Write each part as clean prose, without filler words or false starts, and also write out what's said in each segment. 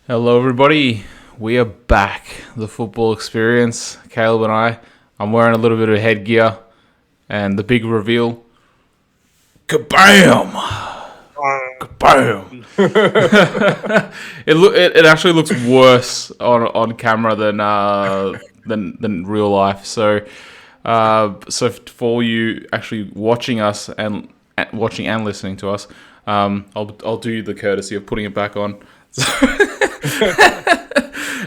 Hello, everybody. We are back. The football experience. Caleb and I. I'm wearing a little bit of headgear, and the big reveal. Kabam! Kabam! It actually looks worse on camera than real life. So for you actually watching us and listening to us, I'll do you the courtesy of putting it back on.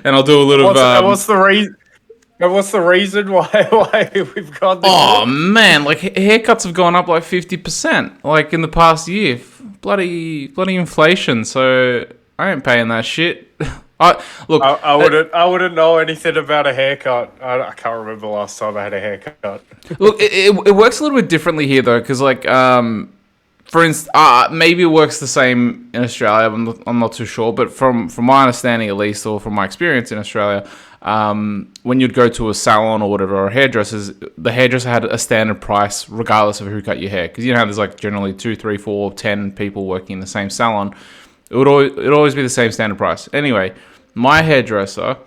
And I'll do a little. What's the reason? What's the reason why we've got this? Oh man, like haircuts have gone up like 50%, like in the past year. Bloody inflation. So I ain't paying that shit. I wouldn't know anything about a haircut. I can't remember the last time I had a haircut. Look, it works a little bit differently here though, because like for instance, maybe it works the same in Australia. I'm not too sure, but from my understanding at least, or from my experience in Australia, when you'd go to a salon or whatever, or hairdressers, the hairdresser had a standard price regardless of who cut your hair. Because you know how there's like generally 2, 3, 4, 10 people working in the same salon. It'd always be the same standard price. Anyway, my hairdresser,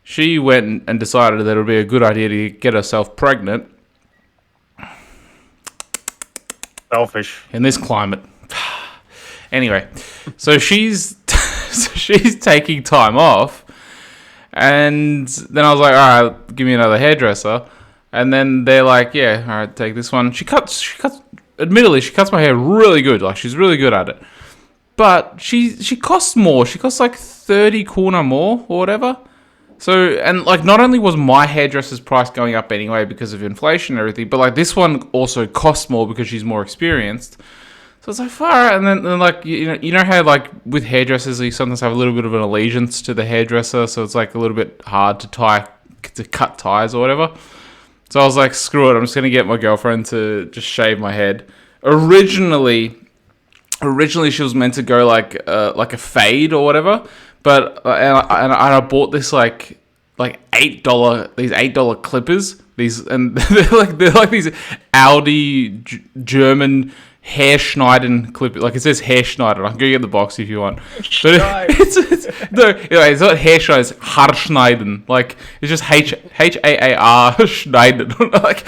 she went and decided that it would be a good idea to get herself pregnant. Selfish. In this climate. Anyway, so she's taking time off, and then I was like, all right, give me another hairdresser. And then they're like, yeah, all right, take this one. She cuts. Admittedly, she cuts my hair really good. Like, she's really good at it. But she costs more. She costs like 30 kuna more or whatever. So, and like, not only was my hairdresser's price going up anyway because of inflation and everything, but like this one also costs more because she's more experienced. So it's like far, and then like you know how like with hairdressers you sometimes have a little bit of an allegiance to the hairdresser, so it's like a little bit hard to cut ties or whatever. So I was like, screw it, I'm just gonna get my girlfriend to just shave my head. Originally she was meant to go like a fade or whatever. But and I bought this like $8 clippers. They're like these Audi German hair schneiden clippers. Like it says hair schneiden. I can go get the box if you want. But it's not hair schneiden. It's Haarschneiden. Like it's just HAAR schneiden. Like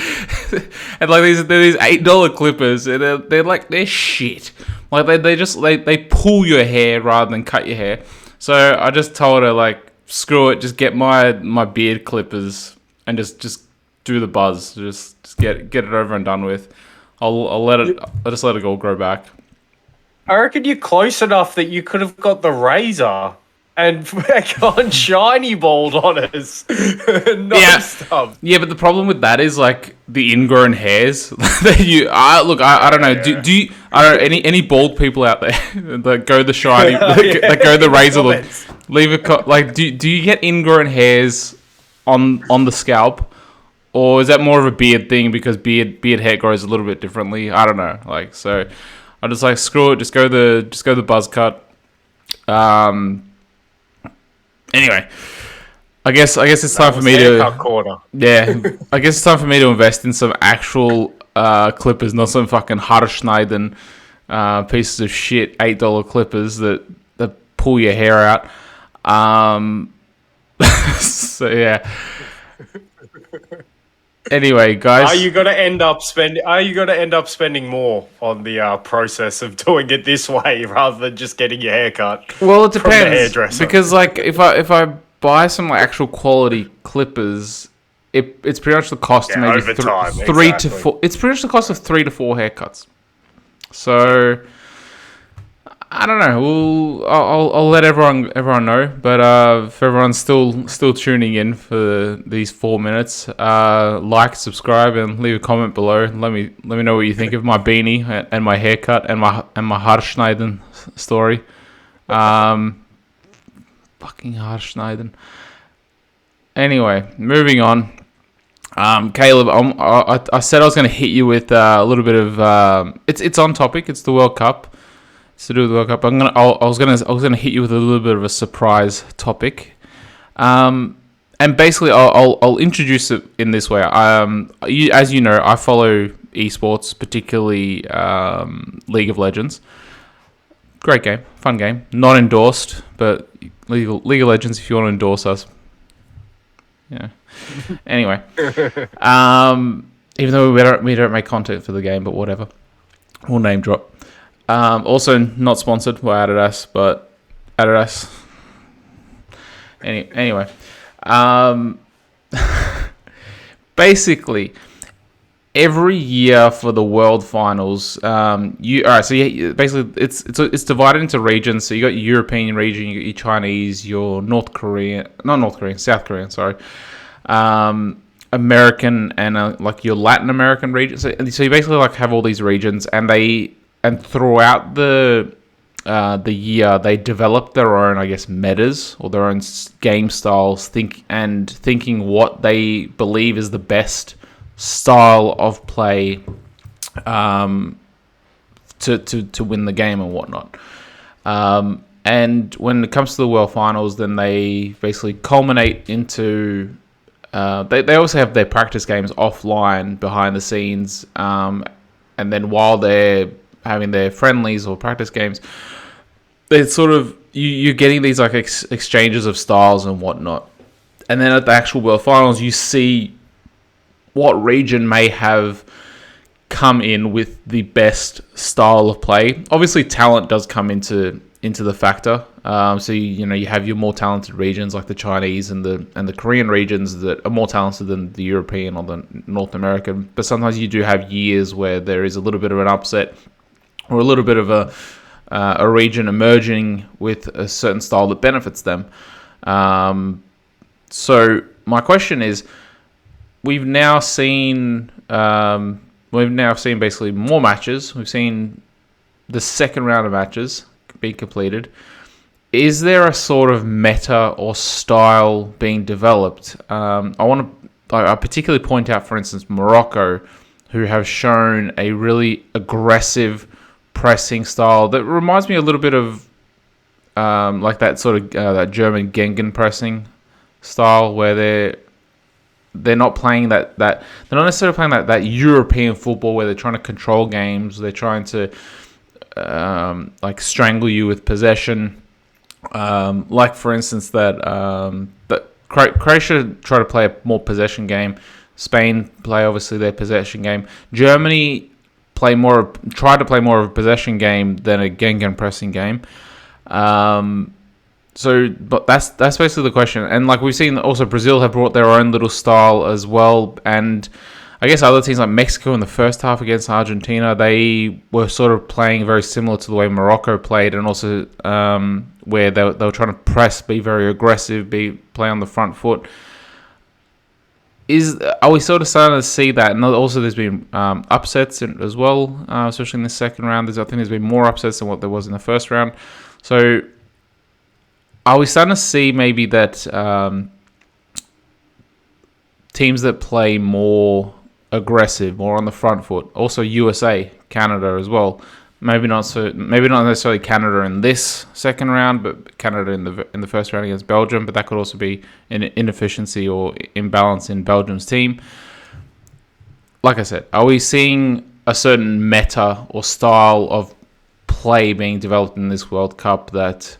and like these $8 clippers. And they're shit. Like they pull your hair rather than cut your hair. So I just told her, like, screw it, just get my beard clippers and just do the buzz. Just get it over and done with. I'll just let it all grow back. I reckon you're close enough that you could have got the razor and gone shiny bald on us. Stuff. Yeah, but the problem with that is like the ingrown hairs that I don't know. Do you, I don't know, any bald people out there that go the shiny that go the razor look? Leave a do you get ingrown hairs on the scalp, or is that more of a beard thing because beard hair grows a little bit differently? I don't know. Like, so I just like, screw it, just go the buzz cut. Anyway, I guess it's time for me to. Yeah, I guess it's time for me to invest in some actual clippers, not some fucking Haarschneiden pieces of shit $8 clippers that pull your hair out. So yeah. Anyway, guys, Are you going to end up spending more on the process of doing it this way rather than just getting your hair cut? Well, it depends, from the hairdresser? Because like if I buy some like actual quality clippers, it's pretty much the cost of maybe three to four. It's pretty much the cost of 3 to 4 haircuts. So I don't know. I'll let everyone know. But if everyone's still tuning in for these 4 minutes, like, subscribe, and leave a comment below. Let me know what you think of my beanie and my haircut and my Haarschneiden story. Fucking Haarschneiden. Anyway, moving on. Caleb, I said I was going to hit you with a little bit of. It's on topic. It's the World Cup. It's to do with the World Cup. I was gonna hit you with a little bit of a surprise topic. And basically, I'll introduce it in this way. As you know, I follow esports, particularly League of Legends. Great game, fun game. Not endorsed, but League of Legends, if you want to endorse us. Yeah. Anyway, even though we don't make content for the game, but whatever, we'll name drop. Also, not sponsored by Adidas, but Adidas. Anyway, basically, every year for the World Finals, basically it's divided into regions. So you got your European region, you got your Chinese, your South Korean, sorry, American, and like your Latin American region. So you basically like have all these regions, and throughout the year they develop their own, I guess, metas or their own game styles, thinking what they believe is the best style of play to win the game and whatnot. And when it comes to the World Finals, then they basically culminate into they also have their practice games offline behind the scenes, and then while they're having their friendlies or practice games, it's sort of you're getting these like exchanges of styles and whatnot. And then at the actual World Finals, you see what region may have come in with the best style of play. Obviously, talent does come into the factor. So you have your more talented regions like the Chinese and the Korean regions that are more talented than the European or the North American. But sometimes you do have years where there is a little bit of an upset or a little bit of a region emerging with a certain style that benefits them. So my question is, we've now seen basically more matches. We've seen the second round of matches be completed. Is there a sort of meta or style being developed? I particularly point out, for instance, Morocco, who have shown a really aggressive pressing style that reminds me a little bit of like that sort of that German Gengen pressing style, where they're not playing they're not necessarily playing that European football where they're trying to control games. They're trying to like strangle you with possession. Like for instance that Croatia try to play a more possession game. Spain play obviously their possession game. Germany try to play more of a possession game than a Gengen pressing game. But that's basically the question. And like we've seen, also Brazil have brought their own little style as well. And I guess other teams like Mexico in the first half against Argentina, they were sort of playing very similar to the way Morocco played, and also where they were trying to press, be very aggressive, play on the front foot. Are we sort of starting to see that? And also there's been upsets as well, especially in the second round. I think there's been more upsets than what there was in the first round. So are we starting to see maybe that teams that play more aggressive, more on the front foot, also USA, Canada as well, maybe not necessarily Canada in this second round, but Canada in the first round against Belgium, but that could also be an inefficiency or imbalance in Belgium's team. Like I said, are we seeing a certain meta or style of play being developed in this World Cup that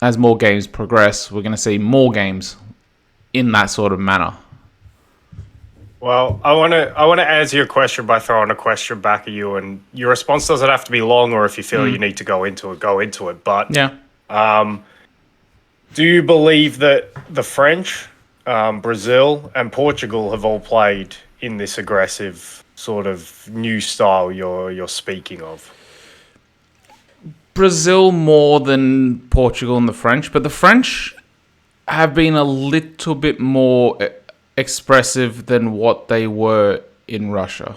as more games progress, we're going to see more games in that sort of manner? Well, I want to answer your question by throwing a question back at you, and your response doesn't have to be long, or if you feel you need to go into it. But yeah, do you believe that the French, Brazil, and Portugal have all played in this aggressive sort of new style you're speaking of? Brazil more than Portugal and the French, but the French have been a little bit more expressive than what they were in Russia.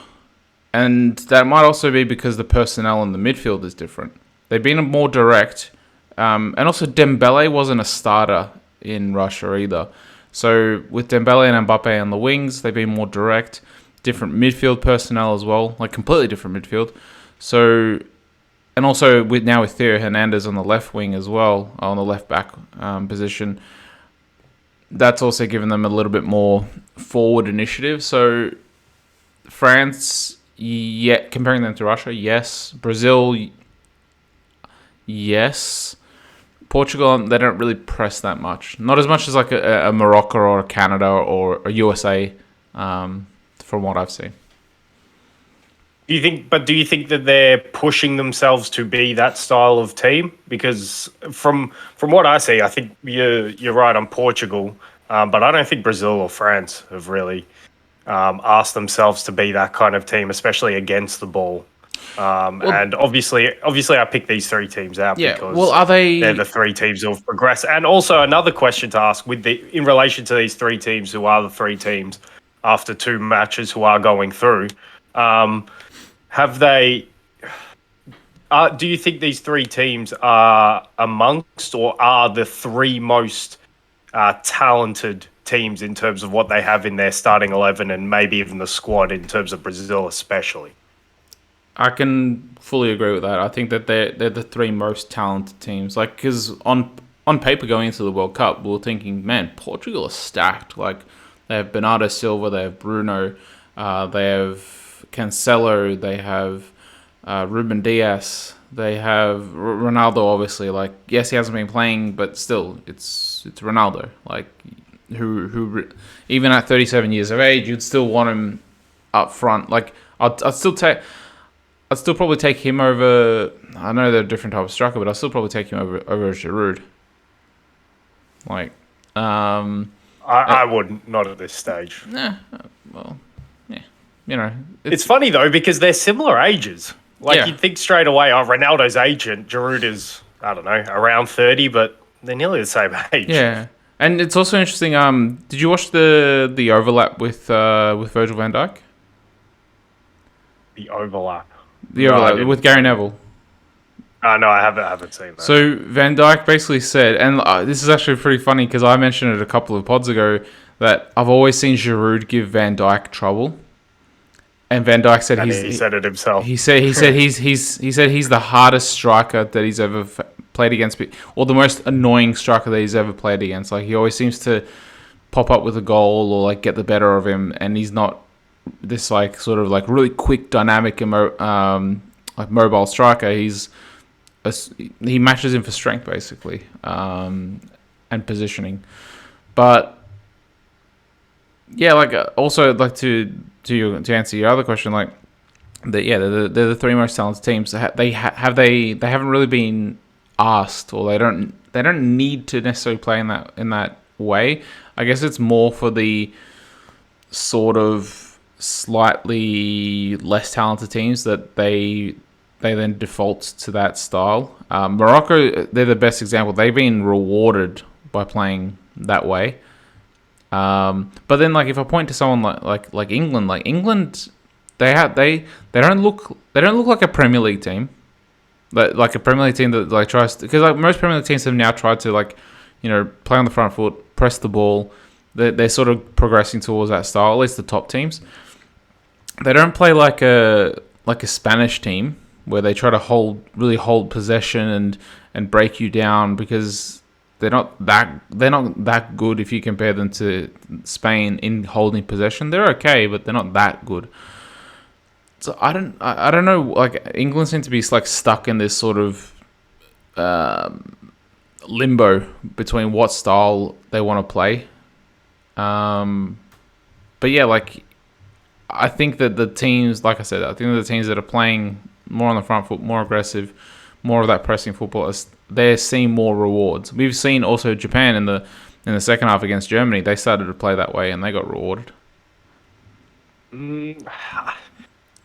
And that might also be because the personnel in the midfield is different. They've been more direct. And also Dembele wasn't a starter in Russia either. So with Dembele and Mbappe on the wings, they've been more direct. Different midfield personnel as well, like completely different midfield. So, and also with Theo Hernandez on the left wing as well, on the left back position, that's also given them a little bit more forward initiative. So France, comparing them to Russia, yes. Brazil, yes. Portugal, they don't really press that much. Not as much as like a Morocco or a Canada or a USA, from what I've seen. Do you think that they're pushing themselves to be that style of team? Because from what I see, I think you're right on Portugal, but I don't think Brazil or France have really asked themselves to be that kind of team, especially against the ball. And obviously, I picked these three teams out because are they? they're the three teams who have progressed. And also another question to ask in relation to these three teams, who are the three teams after two matches who are going through. Have they? Do you think these three teams are amongst or are the three most talented teams in terms of what they have in their starting 11 and maybe even the squad in terms of Brazil especially? I can fully agree with that. I think that they're the three most talented teams. Like, because on paper going into the World Cup, we were thinking, man, Portugal is stacked. Like, they have Bernardo Silva, they have Bruno, they have Cancelo, they have Ruben Dias, they have Ronaldo. Obviously, like, yes, he hasn't been playing, but still, it's Ronaldo. Like, who even at 37 years of age, you'd still want him up front. Like, I'd still probably take him over. I know they're a different type of striker, but I'll still probably take him over Giroud. Like, I wouldn't, not at this stage. Well, yeah, you know, it's funny though because they're similar ages. Like you'd think straight away, oh, Ronaldo's agent, Giroud is, I don't know, around 30, but they're nearly the same age. Yeah, and it's also interesting. Did you watch the overlap with Virgil van Dijk? The overlap. With Gary Neville. No, I haven't seen that. So Van Dijk basically said, and this is actually pretty funny because I mentioned it a couple of pods ago, that I've always seen Giroud give Van Dijk trouble, and Van Dijk said he said it himself. He said he's the hardest striker that he's ever played against, or the most annoying striker that he's ever played against. Like, he always seems to pop up with a goal or like get the better of him, and he's not this like sort of like really quick, dynamic, and like mobile striker. He matches him for strength basically, and positioning. But yeah, like also like to answer your other question, like they're the three most talented teams. They haven't really been asked, or they don't need to necessarily play in that way. I guess it's more for the sort of slightly less talented teams that they then default to that style. Morocco, they're the best example. They've been rewarded by playing that way. But then, like, if I point to someone like England, they don't look like a Premier League team, like a Premier League team that like tries to, because like most Premier League teams have now tried to, like, you know, play on the front foot, press the ball. They're sort of progressing towards that style. At least the top teams. They don't play like a Spanish team where they try to hold possession and break you down, because they're not that good if you compare them to Spain in holding possession. They're okay, but they're not that good. So I don't know. Like, England seem to be like stuck in this sort of limbo between what style they want to play. But yeah, like, I think that the teams, like I said, I think that the teams that are playing more on the front foot, more aggressive, more of that pressing football, they're seeing more rewards. We've seen also Japan in the second half against Germany. They started to play that way and they got rewarded.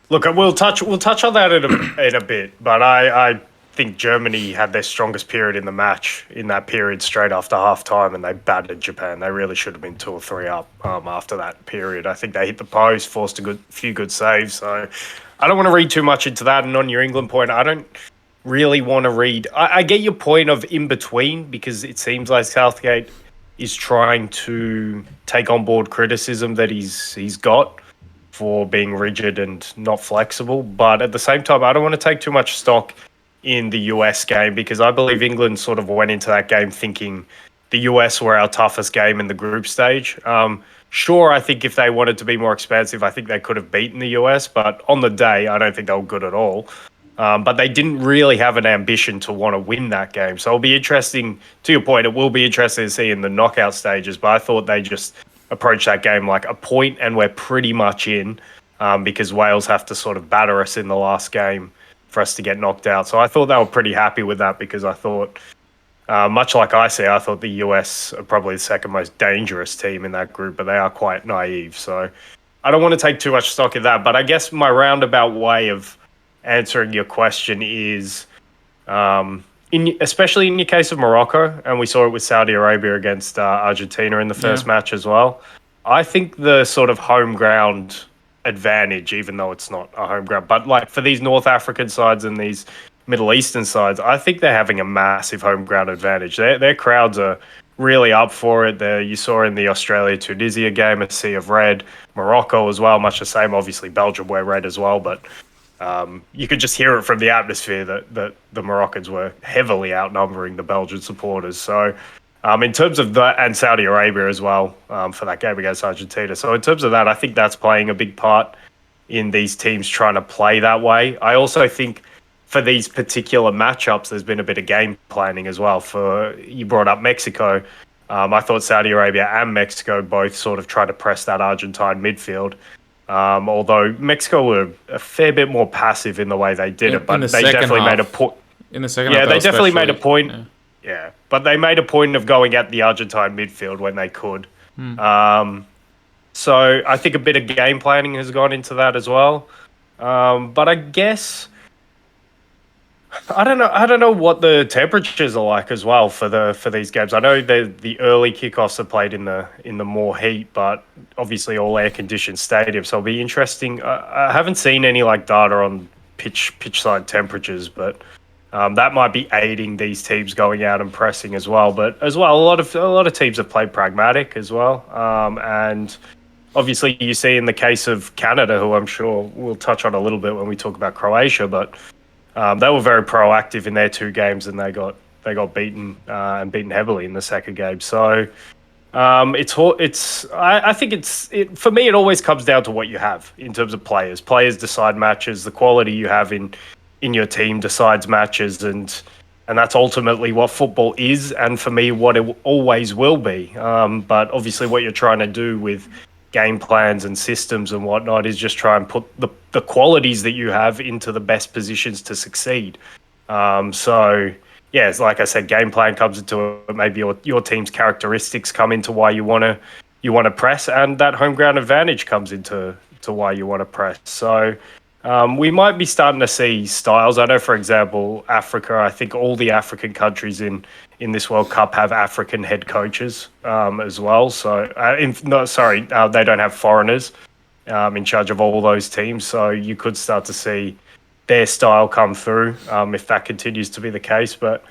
Look, we'll touch on that in a bit, but I think Germany had their strongest period in the match in that period straight after half time, and they battered Japan. They really should have been 2 or 3 up after that period. I think they hit the post, forced a few good saves. So I don't want to read too much into that. And on your England point, I don't really want to read. I get your point of in between, because it seems like Southgate is trying to take on board criticism that he's got for being rigid and not flexible. But at the same time, I don't want to take too much stock in the US game, because I believe England sort of went into that game thinking the US were our toughest game in the group stage. Sure, I think if they wanted to be more expansive, I think they could have beaten the US, but on the day, I don't think they were good at all. But they didn't really have an ambition to want to win that game. So it'll be interesting, to your point, it will be interesting to see in the knockout stages. But I thought they just approached that game like a point and we're pretty much in, because Wales have to sort of batter us in the last game for us to get knocked out. So I thought they were pretty happy with that, because I thought, much like I say, I thought the US are probably the second most dangerous team in that group, but they are quite naive. So I don't want to take too much stock in that. But I guess my roundabout way of answering your question is, especially in your case of Morocco, and we saw it with Saudi Arabia against Argentina in the first match as well. I think the sort of home ground advantage, even though it's not a home ground, but like for these North African sides and these Middle Eastern sides, I think they're having a massive home ground advantage. Their crowds are really up for it. You saw in the Australia-Tunisia game a sea of red. Morocco as well, much the same. Obviously, Belgium wear red as well, but you could just hear it from the atmosphere that the Moroccans were heavily outnumbering the Belgian supporters. So in terms of that, and Saudi Arabia as well, for that game against Argentina. So in terms of that, I think that's playing a big part in these teams trying to play that way. I also think for these particular matchups, there's been a bit of game planning as well. You brought up Mexico. I thought Saudi Arabia and Mexico both sort of tried to press that Argentine midfield. Although Mexico were a fair bit more passive in the way they did it, but they definitely made a point. In the second half, half, they definitely made a point. Yeah, but they made a point of going at the Argentine midfield when they could. So I think a bit of game planning has gone into that as well. But I guess I don't know what the temperatures are like as well for these games. I know the early kickoffs are played in the more heat, but obviously all air conditioned stadiums. So it'll be interesting. I haven't seen any like data on pitch side temperatures, but that might be aiding these teams going out and pressing as well. But as well, a lot of teams have played pragmatic as well, and obviously you see in the case of Canada, who I'm sure we'll touch on a little bit when we talk about Croatia, but they were very proactive in their two games, and they got beaten and beaten heavily in the second game. So I think for me, it always comes down to what you have in terms of players. Players decide matches. The quality you have in your team decides matches, and that's ultimately what football is, and for me, what it always will be. But obviously, what you're trying to do with game plans and systems and whatnot is just try and put the qualities that you have into the best positions to succeed. So yeah, it's like I said, game plan comes into it. Maybe your team's characteristics come into why you want to press, and that home ground advantage comes into why you want to press. So we might be starting to see styles. I know, for example, Africa. I think all the African countries in this World Cup have African head coaches as well. So, they don't have foreigners in charge of all those teams. So you could start to see their style come through if that continues to be the case. But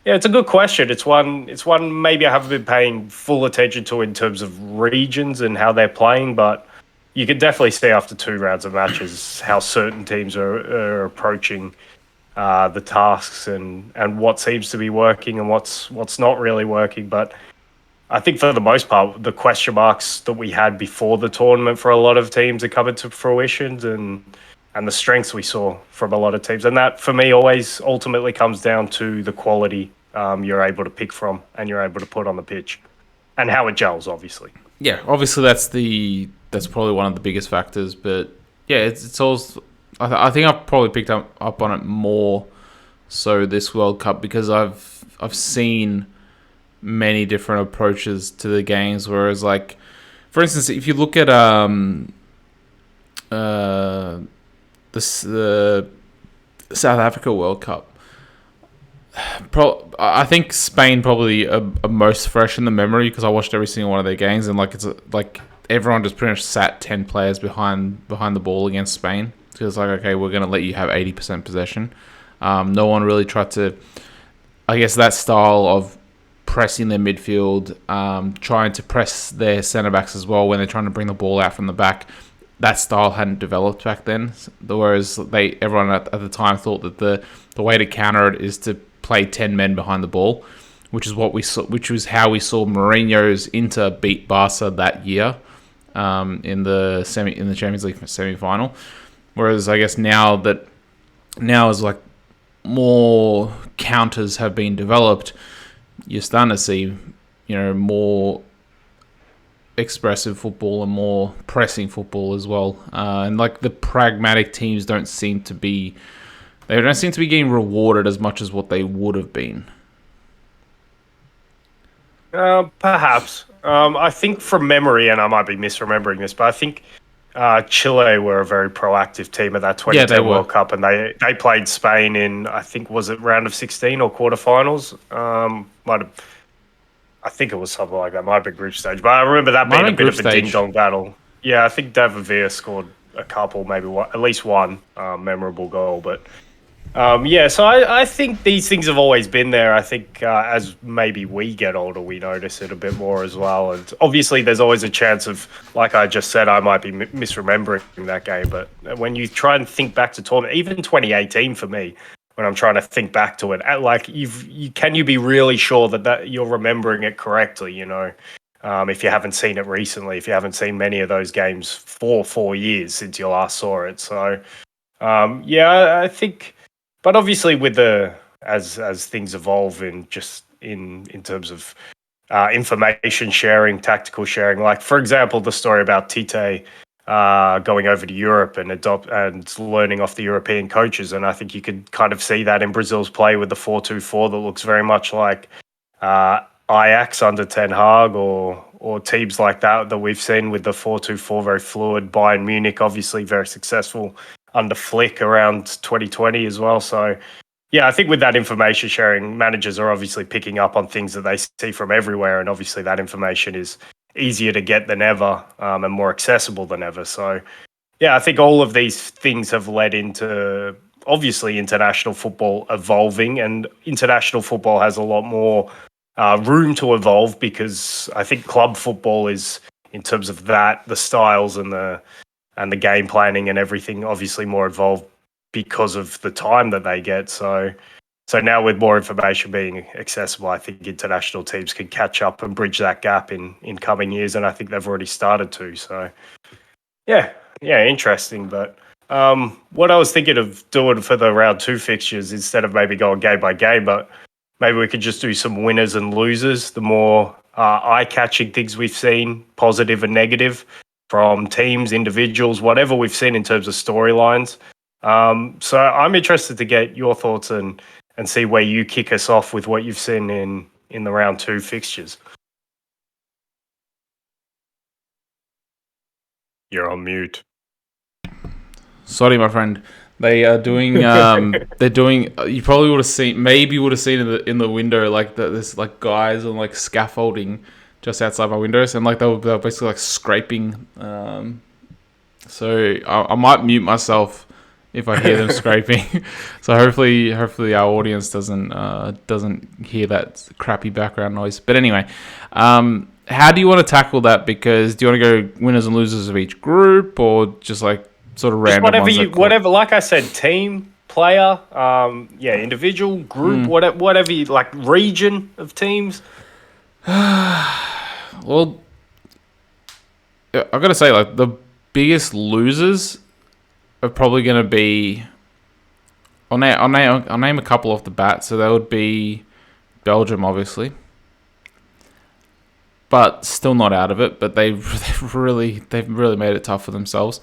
yeah, it's a good question. It's one maybe I haven't been paying full attention to in terms of regions and how they're playing, but you can definitely see after 2 rounds of matches how certain teams are approaching the tasks and what seems to be working and what's not really working. But I think for the most part, the question marks that we had before the tournament for a lot of teams are coming to fruition, and the strengths we saw from a lot of teams. And that, for me, always ultimately comes down to the quality you're able to pick from and you're able to put on the pitch and how it gels, obviously. Yeah, obviously that's probably one of the biggest factors. But yeah, it's also... I think I've probably picked up on it more so this World Cup because I've seen many different approaches to the games. Whereas, like, for instance, if you look at the South Africa World Cup, I think Spain probably are most fresh in the memory because I watched every single one of their games, and like it's like everyone just pretty much sat 10 players behind the ball against Spain. So it's like, okay, we're going to let you have 80% possession. No one really tried to, I guess, that style of pressing their midfield, trying to press their centre-backs as well when they're trying to bring the ball out from the back. That style hadn't developed back then. Whereas everyone at the time thought that the way to counter it is to play 10 men behind the ball, which is what we saw, which was how we saw Mourinho's Inter beat Barca that year in the Champions League semi-final. Whereas I guess now that now as like more counters have been developed, you're starting to see, more expressive football and more pressing football as well. And like the pragmatic teams don't seem to be getting rewarded as much as what they would have been. Perhaps. I think from memory, and I might be misremembering this, but I think Chile were a very proactive team at that 2010 World Cup, and they played Spain in, I think, was it round of 16 or quarterfinals? I think it was something like that. Might have been group stage, but I remember that being a bit of a ding-dong battle. Yeah, I think David Villa scored a couple, maybe one, at least one memorable goal. But so I think these things have always been there. I think as maybe we get older, we notice it a bit more as well. And obviously, there's always a chance of, like I just said, I might be misremembering that game. But when you try and think back to tournament, even 2018 for me, when I'm trying to think back to it, like can you be really sure that you're remembering it correctly? If you haven't seen it recently, if you haven't seen many of those games for 4 years since you last saw it. So I think. But obviously, with as things evolve in terms of information sharing, tactical sharing, like for example, the story about Tite going over to Europe and learning off the European coaches, and I think you could kind of see that in Brazil's play with the 4-2-4 that looks very much like Ajax under Ten Hag or teams like that we've seen with the 4-2-4, very fluid. Bayern Munich, obviously very successful under Flick around 2020 as well. So, I think with that information sharing, managers are obviously picking up on things that they see from everywhere, and obviously that information is easier to get than ever and more accessible than ever. So, I think all of these things have led into obviously international football evolving, and international football has a lot more room to evolve because I think club football is, in terms of that, the styles and the game planning and everything, obviously more involved because of the time that they get. So now with more information being accessible, I think international teams can catch up and bridge that gap in coming years, and I think they've already started to. So interesting. But what I was thinking of doing for the round 2 fixtures, instead of maybe going game by game, but maybe we could just do some winners and losers, the more eye-catching things we've seen, positive and negative, from teams, individuals, whatever we've seen in terms of storylines. So I'm interested to get your thoughts and see where you kick us off with what you've seen in the round 2 fixtures. You're on mute. Sorry, my friend. They are doing. They're doing. You probably would have seen. Maybe would have seen in the window there's like guys on like scaffolding just outside my windows, and like they were basically like scraping. So I might mute myself if I hear them scraping. So hopefully our audience doesn't hear that crappy background noise. But anyway, how do you want to tackle that? Because do you want to go winners and losers of each group, or just like sort of random whatever, like I said, team, player, individual, group, whatever you like, region of teams. Well, I've got to say, like, the biggest losers are probably going to be. I'll name a couple off the bat. So that would be Belgium, obviously, but still not out of it. But they've really made it tough for themselves.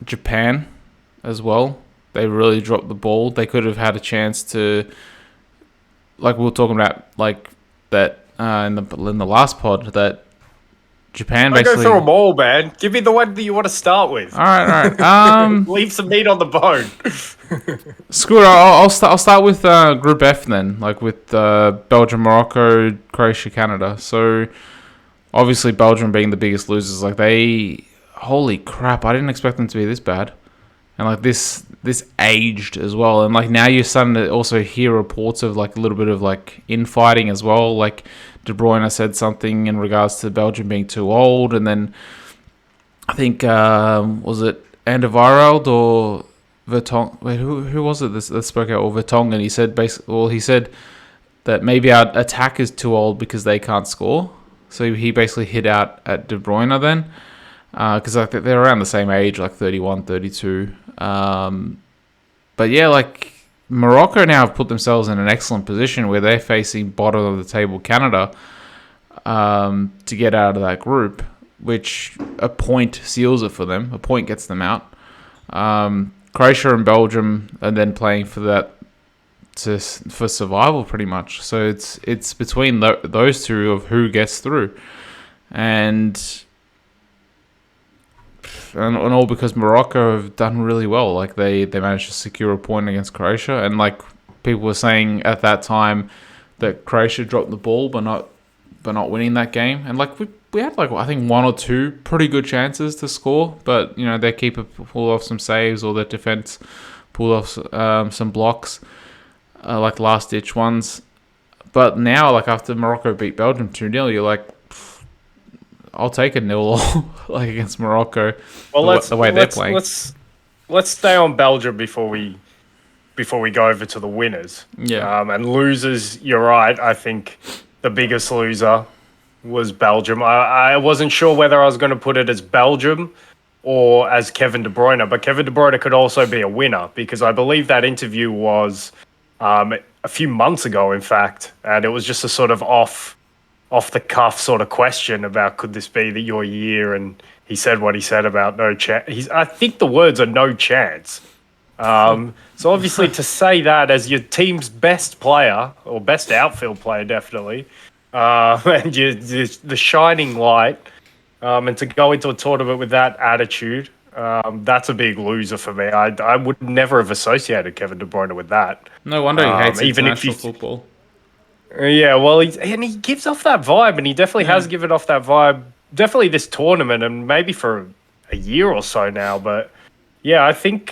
Japan as well. They really dropped the ball. They could have had a chance to, like we were talking about, like that in the last pod, that Japan basically. Go through them all, man. Give me the one that you want to start with. All right. Leave some meat on the bone. Screw it. I'll start with Group F then, like with Belgium, Morocco, Croatia, Canada. So obviously Belgium being the biggest losers, like they. Holy crap, I didn't expect them to be this bad. And like this aged as well. And like now you're starting to also hear reports of like a little bit of like infighting as well. Like De Bruyne said something in regards to Belgium being too old. And then I think, was it Anderweireld or Vertonghen? Wait, who was it that spoke out? Or Vertonghen. And he said that maybe our attack is too old because they can't score. So he basically hit out at De Bruyne then. because like they're around the same age, like 31, 32. But yeah, like Morocco now have put themselves in an excellent position where they're facing bottom of the table Canada to get out of that group, which a point seals it for them. A point gets them out. Croatia and Belgium are then playing for that for survival pretty much. So it's between those two of who gets through, and all because Morocco have done really well. Like they managed to secure a point against Croatia, and like people were saying at that time that Croatia dropped the ball by not winning that game, and like we had like I think one or two pretty good chances to score, but you know their keeper pulled off some saves or their defense pulled off some blocks, like last ditch ones. But now, like after Morocco beat Belgium 2-0, you're like, I'll take a 0 like against Morocco. Well, the way they're playing. Let's stay on Belgium before we go over to the winners. Yeah. And losers, you're right. I think the biggest loser was Belgium. I wasn't sure whether I was going to put it as Belgium or as Kevin De Bruyne, but Kevin De Bruyne could also be a winner because I believe that interview was a few months ago, in fact, and it was just a sort of off the cuff sort of question about could this be your year, and he said what he said about no chance. I think the words are no chance. So obviously to say that as your team's best player or best outfield player, definitely, and the shining light, and to go into a tournament with that attitude, that's a big loser for me. I would never have associated Kevin De Bruyne with that. No wonder he hates even international football. Yeah, well, he gives off that vibe, and he definitely has given off that vibe. Definitely this tournament, and maybe for a year or so now. But yeah, I think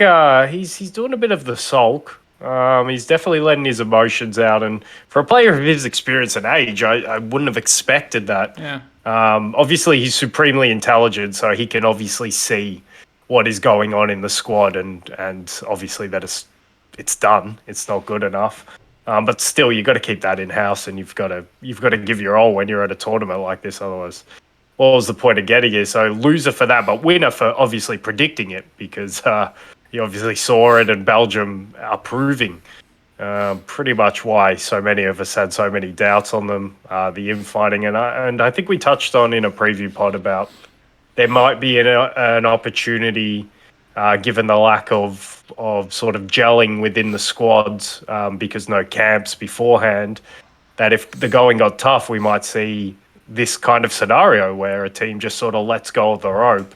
he's doing a bit of the sulk. He's definitely letting his emotions out, and for a player of his experience and age, I wouldn't have expected that. Yeah. Obviously, he's supremely intelligent, so he can obviously see what is going on in the squad, and obviously that it's done. It's not good enough. But still, you got to keep that in house, and you've got to give your all when you're at a tournament like this. Otherwise, what was the point of getting here? So loser for that, but winner for obviously predicting it because you obviously saw it, and Belgium are proving pretty much why so many of us had so many doubts on them. The infighting, and I think we touched on in a preview pod about there might be an opportunity. Given the lack of sort of gelling within the squads because no camps beforehand, that if the going got tough, we might see this kind of scenario where a team just sort of lets go of the rope.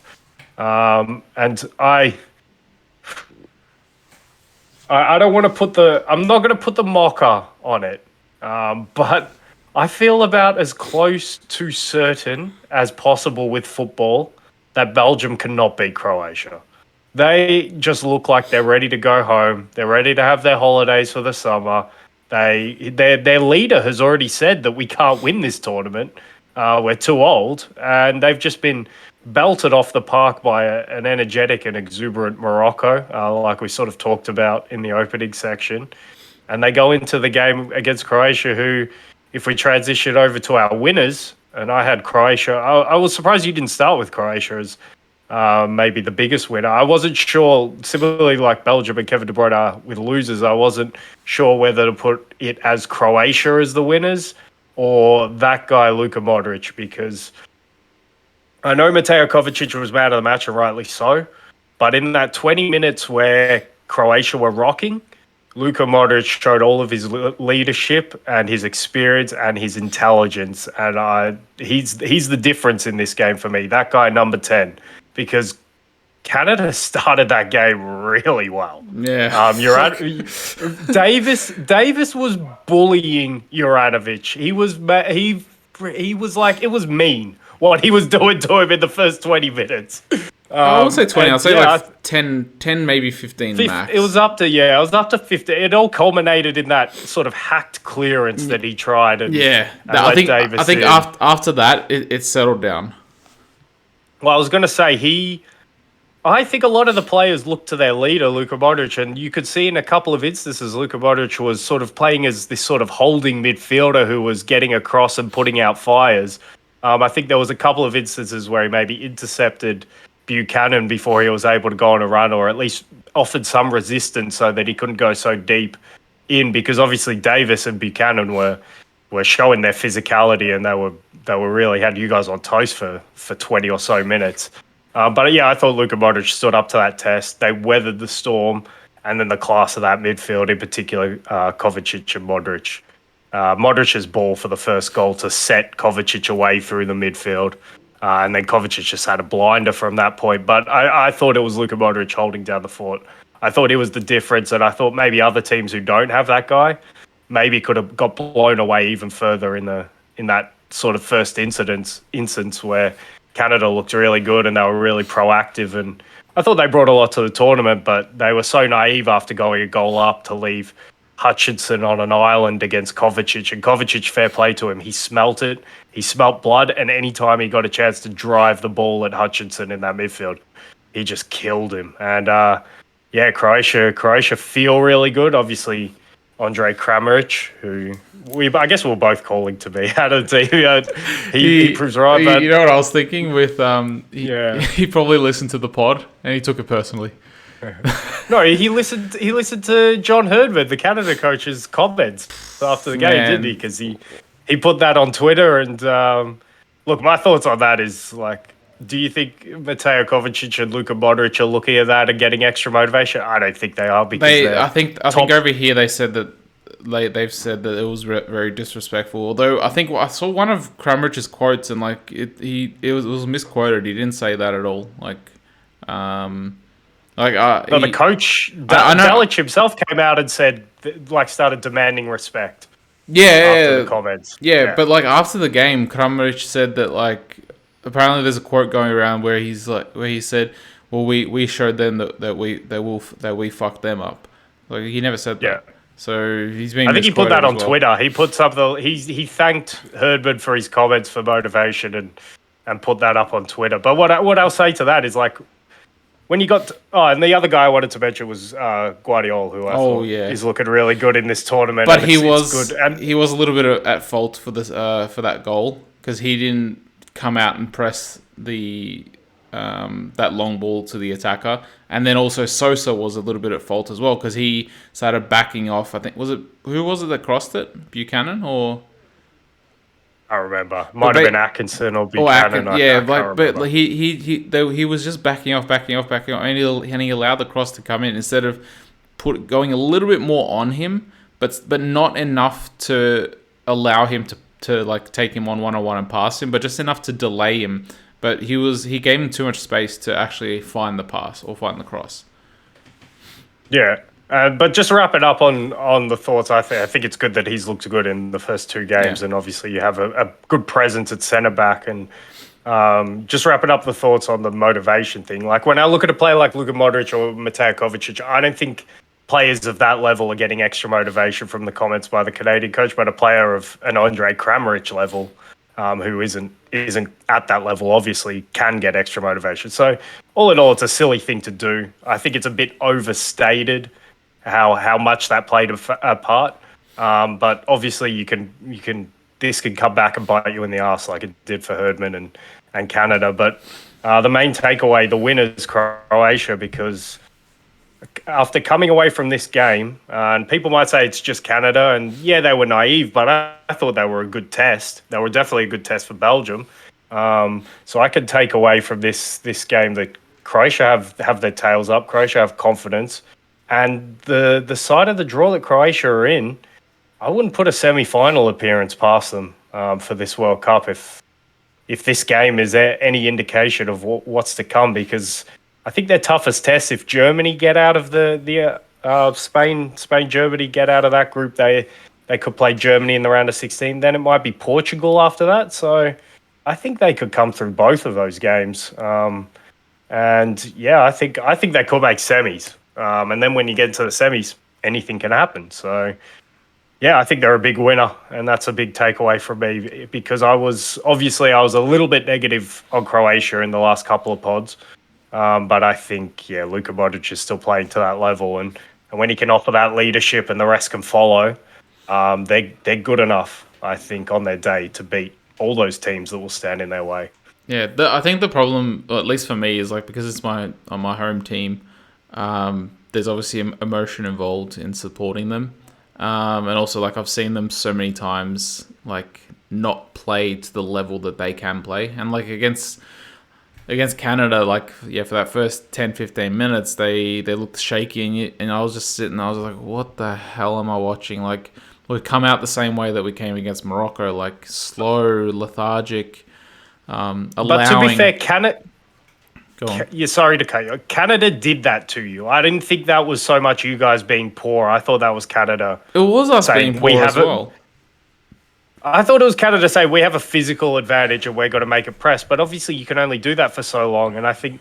And I don't want to I'm not going to put the mocker on it, but I feel about as close to certain as possible with football that Belgium cannot beat Croatia. They just look like they're ready to go home. They're ready to have their holidays for the summer. Their leader has already said that we can't win this tournament. We're too old. And they've just been belted off the park by an energetic and exuberant Morocco, like we sort of talked about in the opening section. And they go into the game against Croatia, who, if we transition over to our winners, and I had Croatia, I was surprised you didn't start with Croatia as maybe the biggest winner. I wasn't sure, similarly like Belgium and Kevin De Bruyne are with losers, I wasn't sure whether to put it as Croatia as the winners or that guy, Luka Modric, because I know Mateo Kovacic was man of the match, and rightly so, but in that 20 minutes where Croatia were rocking, Luka Modric showed all of his leadership and his experience and his intelligence, and he's the difference in this game for me, that guy number 10. Because Canada started that game really well. Yeah. Davis was bullying Juranovic. He was like, it was mean what he was doing to him in the first 20 minutes. I won't say 20. I'll say like 10, maybe 15 max. It was up to 50. It all culminated in that sort of hacked clearance that he tried. I think after that, it settled down. Well, I was going to say I think a lot of the players looked to their leader, Luka Modric, and you could see in a couple of instances, Luka Modric was sort of playing as this sort of holding midfielder who was getting across and putting out fires. I think there was a couple of instances where he maybe intercepted Buchanan before he was able to go on a run, or at least offered some resistance so that he couldn't go so deep in, because obviously Davis and Buchanan were showing their physicality, and they were really had you guys on toast for 20 or so minutes. But yeah, I thought Luka Modric stood up to that test. They weathered the storm, and then the class of that midfield, in particular, Kovacic and Modric. Modric's ball for the first goal to set Kovacic away through the midfield. And then Kovacic just had a blinder from that point. But I thought it was Luka Modric holding down the fort. I thought he was the difference, and I thought maybe other teams who don't have that guy maybe could have got blown away even further in that sort of first instance where Canada looked really good and they were really proactive. And I thought they brought a lot to the tournament, but they were so naive after going a goal up to leave Hutchinson on an island against Kovacic. And Kovacic, fair play to him, he smelt it. He smelt blood, and anytime he got a chance to drive the ball at Hutchinson in that midfield, he just killed him. And yeah, Croatia feel really good. Obviously, Andre Kramaric, who I guess we're both calling to be out of the team. He proves right. But you know what I was thinking with he probably listened to the pod and he took it personally. No, he listened to John Herdman, the Canada coach's comments after the game, didn't he? Because he put that on Twitter. And look, my thoughts on that is, like, do you think Mateo Kovacic and Luka Modric are looking at that and getting extra motivation? I don't think they are, because I think over here they said that they've said that it was very disrespectful. Although I think I saw one of Kramaric's quotes, and like it was misquoted. He didn't say that at all. The coach, Dalic himself, came out and said, started demanding respect. After the comments. Yeah, but like after the game, Kramaric said that, like, apparently there's a quote going around where he said, "Well, we showed them that we fucked them up." Like, he never said that. Yeah. So he's been. I think he put that on Twitter. He put something. He thanked Herdman for his comments for motivation and put that up on Twitter. But what I'll say to that is, like, when you got and the other guy I wanted to mention was Guardiola, who I thought is looking really good in this tournament. But he was a little bit at fault for this for that goal, because he didn't come out and press the that long ball to the attacker, and then also Sosa was a little bit at fault as well, because he started backing off. I think who was it that crossed it? Buchanan or? I remember. Might have been Atkinson or Buchanan. But he was just backing off, and he allowed the cross to come in instead of going a little bit more on him, but not enough to allow him to like take him on one-on-one and pass him, but just enough to delay him. But he gave him too much space to actually find the pass or find the cross. Yeah. But just wrapping up on the thoughts, I think it's good that he's looked good in the first two games, and obviously you have a good presence at centre back. And just wrapping up the thoughts on the motivation thing, like when I look at a player like Luka Modric or Mateo Kovacic, I don't think players of that level are getting extra motivation from the comments by the Canadian coach, but a player of an Andre Kramaric level, who isn't at that level, obviously can get extra motivation. So all in all, it's a silly thing to do. I think it's a bit overstated how much that played a part. But obviously this can come back and bite you in the arse like it did for Herdman and Canada. But the main takeaway, the winner's Croatia, because after coming away from this game, and people might say it's just Canada, and yeah, they were naive, but I thought they were a good test. They were definitely a good test for Belgium. So I could take away from this game that Croatia have their tails up. Croatia have confidence. And the side of the draw that Croatia are in, I wouldn't put a semi-final appearance past them for this World Cup if this game is any indication of what's to come, because I think their toughest test, if Germany get out of the Spain-Germany get out of that group, they could play Germany in the round of 16. Then it might be Portugal after that. So I think they could come through both of those games. And yeah, I think they could make semis. And then when you get into the semis, anything can happen. So, yeah, I think they're a big winner, and that's a big takeaway from me, because I was a little bit negative on Croatia in the last couple of pods, but I think Luka Modric is still playing to that level, and when he can offer that leadership and the rest can follow, they're good enough, I think, on their day to beat all those teams that will stand in their way. Yeah, I think the problem, or at least for me, is like because it's my home team. There's obviously emotion involved in supporting them, and also like I've seen them so many times like not play to the level that they can play, and like against Canada, like yeah, for that first 10-15 minutes, they looked shaky, and I was just sitting, I was like, what the hell am I watching? Like we come out the same way that we came against Morocco, like slow, lethargic. Allowing. But to be fair, Canada. Go on. Yeah, sorry to cut you. Canada did that to you. I didn't think that was so much you guys being poor. I thought that was Canada. It was us saying, being poor as well. I thought it was Canada saying we have a physical advantage and we're going to make it press. But obviously, you can only do that for so long. And I think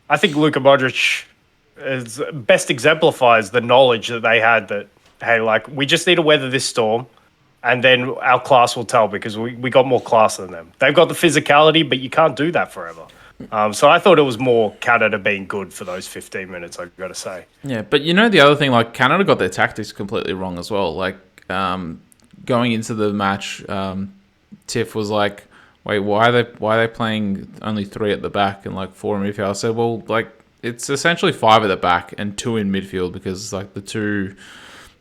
Luka Modric best exemplifies the knowledge that they had that hey, like we just need to weather this storm, and then our class will tell because we got more class than them. They've got the physicality, but you can't do that forever. So I thought it was more Canada being good for those 15 minutes, I've got to say. Yeah, but you know the other thing, like Canada got their tactics completely wrong as well. Like going into the match, Tiff was like, "Wait, why are they playing only 3 at the back and like 4 in midfield?" I said, "Well, like it's essentially 5 at the back and 2 in midfield because like the two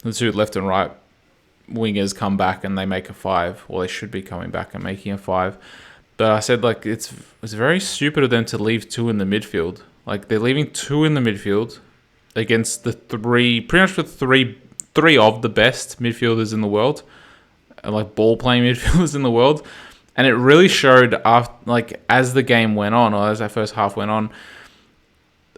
left and right wingers come back and they make a 5, or they should be coming back and making a 5." But I said, like, it's very stupid of them to leave 2 in the midfield. Like, they're leaving 2 in the midfield against the pretty much the three of the best midfielders in the world, like ball-playing midfielders in the world. And it really showed, as the game went on, or as that first half went on,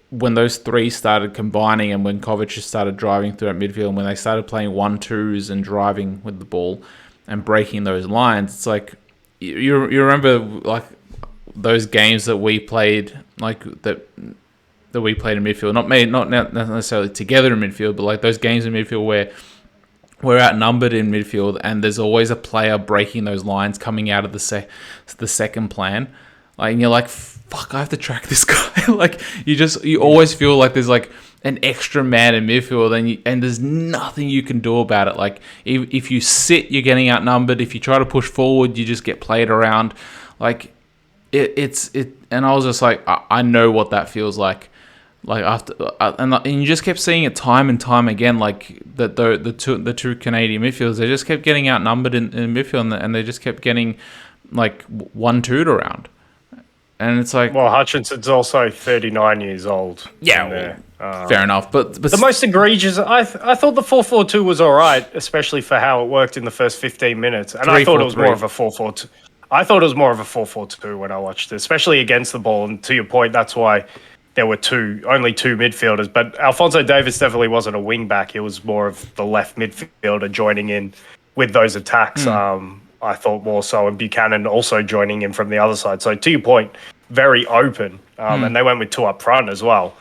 when those 3 started combining and when Kovacic started driving through that midfield, and when they started playing 1-2s and driving with the ball and breaking those lines, it's like, you remember like those games that we played, like that we played in midfield, not necessarily together in midfield, but like those games in midfield where we're outnumbered in midfield and there's always a player breaking those lines coming out of the second plan, like, and you're like, fuck, I have to track this guy. Like you always feel like there's like an extra man in midfield, and there's nothing you can do about it. Like if you sit, you're getting outnumbered. If you try to push forward, you just get played around. Like it's and I was just like, I know what that feels like. Like after and you just kept seeing it time and time again. Like that the two Canadian midfielders, they just kept getting outnumbered in midfield, and they just kept getting like 1-2'd around. And it's like, well, Hutchinson's also 39 years old. Yeah, fair enough. But the most egregious, I thought the 4-4-2 was all right, especially for how it worked in the first 15 minutes. And I thought it was more of a 4-4-2. I thought it was more of a 4-4-2 when I watched it, especially against the ball. And to your point, that's why there were only 2 midfielders. But Alphonso Davies definitely wasn't a wing back. He was more of the left midfielder joining in with those attacks. I thought more so, and Buchanan also joining in from the other side. So to your point, very open, and they went with 2 up front as well.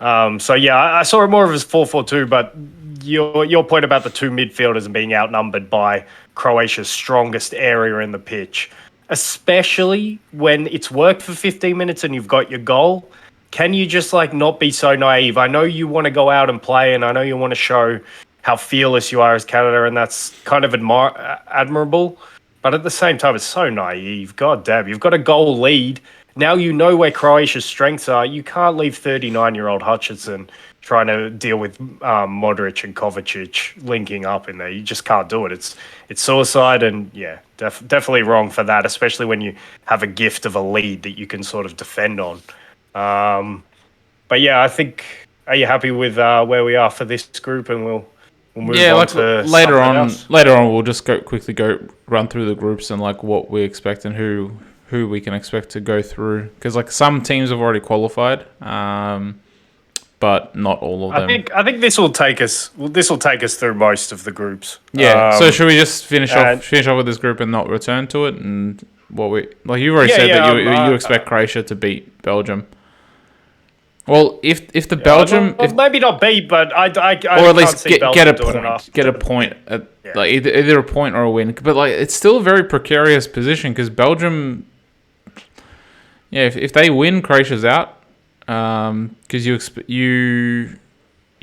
So yeah, I saw it more of as 4-4-2. But your point about the 2 midfielders and being outnumbered by Croatia's strongest area in the pitch, especially when it's worked for 15 minutes and you've got your goal. Can you just like not be so naive? I know you want to go out and play, and I know you want to show how fearless you are as Canada, and that's kind of admirable. But at the same time, it's so naive. God damn, you've got a goal lead. Now you know where Croatia's strengths are. You can't leave 39-year-old Hutchinson trying to deal with Modric and Kovacic linking up in there. You just can't do it. It's suicide, and yeah, definitely wrong for that, especially when you have a gift of a lead that you can sort of defend on. But yeah, I think, are you happy with where we are for this group? And we'll move on to later on. else. Later on, we'll just quickly run through the groups and like what we expect and who we can expect to go through, because like some teams have already qualified, but not all of them. I think this will take us. This will take us through most of the groups. Yeah. So should we just finish off with this group and not return to it? And what we like, you've already said that you expect Croatia to beat Belgium. Well, if the Belgium, maybe not beat, but I or at least get a point at like either a point or a win. But like it's still a very precarious position because Belgium, if they win, Croatia's out. Because you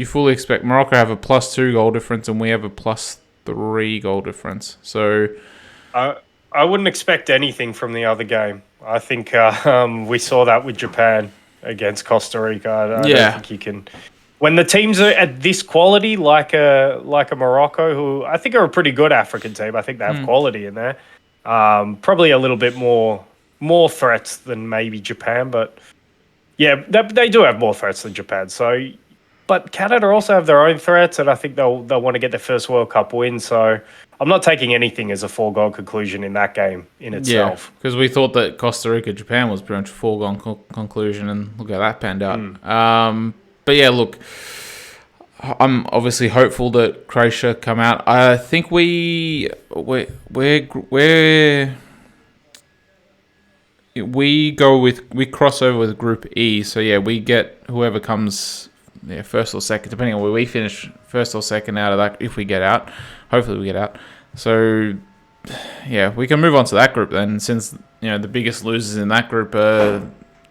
fully expect Morocco to have a +2 goal difference and we have a +3 goal difference. So I I wouldn't expect anything from the other game. I think we saw that with Japan against Costa Rica. I don't Yeah. think you can. When the teams are at this quality, like a Morocco, who I think are a pretty good African team. I think they have quality in there. Probably a little bit more threats than maybe Japan, but yeah, they do have more threats than Japan. So, but Canada also have their own threats, and I think they'll want to get their first World Cup win. So, I'm not taking anything as a foregone conclusion in that game in Yeah, itself. because we thought that Costa Rica Japan was pretty much a foregone conclusion, and look how that panned out. But yeah, look, I'm obviously hopeful that Croatia come out. I think we cross over with Group E. So yeah, we get whoever comes first or second, depending on where we finish, first or second out of that. If we get out, hopefully we get out. So yeah, we can move on to that group then, since the biggest losers in that group are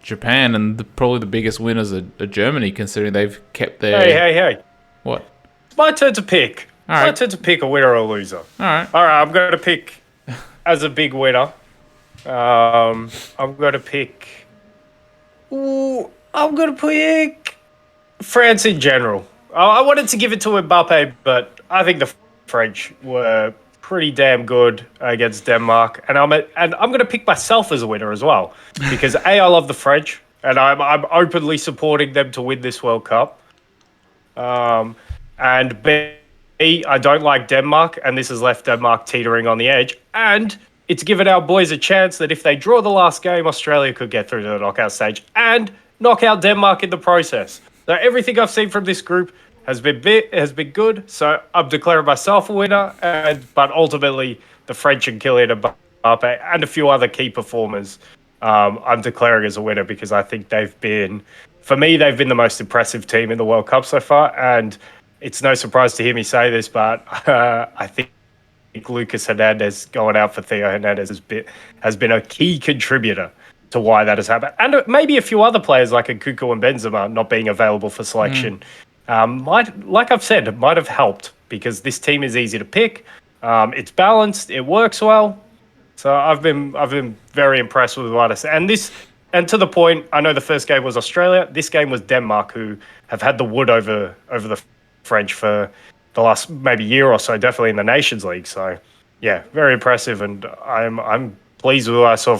Japan, and probably the biggest winners are Germany, considering they've kept their. Hey! What? It's my turn to pick. All right. My turn to pick a winner or a loser. All right. I'm going to pick as a big winner. I'm going to pick. I'm going to pick France in general. I wanted to give it to Mbappe, but I think the French were pretty damn good against Denmark, and I'm going to pick myself as a winner as well, because I love the French, and I'm openly supporting them to win this World Cup. And B, I don't like Denmark, and this has left Denmark teetering on the edge, and it's given our boys a chance that if they draw the last game, Australia could get through to the knockout stage and knock out Denmark in the process. So everything I've seen from this group has been good. So I'm declaring myself a winner, but ultimately the French and Kylian Mbappe and a few other key performers, I'm declaring as a winner, because I think they've been the most impressive team in the World Cup so far. And it's no surprise to hear me say this, but I think Lucas Hernandez going out for Theo Hernandez has been a key contributor to why that has happened. And maybe a few other players like Nkunku and Benzema not being available for selection like I've said, it might have helped, because this team is easy to pick. It's balanced. It works well. So I've been very impressed with what I said. And to the point, I know the first game was Australia. This game was Denmark, who have had the wood over the French for the last maybe year or so, definitely in the Nations League. So yeah, very impressive, and I'm pleased with what I saw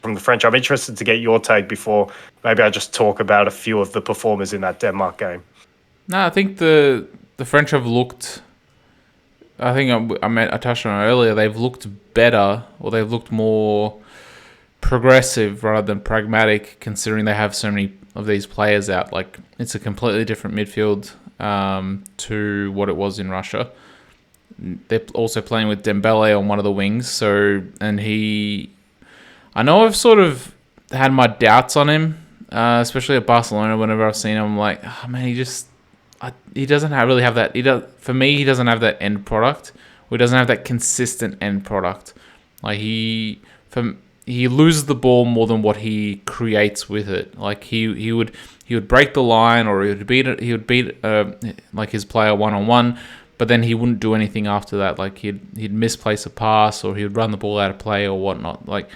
from the French. I'm interested to get your take before maybe I just talk about a few of the performers in that Denmark game. No, I think the French have looked. I think I touched on it earlier. They've looked better, or they've looked more progressive rather than pragmatic, considering they have so many of these players out. Like, it's a completely different midfield to what it was in Russia. They're also playing with Dembele on one of the wings. I know I've sort of had my doubts on him, especially at Barcelona. Whenever I've seen him, I'm like, oh man, he doesn't really have that. For me, he doesn't have that end product. Or he doesn't have that consistent end product. Like he loses the ball more than what he creates with it. Like he would break the line, or he would beat like his player 1-on-1, but then he wouldn't do anything after that. Like he'd misplace a pass, or he would run the ball out of play or whatnot. Like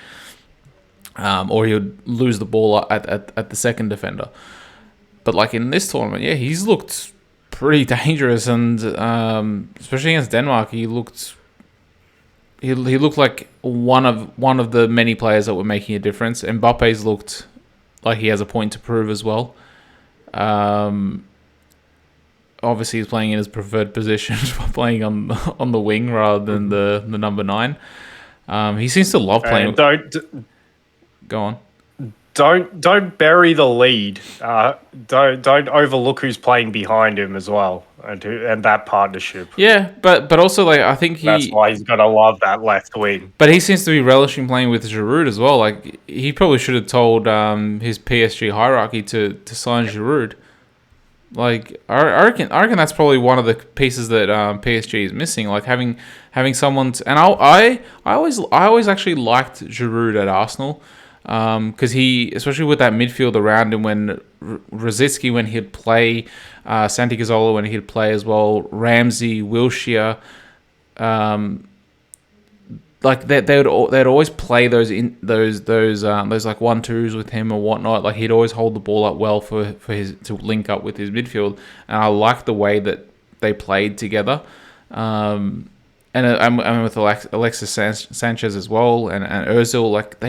or he would lose the ball at the second defender. But like in this tournament, yeah, he's looked pretty dangerous, and especially against Denmark, he looked like one of the many players that were making a difference. Mbappe's looked like he has a point to prove as well. Obviously, he's playing in his preferred position, playing on the wing rather than the number 9. He seems to love playing. Go on. Don't bury the lead. Don't overlook who's playing behind him as well, and that partnership. Yeah, but also, like, I think that's why he's gonna love that left wing. But he seems to be relishing playing with Giroud as well. Like, he probably should have told his PSG hierarchy to sign Giroud. Like, I reckon that's probably one of the pieces that PSG is missing. Like having someone and I always actually liked Giroud at Arsenal. Because he, especially with that midfield around him, when Rosicky, when he'd play, Santi Cazorla when he'd play as well, Ramsey, Wilshere, like they'd always play those like 1-2s with him or whatnot. Like he'd always hold the ball up well for his to link up with his midfield, and I like the way that they played together. And I'm with Alexis Sanchez as well, and Özil. Like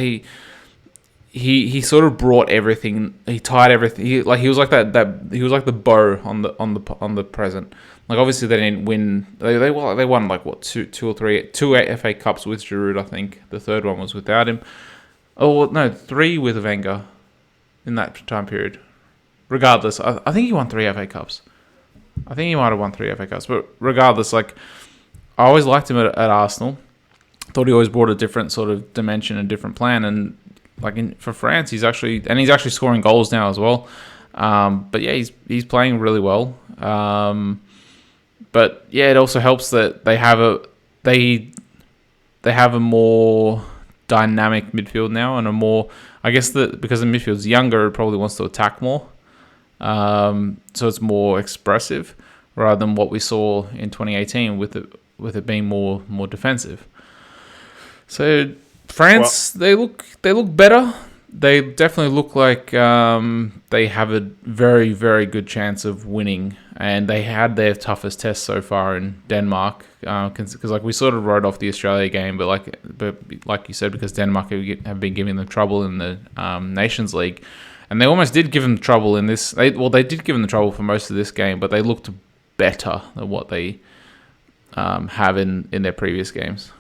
he sort of brought everything. He tied everything. He was like he was like the bow on the present. Like obviously they didn't win. They won like what two or three FA Cups with Giroud. I think the third one was without him. Oh no, 3 with Wenger in that time period. Regardless, I think he won 3 FA Cups. I think he might have won 3 FA Cups, but regardless, like I always liked him at Arsenal. Thought he always brought a different sort of dimension and different plan, and like for France, he's actually scoring goals now as well. But yeah, he's playing really well. But yeah, it also helps that they have a more dynamic midfield now, and a more, I guess that because the midfield's younger, it probably wants to attack more. So it's more expressive rather than what we saw in 2018 with it being more defensive. So France, they look better. They definitely look like they have a very, very good chance of winning, and they had their toughest test so far in Denmark. Because like we sort of wrote off the Australia game, but like you said, because Denmark have been giving them trouble in the Nations League, and they almost did give them trouble in this. They did give them the trouble for most of this game, but they looked better than what they have in their previous games.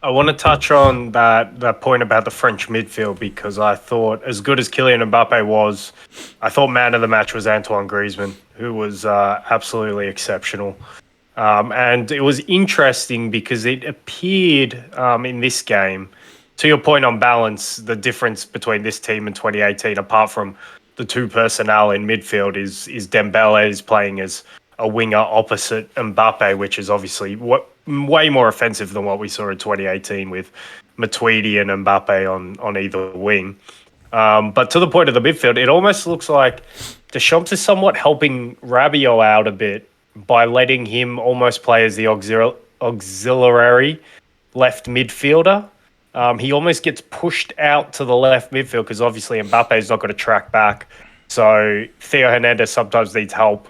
I want to touch on that point about the French midfield, because I thought, as good as Kylian Mbappe was, I thought man of the match was Antoine Griezmann, who was absolutely exceptional. And it was interesting because it appeared in this game, to your point on balance, the difference between this team and 2018, apart from the 2 personnel in midfield, is Dembele is playing as a winger opposite Mbappe, which is obviously way more offensive than what we saw in 2018 with Matuidi and Mbappe on either wing. But to the point of the midfield, it almost looks like Deschamps is somewhat helping Rabiot out a bit by letting him almost play as the auxiliary left midfielder. He almost gets pushed out to the left midfield because obviously Mbappe's not going to track back. So Theo Hernandez sometimes needs help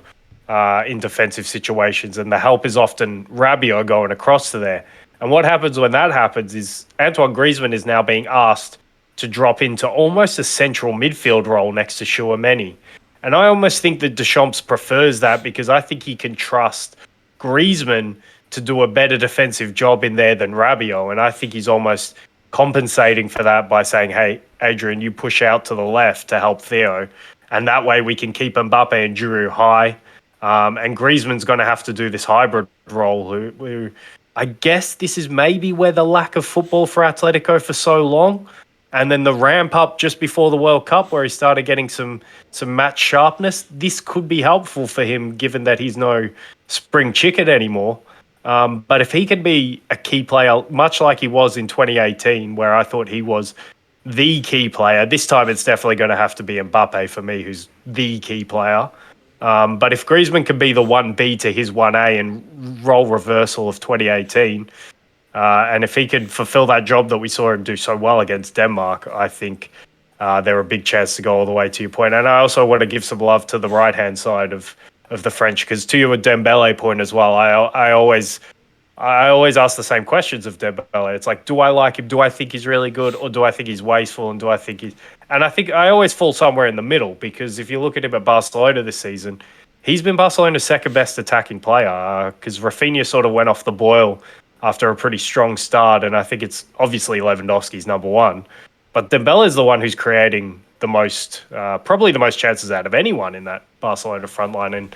in defensive situations, and the help is often Rabiot going across to there. And what happens when that happens is Antoine Griezmann is now being asked to drop into almost a central midfield role next to Tchouaméni. And I almost think that Deschamps prefers that, because I think he can trust Griezmann to do a better defensive job in there than Rabiot. And I think he's almost compensating for that by saying, hey, Adrian, you push out to the left to help Theo. And that way we can keep Mbappe and Giroud high. And Griezmann's going to have to do this hybrid role. Who I guess this is maybe where the lack of football for Atletico for so long, and then the ramp up just before the World Cup where he started getting some match sharpness. This could be helpful for him, given that he's no spring chicken anymore. But if he can be a key player, much like he was in 2018, where I thought he was the key player, this time it's definitely going to have to be Mbappe for me, who's the key player. But if Griezmann can be the 1B to his 1A and role reversal of 2018, and if he could fulfill that job that we saw him do so well against Denmark, I think they're a big chance to go all the way, to your point. And I also want to give some love to the right-hand side of the French, because to your Dembele point as well, I always ask the same questions of Dembele. It's like, do I like him? Do I think he's really good? Or do I think he's wasteful? And do I think and I think I always fall somewhere in the middle, because if you look at him at Barcelona this season, he's been Barcelona's second best attacking player, because Rafinha sort of went off the boil after a pretty strong start. And I think it's obviously Lewandowski's number 1. But Dembele is the one who's creating the most, probably the most chances out of anyone in that Barcelona front line, and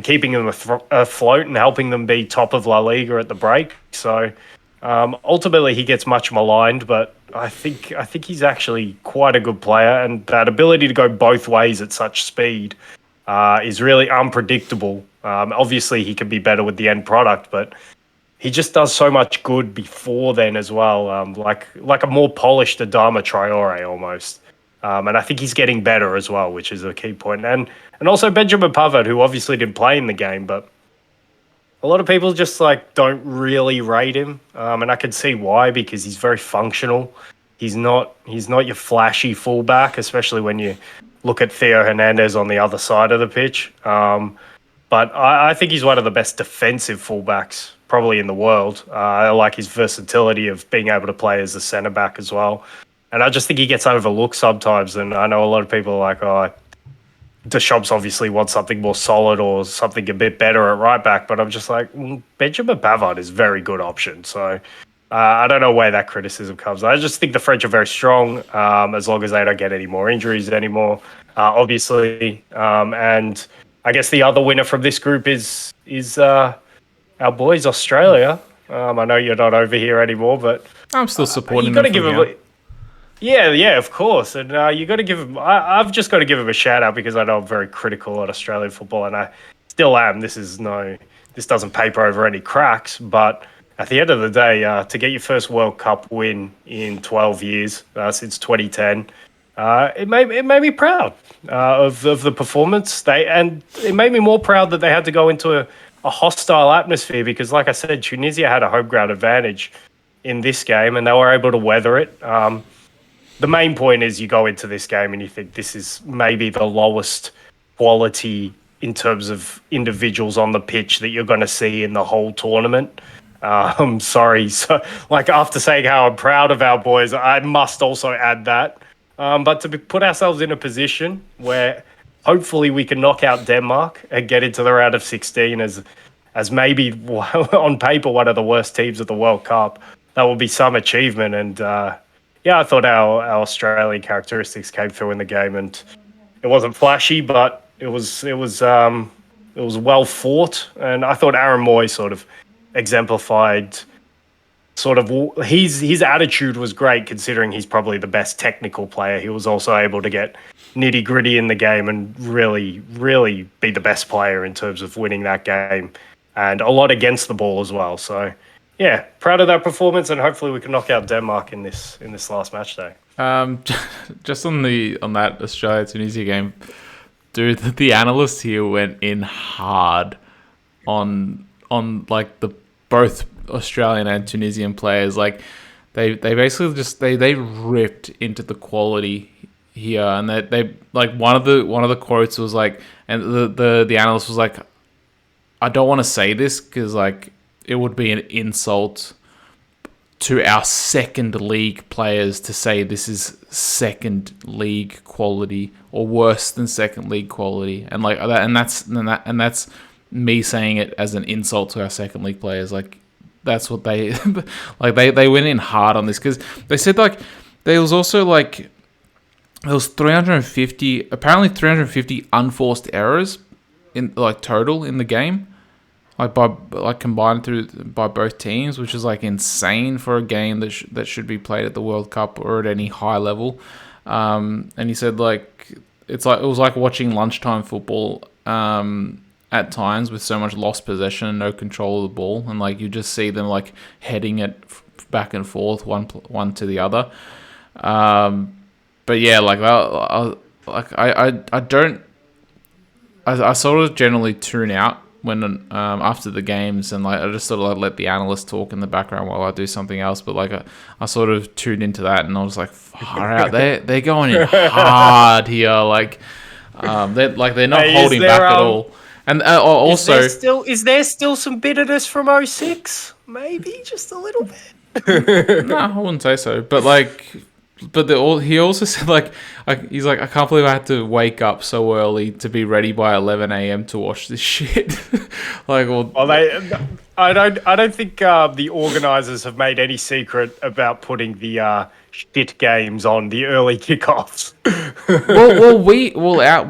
keeping them afloat and helping them be top of La Liga at the break. So ultimately he gets much maligned, but I think he's actually quite a good player, and that ability to go both ways at such speed is really unpredictable. Obviously he could be better with the end product, but he just does so much good before then as well, like a more polished Adama Traore almost. And I think he's getting better as well, which is a key point. And also Benjamin Pavard, who obviously didn't play in the game, but a lot of people just like don't really rate him, and I can see why because he's very functional. He's not your flashy fullback, especially when you look at Theo Hernandez on the other side of the pitch. But I think he's one of the best defensive fullbacks probably in the world. I like his versatility of being able to play as a centre back as well. And I just think he gets overlooked sometimes. And I know a lot of people are like, oh, Deschamps obviously wants something more solid or something a bit better at right back. But I'm just like, Benjamin Pavard is a very good option. So I don't know where that criticism comes. I just think the French are very strong as long as they don't get any more injuries anymore, obviously. And I guess the other winner from this group is our boys Australia. I know you're not over here anymore, but I'm still supporting you got to them give from them. here. Yeah, of course, and you got to give him. I've just got to give him a shout out because I know I'm very critical on Australian football, and I still am. This doesn't paper over any cracks, but at the end of the day, to get your first World Cup win in 12 years since 2010, it made me proud of the performance. It made me more proud that they had to go into a hostile atmosphere because, like I said, Tunisia had a home ground advantage in this game, and they were able to weather it. The main point is you go into this game and you think this is maybe the lowest quality in terms of individuals on the pitch that you're going to see in the whole tournament. I'm sorry. So, like, after saying how I'm proud of our boys, I must also add that. But put ourselves in a position where hopefully we can knock out Denmark and get into the round of 16 as maybe on paper one of the worst teams of the World Cup. That will be some achievement. And yeah, I thought our Australian characteristics came through in the game, and it wasn't flashy, but it was well fought. And I thought Aaron Moy sort of exemplified his attitude was great considering he's probably the best technical player. He was also able to get nitty gritty in the game and really, really be the best player in terms of winning that game, and a lot against the ball as well. So yeah, proud of that performance, and hopefully we can knock out Denmark in this last match day. Just on that Australia Tunisia game, dude, the analysts here went in hard on like the both Australian and Tunisian players. Like they basically just they ripped into the quality here, and they like one of the quotes was like, and the analyst was like, I don't want to say this because like it would be an insult to our second league players to say this is second league quality or worse than second league quality, and like that, and that's me saying it as an insult to our second league players. Like that's what they like. They went in hard on this because they said like there was also like there was 350 unforced errors in like total in the game. Like combined by both teams, which is like insane for a game that should be played at the World Cup or at any high level. And he said like it was like watching lunchtime football at times with so much lost possession and no control of the ball, and like you just see them like heading it back and forth one to the other. But yeah, like I sort of generally tune out when after the games, and like I just sort of like let the analysts talk in the background while I do something else. But like I sort of tuned into that, and I was like, far out, they're going in hard here. Like they're not holding back at all. And also, is there still some bitterness from 06? Maybe just a little bit. No, I wouldn't say so. But like. But he also said he's like, I can't believe I had to wake up so early to be ready by 11 a.m. to watch this shit. I don't think the organisers have made any secret about putting the shit games on the early kickoffs.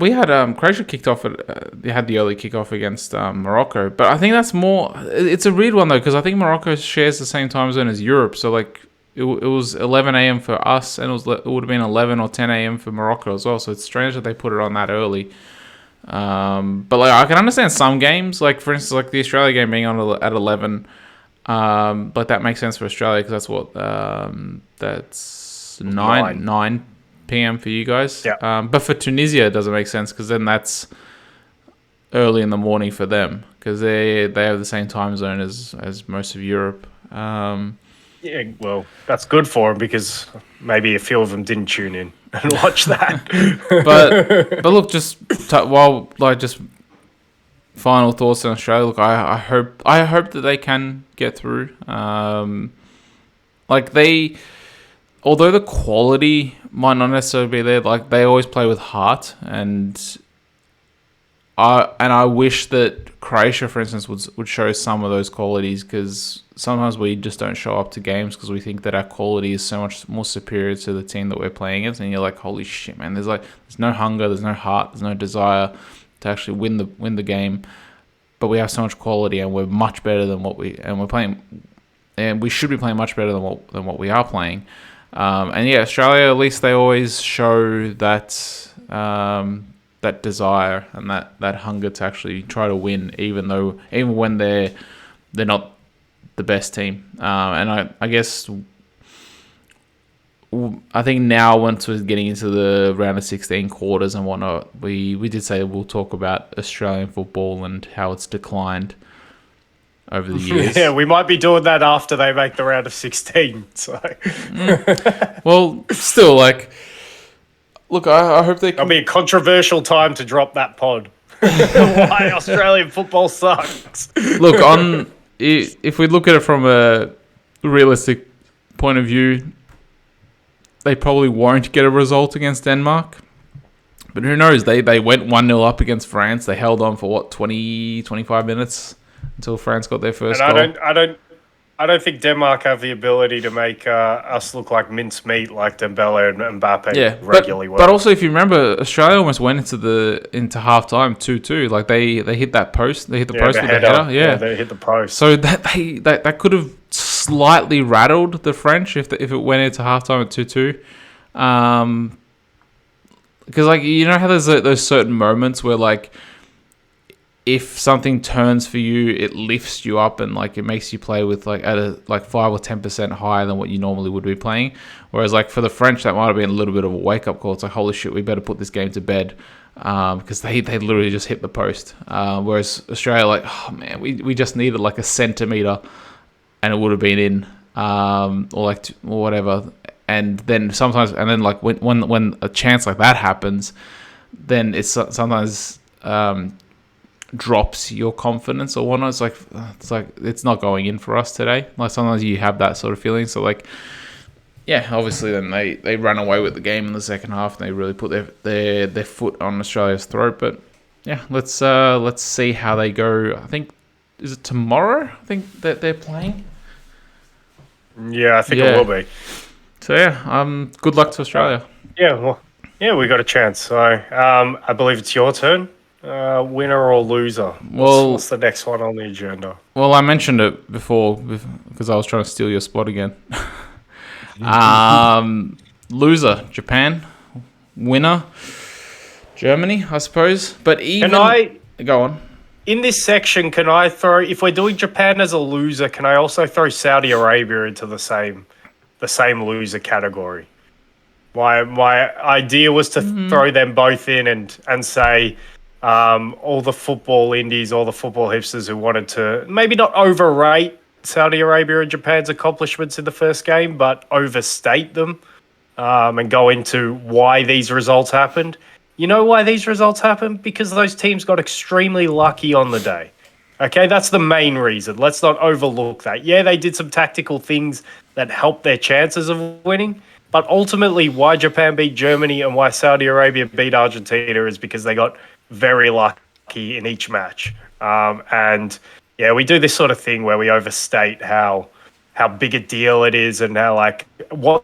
we had Croatia kicked off they had the early kickoff against Morocco, but I think that's more. It's a weird one though because I think Morocco shares the same time zone as Europe, so like. It was 11 a.m. for us, and it would have been 11 or 10 a.m. for Morocco as well. So it's strange that they put it on that early. But like I can understand some games, like for instance, like the Australia game being on at 11. But that makes sense for Australia because that's what that's 9 p.m. for you guys. Yeah. But for Tunisia, it doesn't make sense because then that's early in the morning for them because they have the same time zone as most of Europe. Yeah, well, that's good for them because maybe a few of them didn't tune in and watch that. But look, just final thoughts on Australia. Look, I hope that they can get through. Although the quality might not necessarily be there, like they always play with heart, and I wish that Croatia, for instance, would show some of those qualities, because sometimes we just don't show up to games because we think that our quality is so much more superior to the team that we're playing against, and you're like, holy shit, man! There's no hunger, there's no heart, there's no desire to actually win the game, but we have so much quality, and we're much better than we're playing, and we should be playing much better than what we are playing. And yeah, Australia, at least they always show that that desire and that hunger to actually try to win, even when they're not the best team. And I guess I think now, once we're getting into the round of 16 quarters and whatnot, we did say we'll talk about Australian football and how it's declined over the years. Yeah, we might be doing that after they make the round of 16. So, well, still, look, I hope they. It'll be a controversial time to drop that pod. Why Australian football sucks. Look, if we look at it from a realistic point of view, they probably won't get a result against Denmark. But who knows? They went 1-0 up against France. They held on for 25 minutes until France got their first goal. I don't think Denmark have the ability to make us look like mincemeat like Dembele and Mbappe regularly. But also, if you remember, Australia almost went into half time 2-2. Like they hit that post. They hit the post with the header. Yeah, they hit the post. So that could have slightly rattled the French if it went into half time at 2-2. Because you know how there's those certain moments where if something turns for you, it lifts you up and it makes you play with at a 5 or 10% higher than what you normally would be playing. Whereas for the French, that might have been a little bit of a wake up call. It's like, holy shit, we better put this game to bed, because they literally just hit the post. Whereas Australia, oh man, we just needed a centimetre and it would have been in, or whatever. And then sometimes, when a chance like that happens, then it's sometimes drops your confidence or whatnot. It's like it's not going in for us today. Sometimes you have that sort of feeling. So yeah, obviously then they run away with the game in the second half and they really put their foot on Australia's throat. But yeah, let's see how they go. I think, is it tomorrow? I think that they're playing. Yeah, I think it will be. So yeah, good luck to Australia. We got a chance. So I believe it's your turn. Winner or loser? What's the next one on the agenda? Well, I mentioned it before because I was trying to steal your spot again. Loser, Japan. Winner, Germany, I suppose. But go on. In this section, can I throw, if we're doing Japan as a loser, can I also throw Saudi Arabia into the same loser category? My idea was to throw them both in and say all the football indies, all the football hipsters who wanted to maybe not overrate Saudi Arabia and Japan's accomplishments in the first game, but overstate them and go into why these results happened. You know why these results happened? Because those teams got extremely lucky on the day. Okay, that's the main reason. Let's not overlook that. Yeah, they did some tactical things that helped their chances of winning, but ultimately why Japan beat Germany and why Saudi Arabia beat Argentina is because they got very lucky in each match. And yeah, we do this sort of thing where we overstate how big a deal it is and how what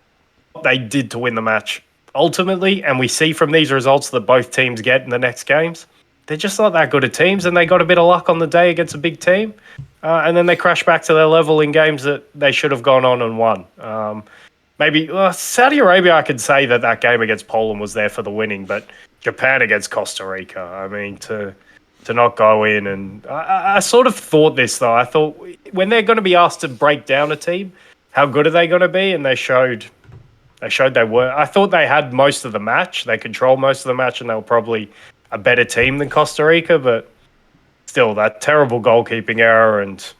they did to win the match ultimately. And we see from these results that both teams get in the next games, they're just not that good at teams, and they got a bit of luck on the day against a big team, and then they crash back to their level in games that they should have gone on and won. Maybe Saudi Arabia, I could say that game against Poland was there for the winning, but Japan against Costa Rica, I mean, to not go in. And I sort of thought this, though. I thought when they're going to be asked to break down a team, how good are they going to be? And they showed they were. I thought they had most of the match. They controlled most of the match, and they were probably a better team than Costa Rica. But still that terrible goalkeeping error, and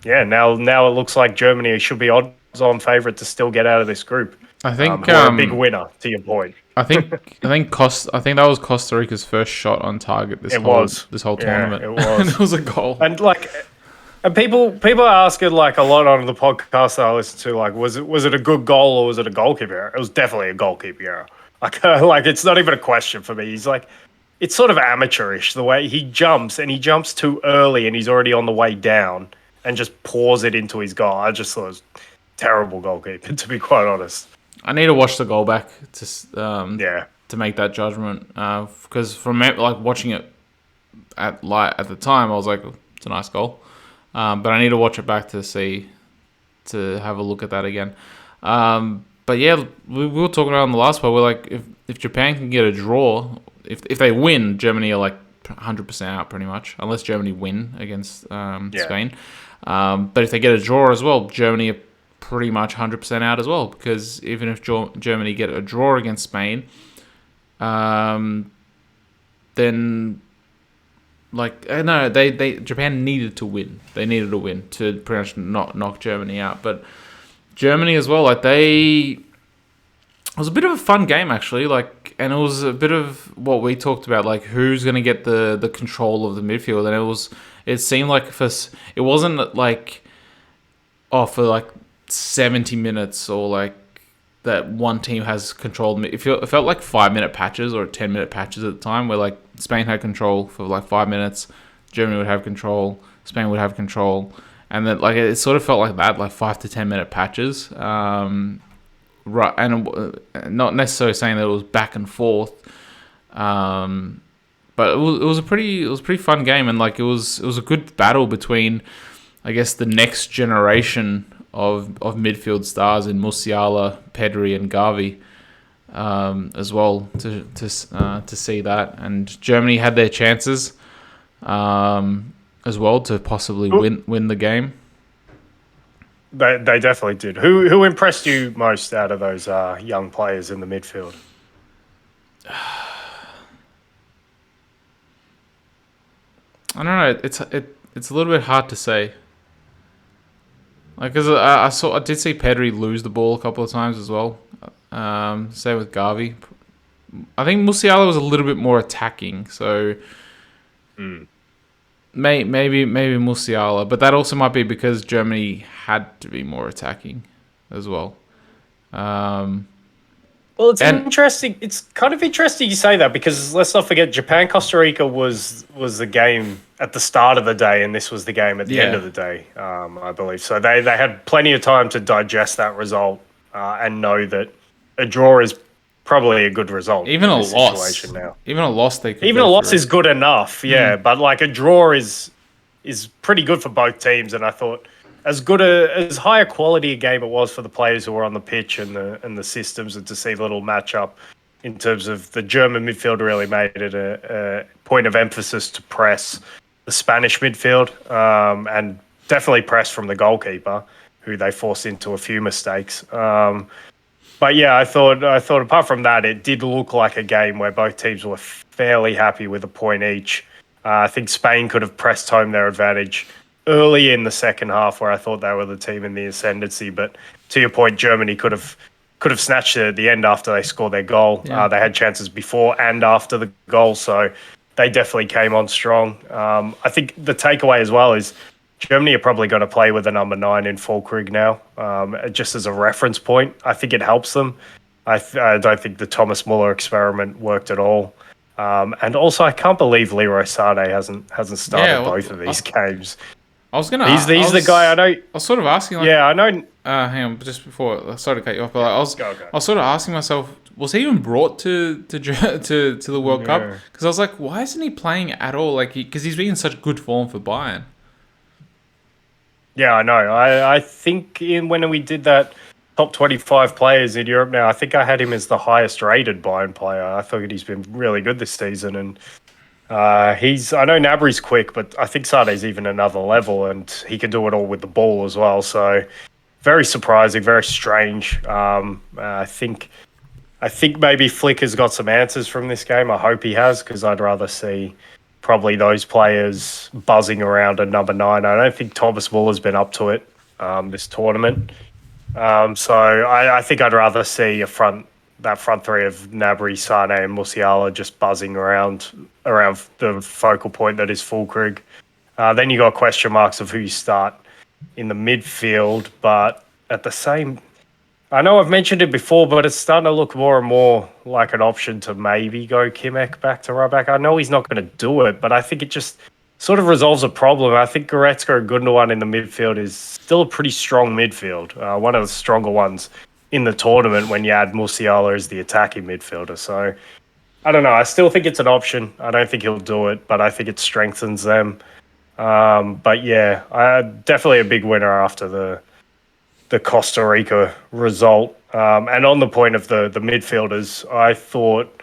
yeah, now it looks like Germany should be odds-on favourite to still get out of this group. I think Who are a big winner, to your point. I think that was Costa Rica's first shot on target It was. this whole Yeah, tournament. it was. And it was a goal. And people are asking like a lot on the podcast that I listen to, like, was it a good goal or was it a goalkeeper error? It was definitely a goalkeeper error. Like it's not even a question for me. He's like, it's sort of amateurish the way he jumps, and he jumps too early, and he's already on the way down, and just pours it into his goal. I just thought it was terrible goalkeeping, to be quite honest. I need to watch the goal back to make that judgment. Because from like watching it at the time, I was like, it's a nice goal. But I need to watch it back to have a look at that again. But yeah, we were talking about in the last part. We're like, if Japan can get a draw, if they win, Germany are like 100% out pretty much, unless Germany win against Spain. But if they get a draw as well, Germany are pretty much 100% out as well, because even if Germany get a draw against Spain, then Japan needed to win. They needed to win to pretty much not knock Germany out. But Germany as well, it was a bit of a fun game actually, and it was a bit of what we talked about, like who's going to get the control of the midfield, and it seemed like it wasn't like for like 70 minutes or like that one team has controlled. It felt like 5-minute patches or 10-minute patches at the time, where like Spain had control for like 5 minutes, Germany would have control, Spain would have control, and then like it sort of felt like that, like 5 to 10-minute patches. Right, and not necessarily saying that it was back and forth, but it was a pretty fun game, and like it was a good battle between, I guess, the next generation of midfield stars in Musiala, Pedri, and Gavi, as well to see that. And Germany had their chances, as well, to possibly win the game. They definitely did. Who impressed you most out of those young players in the midfield? I don't know. It's a little bit hard to say. Like, cause I did see Pedri lose the ball a couple of times as well. Same with Gavi. I think Musiala was a little bit more attacking, so maybe Musiala, but that also might be because Germany had to be more attacking as well. Well, it's interesting. It's kind of interesting you say that, because let's not forget Japan Costa Rica was the game at the start of the day, and this was the game at the end of the day, I believe. So they had plenty of time to digest that result and know that a draw is probably a good result. Even a loss now. Even a loss is good enough, yeah. But like a draw is pretty good for both teams, and I thought as high a quality a game it was for the players who were on the pitch and the systems, and to see the little matchup in terms of the German midfield really made it a point of emphasis to press the Spanish midfield, and definitely press from the goalkeeper, who they forced into a few mistakes. But yeah, I thought apart from that, it did look like a game where both teams were fairly happy with a point each. I think Spain could have pressed home their advantage early in the second half, where I thought they were the team in the ascendancy. But to your point, Germany could have snatched it at the end after they scored their goal. Yeah. They had chances before and after the goal, so they definitely came on strong. I think the takeaway as well is Germany are probably going to play with a number 9 in Füllkrug now, just as a reference point. I think it helps them. I don't think the Thomas Muller experiment worked at all. And also, I can't believe Leroy Sané hasn't started both of these games. I was gonna. He's the guy I know. I was sort of asking. Like, I know. Hang on, just before. Sorry to cut you off, but I was sort of asking myself, was he even brought to the World Cup? Because I was like, why isn't he playing at all? Like, because he's been in such good form for Bayern. Yeah, I know. I think when we did that top 25 players in Europe now, I think I had him as the highest rated Bayern player. I thought he's been really good this season, and I know Gnabry's quick, but I think Sané's even another level, and he can do it all with the ball as well. So very surprising, very strange. I think maybe Flick has got some answers from this game. I hope he has, because I'd rather see probably those players buzzing around a number 9. I don't think Thomas Muller's been up to it this tournament. So I think I'd rather see that front three of Nabry, Sane, and Musiala just buzzing around the focal point that is Fulkrug. Then you got question marks of who you start in the midfield, but at the same, I know I've mentioned it before, but it's starting to look more and more like an option to maybe go Kimmich back to right back. I know he's not going to do it, but I think it just sort of resolves a problem. I think Goretzka and Gundogan in the midfield is still a pretty strong midfield, one of the stronger ones in the tournament when you add Musiala as the attacking midfielder. So I don't know. I still think it's an option. I don't think he'll do it, but I think it strengthens them. But yeah, definitely a big winner after the Costa Rica result. And on the point of the midfielders, I thought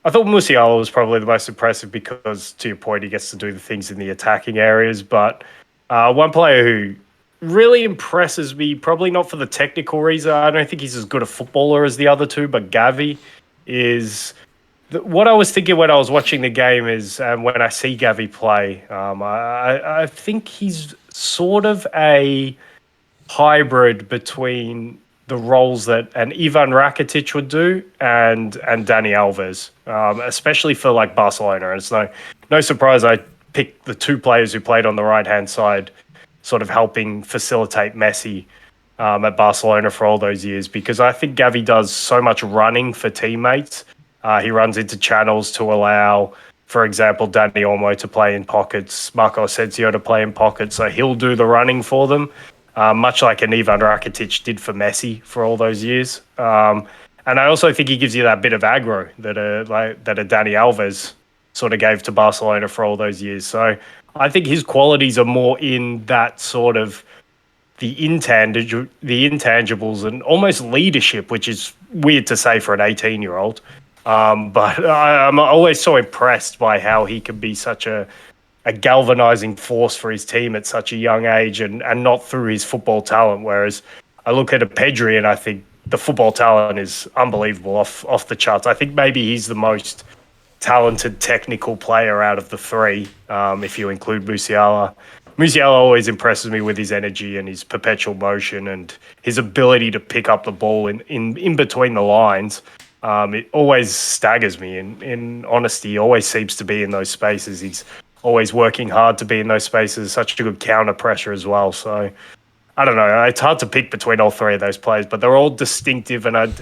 Musiala was probably the most impressive because, to your point, he gets to do the things in the attacking areas. But one player who really impresses me, probably not for the technical reason, I don't think he's as good a footballer as the other two, but Gavi is... What I was thinking when I was watching the game is, when I see Gavi play, I think he's sort of a hybrid between the roles that an Ivan Rakitic would do and Dani Alves, especially for like Barcelona. And it's no surprise I picked the two players who played on the right-hand side, sort of helping facilitate Messi at Barcelona for all those years, because I think Gavi does so much running for teammates. He runs into channels to allow, for example, Dani Olmo to play in pockets, Marco Asensio to play in pockets, so he'll do the running for them. Much like an Ivan Rakitic did for Messi for all those years. And I also think he gives you that bit of aggro that a Dani Alves sort of gave to Barcelona for all those years. So I think his qualities are more in that sort of the intangibles and almost leadership, which is weird to say for an 18-year-old. But I'm always so impressed by how he can be such a galvanizing force for his team at such a young age, and not through his football talent. Whereas I look at a Pedri and I think the football talent is unbelievable, off the charts. I think maybe he's the most talented technical player out of the three, if you include Musiala. Musiala always impresses me with his energy and his perpetual motion and his ability to pick up the ball in between the lines. It always staggers me. In honesty, he always seems to be in those spaces. He's always working hard to be in those spaces, such a good counter pressure as well. So I don't know. It's hard to pick between all three of those players, but they're all distinctive. And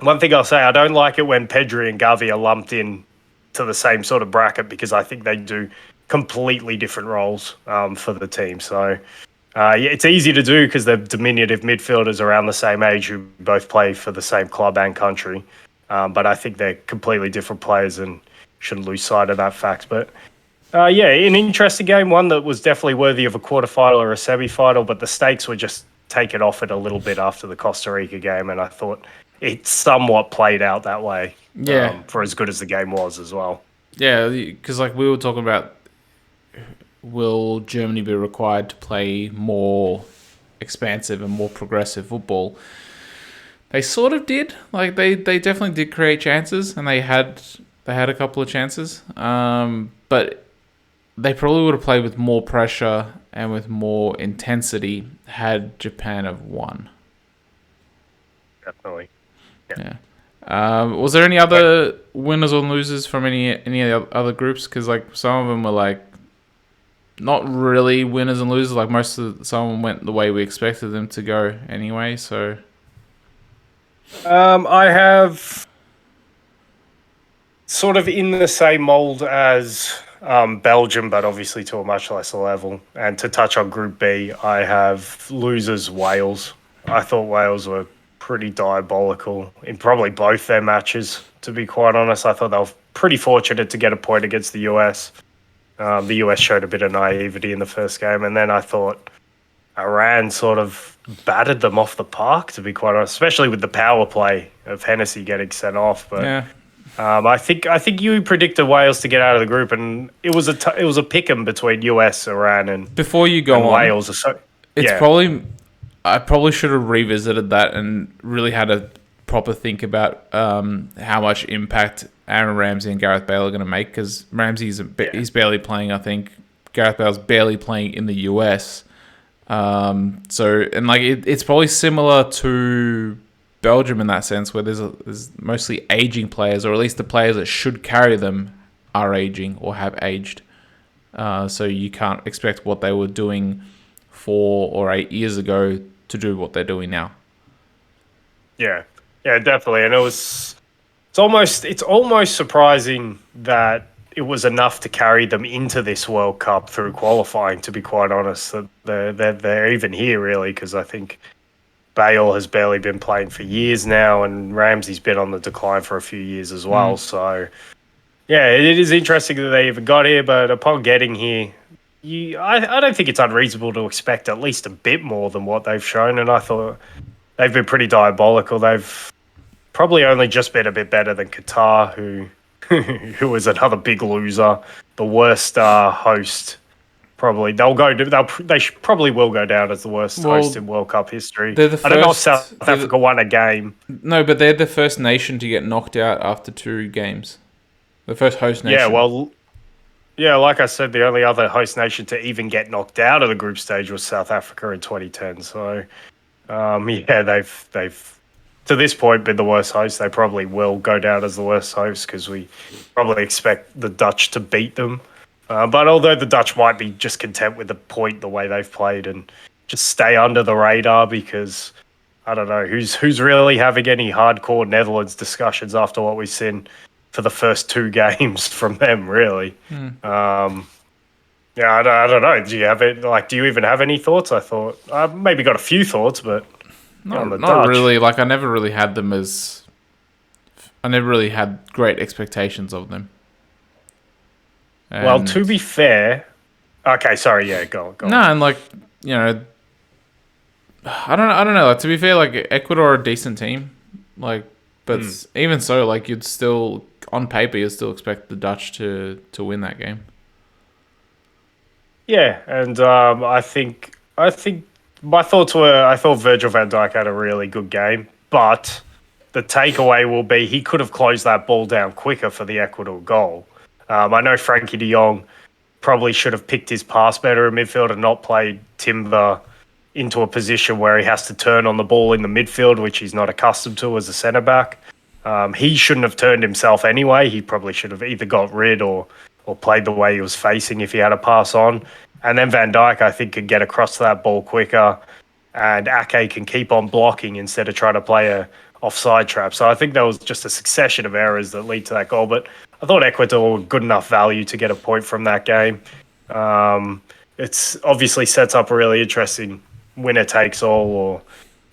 one thing I'll say, I don't like it when Pedri and Gavi are lumped in to the same sort of bracket, because I think they do completely different roles for the team. So yeah, it's easy to do because they're diminutive midfielders around the same age who both play for the same club and country. But I think they're completely different players and shouldn't lose sight of that fact. But yeah, an interesting game, one that was definitely worthy of a quarterfinal or a semi-final, but the stakes were just taken off it a little bit after the Costa Rica game, and I thought it somewhat played out that way. Yeah. For as good as the game was as well. Yeah, because like we were talking about, will Germany be required to play more expansive and more progressive football? They sort of did. Like they definitely did create chances, and they had a couple of chances. But they probably would have played with more pressure and with more intensity had Japan have won. Definitely. Yeah. Was there any other winners or losers from any other groups? Because like some of them were like not really winners and losers. Like some of them went the way we expected them to go anyway. So I have sort of in the same mold as Belgium, but obviously to a much lesser level. And to touch on Group B, I have losers Wales. I thought Wales were pretty diabolical in probably both their matches, to be quite honest. I thought they were pretty fortunate to get a point against the US. The US showed a bit of naivety in the first game, and then I thought Iran sort of battered them off the park, to be quite honest, especially with the power play of Hennessy getting sent off. But yeah. I think you predicted Wales to get out of the group, and it was a pick-em between US, Iran, and before you go on, Wales. I probably should have revisited that and really had a proper think about how much impact Aaron Ramsey and Gareth Bale are going to make, because he's barely playing. I think Gareth Bale's barely playing in the US. It's probably similar to Belgium in that sense, where there's mostly aging players, or at least the players that should carry them are aging or have aged. So you can't expect what they were doing 4 or 8 years ago to do what they're doing now. Yeah, definitely. And it's almost surprising that it was enough to carry them into this World Cup through qualifying, to be quite honest, that they're even here, really, because I think Bale has barely been playing for years now, and Ramsey's been on the decline for a few years as well. So, yeah, it is interesting that they even got here, but upon getting here, I don't think it's unreasonable to expect at least a bit more than what they've shown, and I thought they've been pretty diabolical. They've probably only just been a bit better than Qatar, who was another big loser, the worst host. Probably they probably will go down as the worst host in World Cup history. I don't know if South Africa won a game. No, but they're the first nation to get knocked out after 2 games. The first host nation. Yeah, like I said, the only other host nation to even get knocked out of the group stage was South Africa in 2010. So, they've to this point been the worst host. They probably will go down as the worst host because we probably expect the Dutch to beat them. But although the Dutch might be just content with the way they've played and just stay under the radar, because I don't know who's really having any hardcore Netherlands discussions after what we've seen for the first 2 games from them, really. I don't know. Do you have it? Do you even have any thoughts? I thought I maybe got a few thoughts, but not really. I never really had them as. I never really had great expectations of them. Well, to be fair, okay, sorry, yeah, go on. No, and I don't know. To be fair, Ecuador are a decent team, but even so, you'd still, on paper, you'd still expect the Dutch to win that game. Yeah, and I think my thoughts were, I thought Virgil van Dijk had a really good game, but the takeaway will be he could have closed that ball down quicker for the Ecuador goal. I know Frankie de Jong probably should have picked his pass better in midfield and not played Timber into a position where he has to turn on the ball in the midfield, which he's not accustomed to as a centre-back. He shouldn't have turned himself anyway. He probably should have either got rid or played the way he was facing if he had a pass on. And then Van Dijk, I think, could get across to that ball quicker, and Ake can keep on blocking instead of trying to play a offside trap. So I think there was just a succession of errors that lead to that goal. But I thought Ecuador were good enough value to get a point from that game. It's obviously sets up a really interesting winner takes all, or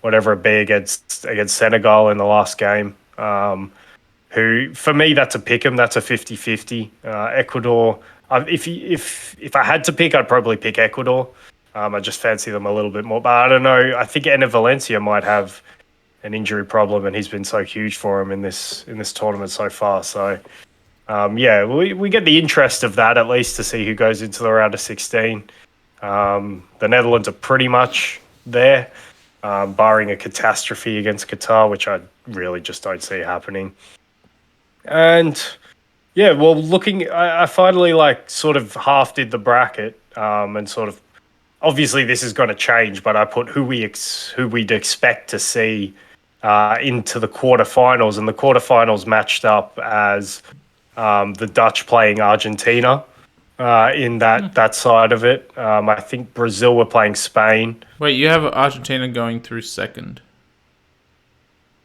whatever it be, against Senegal in the last game. Who, for me, that's a pick 'em. That's a 50-50. Ecuador, if I had to pick, I'd probably pick Ecuador. I just fancy them a little bit more. But I don't know. I think Enner Valencia might have an injury problem, and he's been so huge for him in this tournament so far. So, we get the interest of that, at least, to see who goes into the round of 16. The Netherlands are pretty much there, barring a catastrophe against Qatar, which I really just don't see happening. And I finally sort of half did the bracket, and sort of, obviously this is going to change, but I put who we'd expect to see into the quarterfinals, and the quarterfinals matched up as the Dutch playing Argentina in that side of it. I think Brazil were playing Spain. Wait, you have Argentina going through second?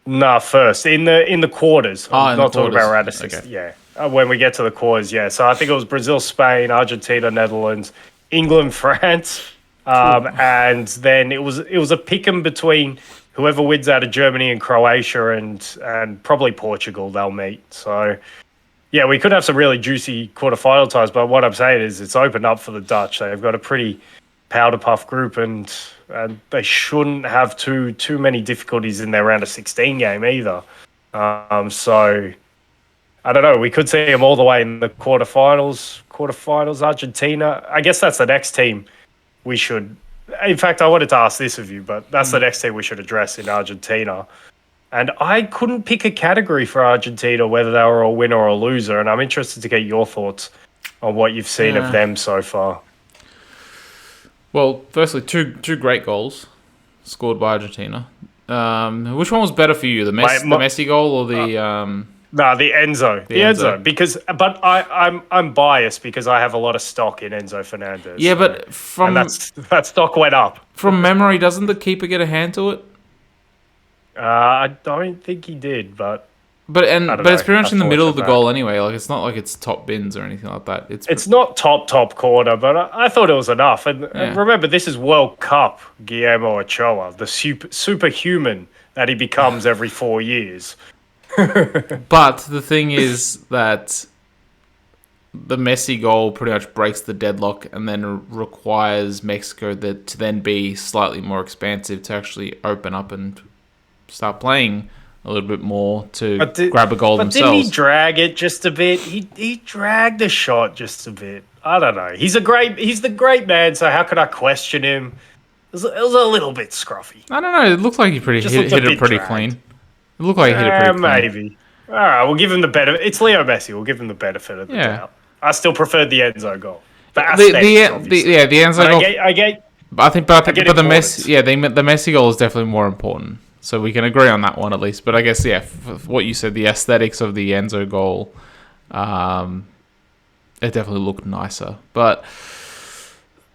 Nah, first in the quarters. I'm not talking about round of 16. Okay. Yeah, when we get to the quarters, yeah. So I think it was Brazil, Spain, Argentina, Netherlands, England, France, and then it was a pick 'em between whoever wins out of Germany and Croatia and probably Portugal. They'll meet. So yeah, we could have some really juicy quarterfinal ties. But what I'm saying is, it's opened up for the Dutch. They've got a pretty powder puff group, and they shouldn't have too many difficulties in their round of 16 game either. So I don't know. We could see them all the way in the quarterfinals. Argentina. I guess that's the next team we should. In fact, I wanted to ask this of you, but that's the next team we should address in Argentina. And I couldn't pick a category for Argentina, whether they were a winner or a loser. And I'm interested to get your thoughts on what you've seen of them so far. Well, firstly, two great goals scored by Argentina. Which one was better for you, the Messi goal or the? No, the Enzo. The Enzo. Because, but I'm biased because I have a lot of stock in Enzo Fernandez. Yeah, but that stock went up. From memory, doesn't the keeper get a hand to it? I don't think he did, but it's pretty much in the middle of the goal anyway. Like it's not like it's top bins or anything like that. It's not top corner, but I thought it was enough. And remember, this is World Cup Guillermo Ochoa, the superhuman that he becomes every 4 years. But the thing is that the Messi goal pretty much breaks the deadlock and then requires Mexico to then be slightly more expansive to actually open up and start playing a little bit more to grab a goal themselves. But didn't he drag it just a bit? He dragged the shot just a bit. I don't know. He's the great man, so how could I question him? It was a little bit scruffy. I don't know. It looked like he hit it pretty clean. It looked like he hit it pretty clean. Maybe. All right, we'll give him the benefit. It's Leo Messi. We'll give him the benefit of the doubt. I still preferred the Enzo goal. The Enzo goal. The Messi goal is definitely more important. So we can agree on that one at least. But I guess, what you said, the aesthetics of the Enzo goal, it definitely looked nicer. But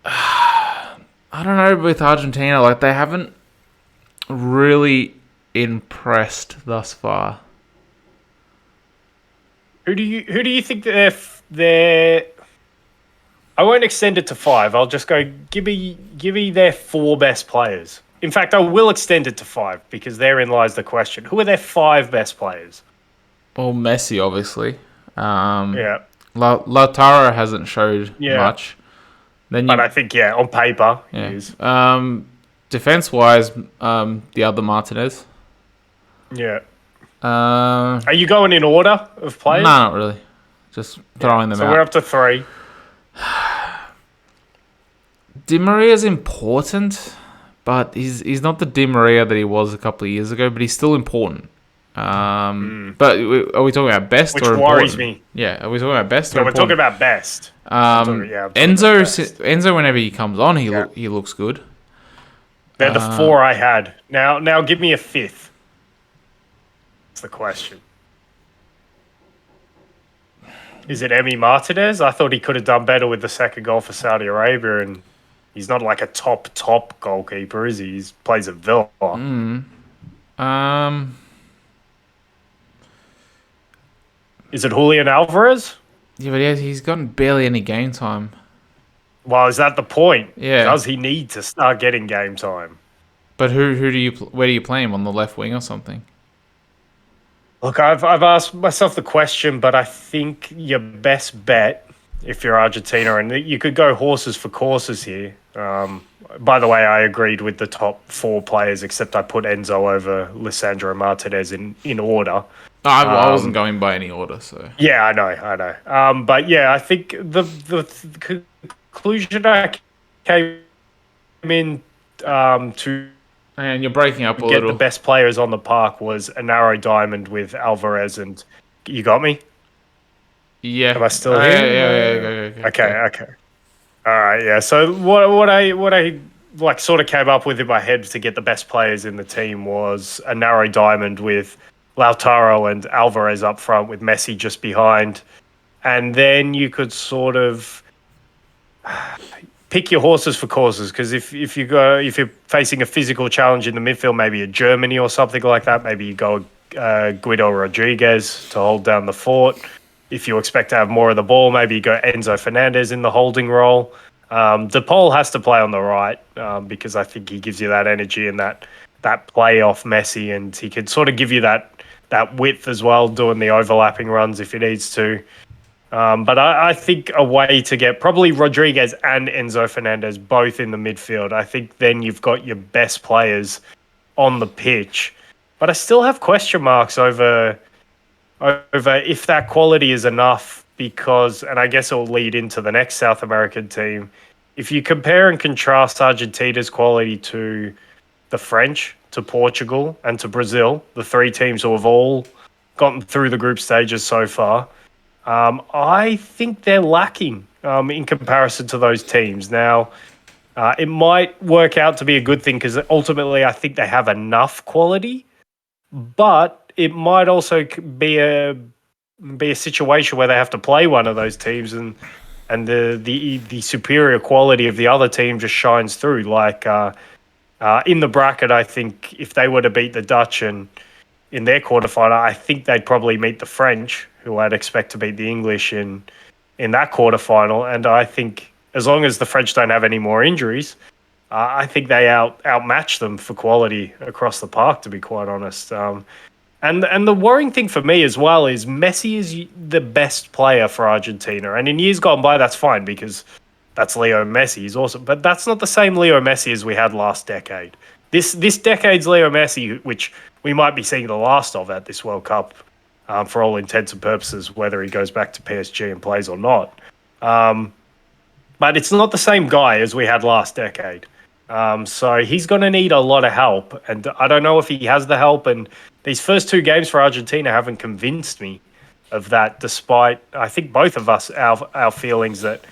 I don't know with Argentina, like they haven't really impressed thus far. Who do you think they're? I won't extend it to 5. I'll just go give me their 4 best players. In fact, I will extend it to 5 because therein lies the question. Who are their 5 best players? Well, Messi, obviously. Lautaro hasn't showed much. But I think, on paper, he is. Defense-wise, the other Martinez. Yeah. Are you going in order of players? No, not really. Just throwing them out. So we're up to 3. Di Maria's important, but he's not the Di Maria that he was a couple of years ago, but he's still important. But are we talking about best or important? Which worries me. Yeah, are we talking about best or important? We're talking about best. Enzo, whenever he comes on, he looks good. They're the 4 I had. Now give me a 5th. That's the question. Is it Emi Martinez? I thought he could have done better with the second goal for Saudi Arabia, and he's not like a top goalkeeper, is he? He plays at Villa. Is it Julian Alvarez? Yeah, but he's gotten barely any game time. Well, is that the point? Yeah. Does he need to start getting game time? But where do you play him, on the left wing or something? Look, I've asked myself the question, but I think your best bet, if you're Argentina, and you could go horses for courses here. By the way, I agreed with the top 4 players, except I put Enzo over Lisandro Martinez in order. I wasn't going by any order, so... Yeah, I know. But yeah, I think the conclusion I came in to... And you're breaking up a get little. The best players on the park was a narrow diamond with Alvarez, and you got me? Yeah. Am I still here? Yeah. Okay. All right, yeah. So what I like sort of came up with in my head to get the best players in the team was a narrow diamond with Lautaro and Alvarez up front, with Messi just behind, and then you could sort of pick your horses for courses, because if you're facing a physical challenge in the midfield, maybe a Germany or something like that, maybe you go Guido Rodriguez to hold down the fort. If you expect to have more of the ball, maybe you go Enzo Fernandez in the holding role. De Paul has to play on the right because I think he gives you that energy and that play off Messi, and he can sort of give you that width as well, doing the overlapping runs if he needs to. But I think a way to get probably Rodriguez and Enzo Fernandez both in the midfield. I think then you've got your best players on the pitch. But I still have question marks over if that quality is enough, because, and I guess it'll lead into the next South American team, if you compare and contrast Argentina's quality to the French to Portugal and to Brazil, the three teams who have all gotten through the group stages so far. I think they're lacking in comparison to those teams. Now, it might work out to be a good thing because ultimately I think they have enough quality, but it might also be a situation where they have to play one of those teams and the superior quality of the other team just shines through. Like in the bracket, I think if they were to beat the Dutch and in their quarterfinal, I think they'd probably meet the French, who I'd expect to beat the English in that quarterfinal. And I think as long as the French don't have any more injuries, I think they outmatch them for quality across the park, to be quite honest. And the worrying thing for me as well is Messi is the best player for Argentina. And in years gone by, that's fine because that's Leo Messi. He's awesome. But that's not the same Leo Messi as we had last decade. This decade's Leo Messi, which we might be seeing the last of at this World Cup, for all intents and purposes, whether he goes back to PSG and plays or not. But it's not the same guy as we had last decade. So he's going to need a lot of help. And I don't know if he has the help. And these first two games for Argentina haven't convinced me of that, despite, I think, both of us, our feelings that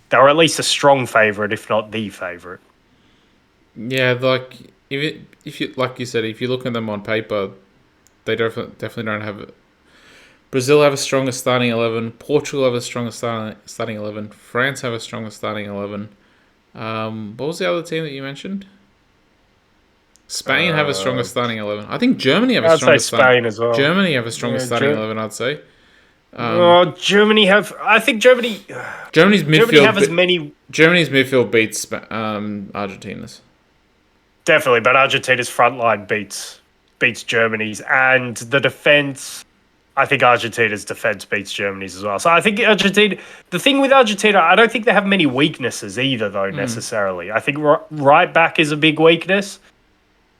they're at least a strong favourite, if not the favourite. Yeah, like if you like you said, if you look at them on paper, they definitely don't have. Brazil have a stronger starting 11. Portugal have a stronger starting 11. France have a stronger starting 11. What was the other team that you mentioned? Spain have a stronger starting 11. I think Germany have a stronger starting. I'd say Spain as well. Germany have a stronger starting 11. I'd say. Germany have. I think Germany's midfield. Germany have as many. Germany's midfield beats Argentina's. Definitely, but Argentina's front line beats Germany's, and the defense. I think Argentina's defense beats Germany's as well. So I think Argentina. The thing with Argentina, I don't think they have many weaknesses either, though necessarily. I think right back is a big weakness.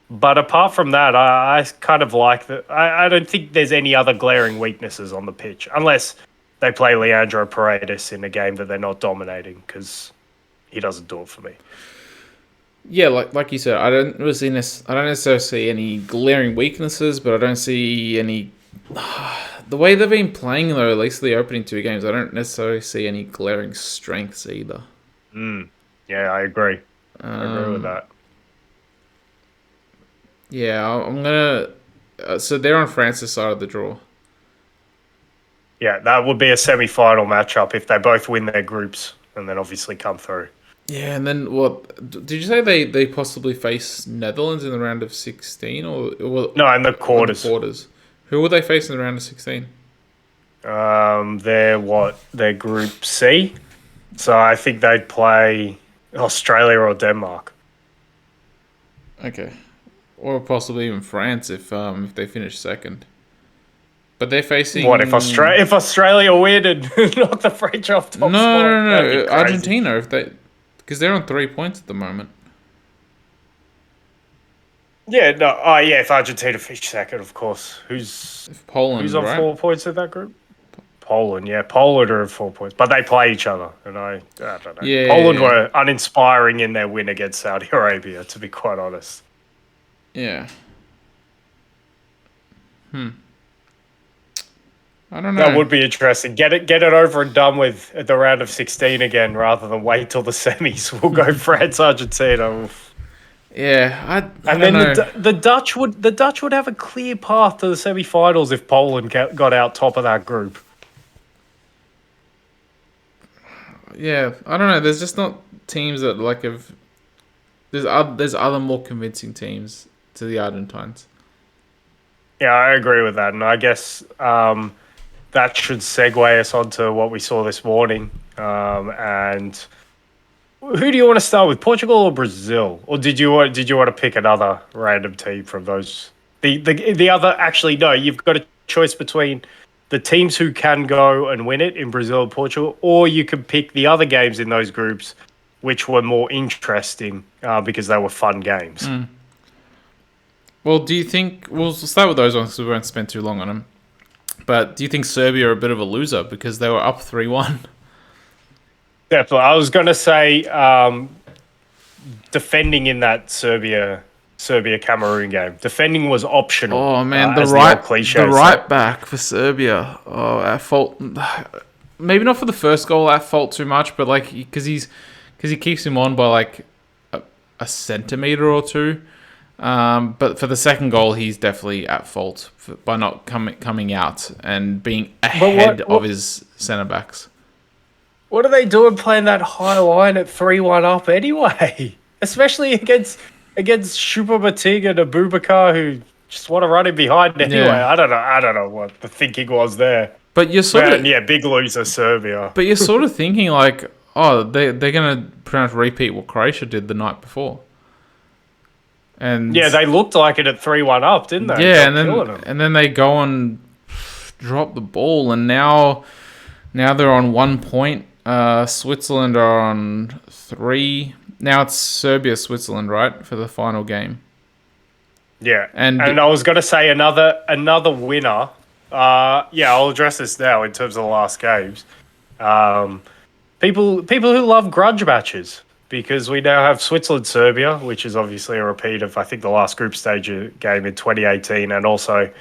But apart from that, I kind of like that. I don't think there's any other glaring weaknesses on the pitch, unless they play Leandro Paredes in a game that they're not dominating, because he doesn't do it for me. Yeah, like you said, I don't necessarily see any glaring weaknesses, but I don't see any. The way they've been playing, though, at least the opening two games, I don't necessarily see any glaring strengths either. Yeah, I agree. I agree with that. Yeah, I'm going to... so they're on France's side of the draw. Yeah, that would be a semi-final matchup if they both win their groups and then obviously come through. Yeah, and then what? Did you say they possibly face Netherlands in the round of 16? No, in the quarters. Who will they face in the round of 16? They're Group C. So I think they'd play Australia or Denmark. Okay. Or possibly even France if they finish second. But they're facing... What, if Australia win and knock the French off top spot? No. Argentina, because they're on 3 points at the moment. Yeah, no. Oh, yeah, if Argentina finish second, of course. Who's on 4 points in that group? Poland, yeah. Poland are 4 points. But they play each other. And I don't know. Yeah, Poland were uninspiring in their win against Saudi Arabia, to be quite honest. Yeah. I don't know. That would be interesting. Get it over and done with at the round of 16 again, rather than wait till the semis. We'll go France, Argentina. Yeah, I and don't then know. the Dutch would have a clear path to the semi-finals if Poland got out top of that group. Yeah, I don't know. There's just not teams that have. There's other more convincing teams to the Argentines. Yeah, I agree with that, and I guess that should segue us onto what we saw this morning. And who do you want to start with, Portugal or Brazil, or did you want to pick another random team from those? The other, actually no, you've got a choice between the teams who can go and win it in Brazil and Portugal, or you can pick the other games in those groups, which were more interesting because they were fun games. Well, do you think... We'll start with those ones because we won't spend too long on them. But do you think Serbia are a bit of a loser because they were up 3-1? Definitely. I was going to say defending in that Serbia Serbia-Cameroon game. Defending was optional. Oh man, as the old cliche the said. right back for Serbia. Oh, at fault. Maybe not for the first goal at fault too much, but like because he keeps him on by like a centimeter or two. But for the second goal, he's definitely at fault by not coming out and being ahead of his centre backs. What are they doing playing that high line at 3-1 up anyway? Especially against Choupo-Moting and Abubakar, who just want to run him behind anyway. Yeah. I don't know what the thinking was there. But you're sort of big loser Serbia. But you're sort of thinking like, oh, they're gonna pretty much repeat what Croatia did the night before. And yeah, they looked like it at 3-1 up, didn't they? Yeah, and then they go and drop the ball, and now they're on 1 point. Switzerland are on 3. Now it's Serbia, Switzerland, right, for the final game. Yeah, and I was going to say another winner. I'll address this now in terms of the last games. People who love grudge matches, because we now have Switzerland-Serbia, which is obviously a repeat of, I think, the last group stage game in 2018, and also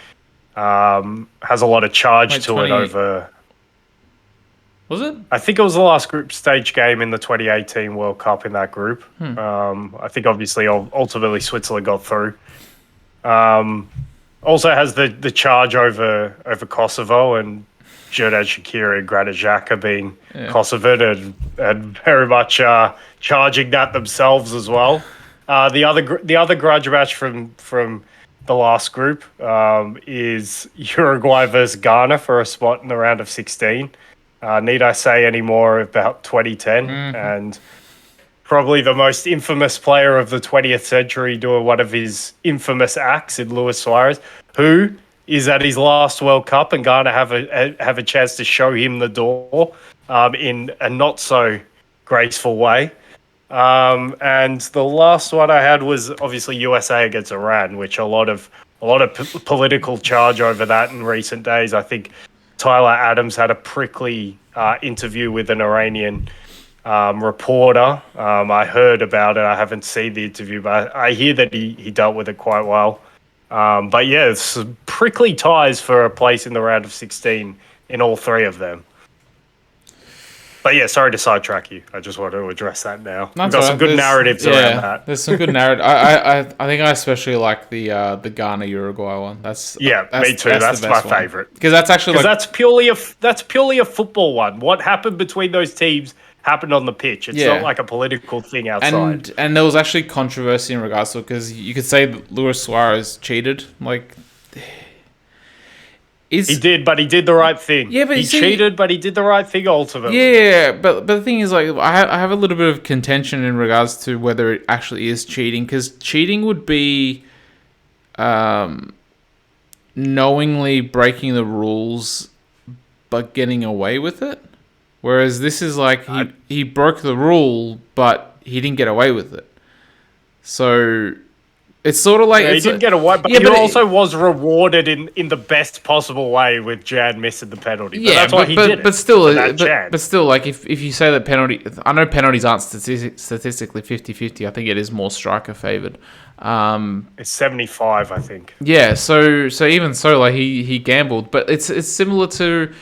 has a lot of charge it over... Was it? I think it was the last group stage game in the 2018 World Cup in that group. I think obviously ultimately Switzerland got through. Also has the charge over Kosovo, and Xherdan Shaqiri and Granit Xhaka being Kosovan and very much charging that themselves as well. The other grudge match from the last group is Uruguay versus Ghana for a spot in the round of 16. Need I say any more about 2010 and probably the most infamous player of the 20th century doing one of his infamous acts in Luis Suarez, who is at his last World Cup, and Ghana have a chance to show him the door in a not so graceful way. And the last one I had was obviously USA against Iran, which a lot of political charge over that in recent days. I think Tyler Adams had a prickly interview with an Iranian reporter. I heard about it. I haven't seen the interview, but I hear that he dealt with it quite well. But yeah, it's prickly ties for a place in the round of 16 in all three of them. But yeah, sorry to sidetrack you. I just wanted to address that now. We've got some good narratives around that. There's some good narrative. I think I especially like the Ghana Uruguay one. That's me too. That's my favorite, because that's actually that's purely a football one. What happened between those teams happened on the pitch. It's not like a political thing outside. And there was actually controversy in regards to it, because you could say that Luis Suarez cheated. Like, he did, but he did the right thing. Yeah, but he cheated, but he did the right thing ultimately. Yeah, but the thing is, like, I have a little bit of contention in regards to whether it actually is cheating, because cheating would be knowingly breaking the rules but getting away with it, whereas this is like he broke the rule but he didn't get away with it. So it's sort of like... he didn't get away, but he also was rewarded in the best possible way with Jan missing the penalty. But that's why he did it. But still, like, if you say that penalty... I know penalties aren't statistically 50-50. I think it is more striker favoured. It's 75, I think. Yeah, so even so, like, he gambled. But it's similar to...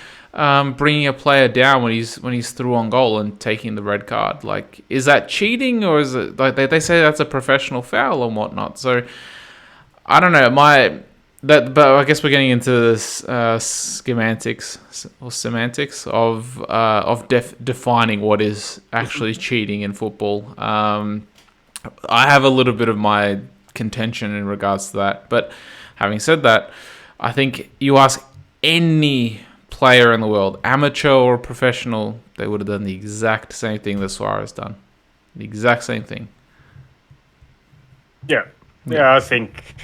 bringing a player down when he's through on goal and taking the red card. Like, is that cheating, or is it like they say that's a professional foul and whatnot? So I don't know. But I guess we're getting into this semantics of defining what is actually cheating in football. I have a little bit of my contention in regards to that. But having said that, I think you ask any player in the world, amateur or professional, they would have done the exact same thing that Suarez done. The exact same thing. Yeah. I think...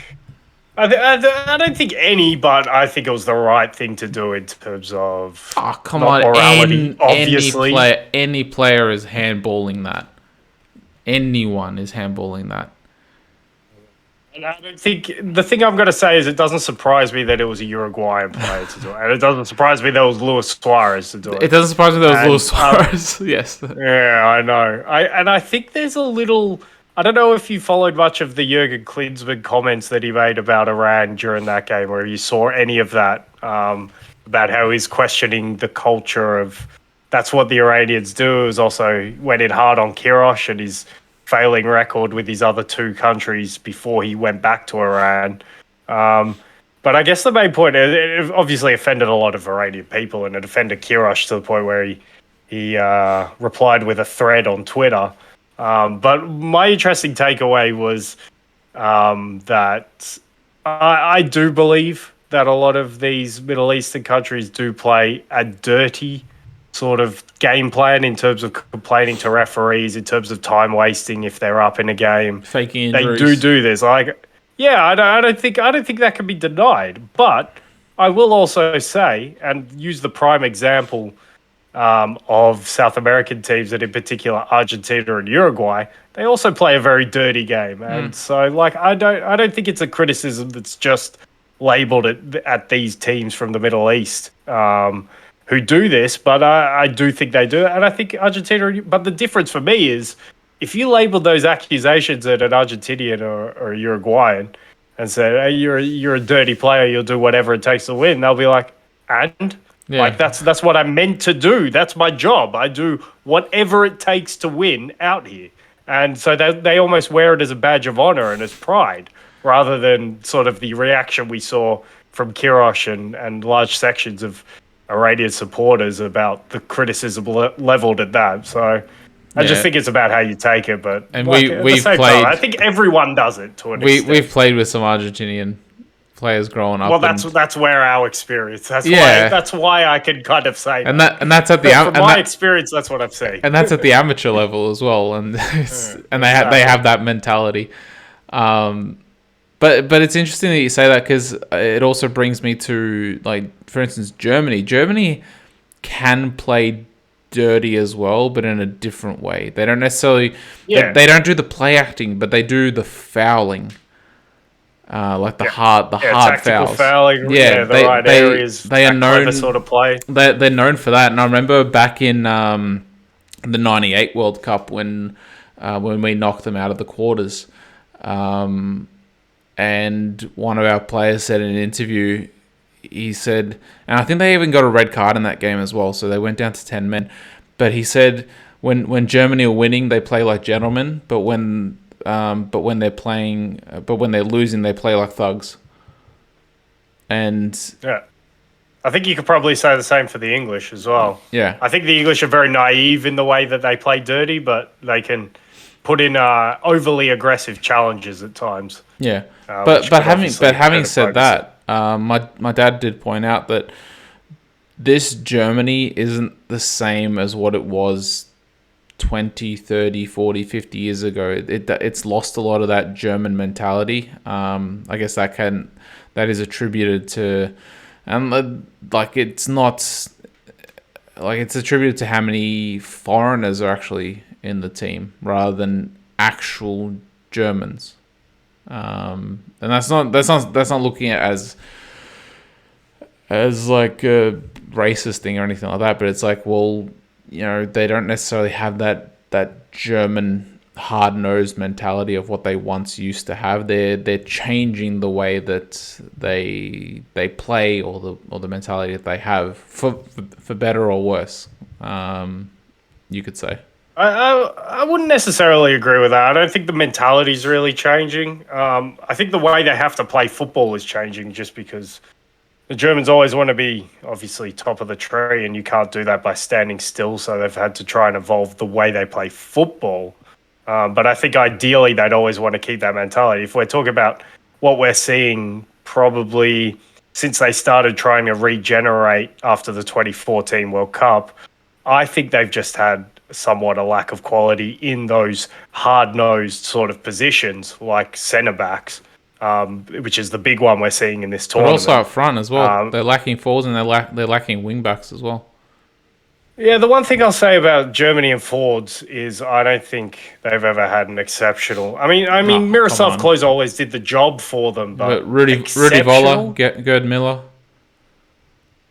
I don't think any, but I think it was the right thing to do in terms of... Oh, come on. Morality, obviously. Any player is handballing that. Anyone is handballing that. And I don't think... The thing I'm going to say is it doesn't surprise me that it was a Uruguayan player to do it. And it doesn't surprise me that it was Luis Suarez to do it. It doesn't surprise me that it was Luis Suarez. Yes. Yeah, I know. I think there's a little I don't know if you followed much of the Jurgen Klinsmann comments that he made about Iran during that game, or you saw any of that, about how he's questioning the culture of that's what the Iranians do. It was also went in hard on Kirosh and his failing record with his other two countries before he went back to Iran. But I guess the main point, it obviously offended a lot of Iranian people, and it offended Kirosh to the point where he replied with a thread on Twitter. But my interesting takeaway was that I do believe that a lot of these Middle Eastern countries do play a dirty sort of game plan in terms of complaining to referees, in terms of time wasting if they're up in a game. Faking They injuries. do this. Yeah, I don't think that can be denied. But I will also say and use the prime example of South American teams, and in particular Argentina and Uruguay. They also play a very dirty game, and so I don't think it's a criticism that's just labelled at these teams from the Middle East who do this, but I do think they do it, and I think Argentina. But the difference for me is if you labelled those accusations at an Argentinian or Uruguayan and said, "Hey, you're a dirty player, you'll do whatever it takes to win," they'll be like, "And." Yeah. Like that's what I'm meant to do. That's my job. I do whatever it takes to win out here. And so they almost wear it as a badge of honor and as pride, rather than sort of the reaction we saw from Kirosh and large sections of Iranian supporters about the criticism leveled at that. So I just think it's about how you take it. But and we've played. I think everyone does it to an extent. We've played with some Argentinian players growing up. Well, that's where our experience. That's why I can kind of say and that's at the from my experience. That's what I've seen, and that's at the amateur level as well. And they have that mentality. But it's interesting that you say that, because it also brings me to, like, for instance, Germany. Germany can play dirty as well, but in a different way. They don't necessarily they don't do the play acting, but they do the fouling. Like the hard fouls. Fouling, the right areas. They are known sort of play. They're known for that, and I remember back in the '98 World Cup when we knocked them out of the quarters, and one of our players said in an interview, he said, and I think they even got a red card in that game as well, so they went down to 10 men. But he said when Germany are winning, they play like gentlemen, but when they're losing, they play like thugs. And yeah, I think you could probably say the same for the English as well. Yeah, I think the English are very naive in the way that they play dirty, but they can put in overly aggressive challenges at times. Yeah, but having said that, my dad did point out that this Germany isn't the same as what it was 20, 30, 40, 50 years ago. It's lost a lot of that German mentality. I guess that is attributed to, and it's attributed to how many foreigners are actually in the team rather than actual Germans. And that's not looking at as like a racist thing or anything like that, but it's like, well, they don't necessarily have that German hard-nosed mentality of what they once used to have. They're changing the way that they play, or the mentality that they have for better or worse. You could say. I wouldn't necessarily agree with that. I don't think the mentality is really changing. I think the way they have to play football is changing, just because the Germans always want to be, obviously, top of the tree, and you can't do that by standing still, so they've had to try and evolve the way they play football. But I think ideally they'd always want to keep that mentality. If we're talking about what we're seeing probably since they started trying to regenerate after the 2014 World Cup, I think they've just had somewhat a lack of quality in those hard-nosed sort of positions like centre-backs. Which is the big one we're seeing in this tournament. But also up front as well. They're lacking forwards, and they're lacking wing backs as well. Yeah, the one thing I'll say about Germany and forwards is I don't think they've ever had an exceptional. I mean, Miroslav Klose always did the job for them, but Rudi Voller, Gerd Müller.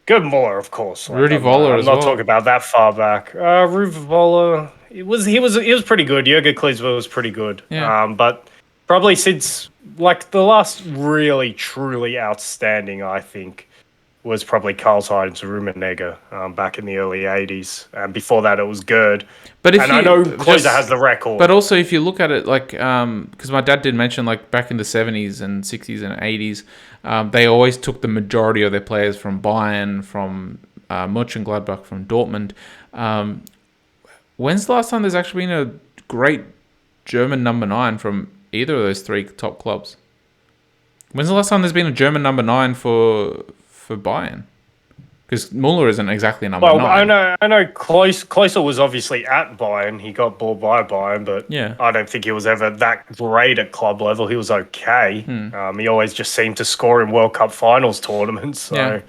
Gerd Müller, of course. Rudi Voller as well. I'm not talking about that far back. Rudi Voller, he was pretty good. Jurgen Klinsmann was pretty good. Yeah. But probably since like the last really truly outstanding, I think, was probably Karl-Heinz Rummenigge back in the early 80s. And before that, it was Gerd. But if And you I know Klose has the record. But also, if you look at it, like, because my dad did mention, like, back in the 70s and 60s and 80s, they always took the majority of their players from Bayern, from Mönchengladbach, from Dortmund. When's the last time there's actually been a great German number 9 from either of those three top clubs? When's the last time there's been a German number 9 for Bayern? Because Muller isn't exactly a number 9. I know. Klose was obviously at Bayern. He got bought by Bayern, but Yeah. I don't think he was ever that great at club level. He was okay. He always just seemed to score in World Cup finals tournaments. So,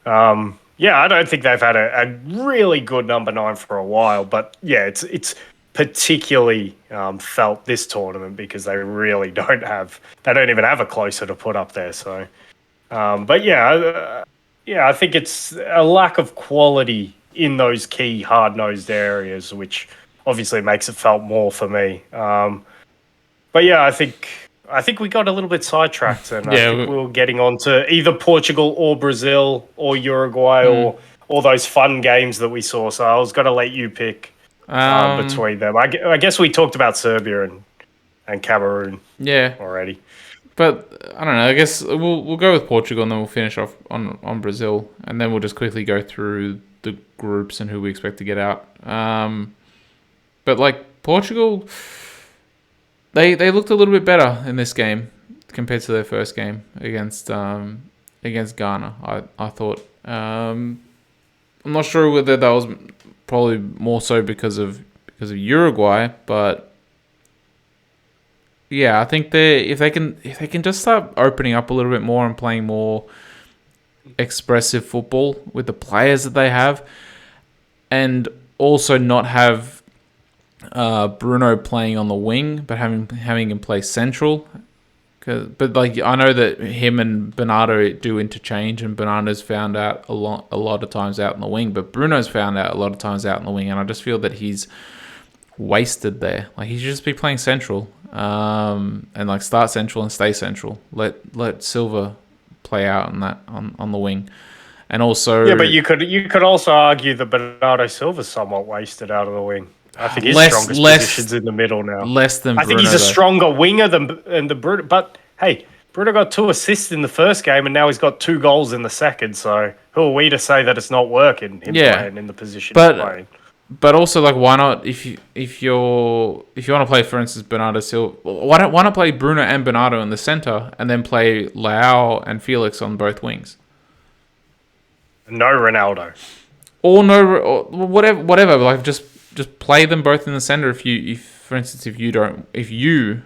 I don't think they've had a really good number 9 for a while. But yeah, it's particularly felt this tournament because they really don't even have a Klose to put up there. So, but yeah. Yeah, I think it's a lack of quality in those key hard-nosed areas, which obviously makes it felt more for me. But yeah, I think we got a little bit sidetracked, and I think we were getting on to either Portugal or Brazil or Uruguay or all those fun games that we saw. So I was going to let you pick between them. I guess we talked about Serbia and Cameroon already. But I don't know. I guess we'll go with Portugal, and then we'll finish off on Brazil, and then we'll just quickly go through the groups and who we expect to get out. But like Portugal, they looked a little bit better in this game compared to their first game against Ghana. I thought. I'm not sure whether that was probably more so because of Uruguay, but. Yeah, I think if they can just start opening up a little bit more and playing more expressive football with the players that they have, and also not have Bruno playing on the wing, but having him play central. But like I know that him and Bernardo do interchange, and Bernardo's found out a lot of times out in the wing, but Bruno's found out a lot of times out in the wing, and I just feel that he's wasted there. Like he should just be playing central. And like start central and stay central. Let Silva play out on the wing, and also but you could also argue that Bernardo Silva's somewhat wasted out of the wing. I think his strongest position's in the middle now. Less than I think Bruno, he's a stronger winger than the Bruno. But hey, Bruno got 2 assists in the first game, and now he's got 2 goals in the second. So who are we to say that it's not working? Playing in the position he's playing. But also, like, why not? If you want to play, for instance, Bernardo Silva, why not play Bruno and Bernardo in the center, and then play Leao and Felix on both wings? No Ronaldo, or whatever. Like, just play them both in the center. For instance, if you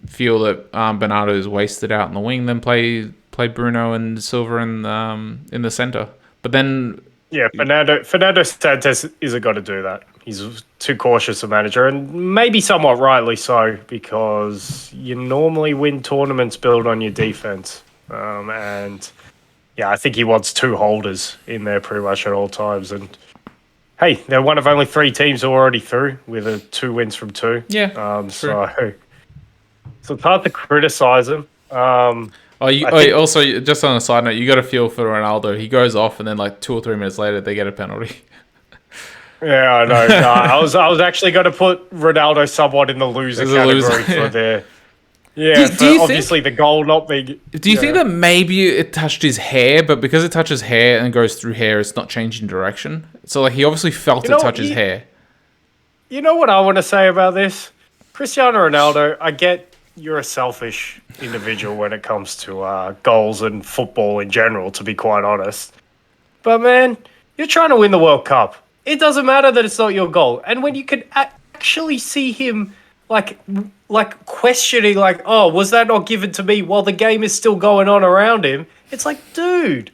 feel that Bernardo is wasted out in the wing, then play Bruno and Silva in the center. But then. Yeah, Fernando Santos isn't going to do that. He's too cautious a manager, and maybe somewhat rightly so, because you normally win tournaments built on your defense. And yeah, I think he wants 2 holders in there pretty much at all times. And hey, they're one of only 3 teams who are already through with 2 wins from 2. Yeah. So it's hard to criticize them. Also, just on a side note, you got to feel for Ronaldo. He goes off, and then like 2 or 3 minutes later, they get a penalty. Yeah, I know. No, I was actually going to put Ronaldo somewhat in the loser category for their. Yeah, obviously the goal not being. Do you think that maybe it touched his hair, but because it touches hair and goes through hair, it's not changing direction? So like he obviously felt it touch his hair. You know what I want to say about this? Cristiano Ronaldo, I get. You're a selfish individual when it comes to goals and football in general, to be quite honest. But man, you're trying to win the World Cup. It doesn't matter that it's not your goal. And when you can actually see him like questioning, like, oh, was that not given to me while the game is still going on around him? It's like, dude,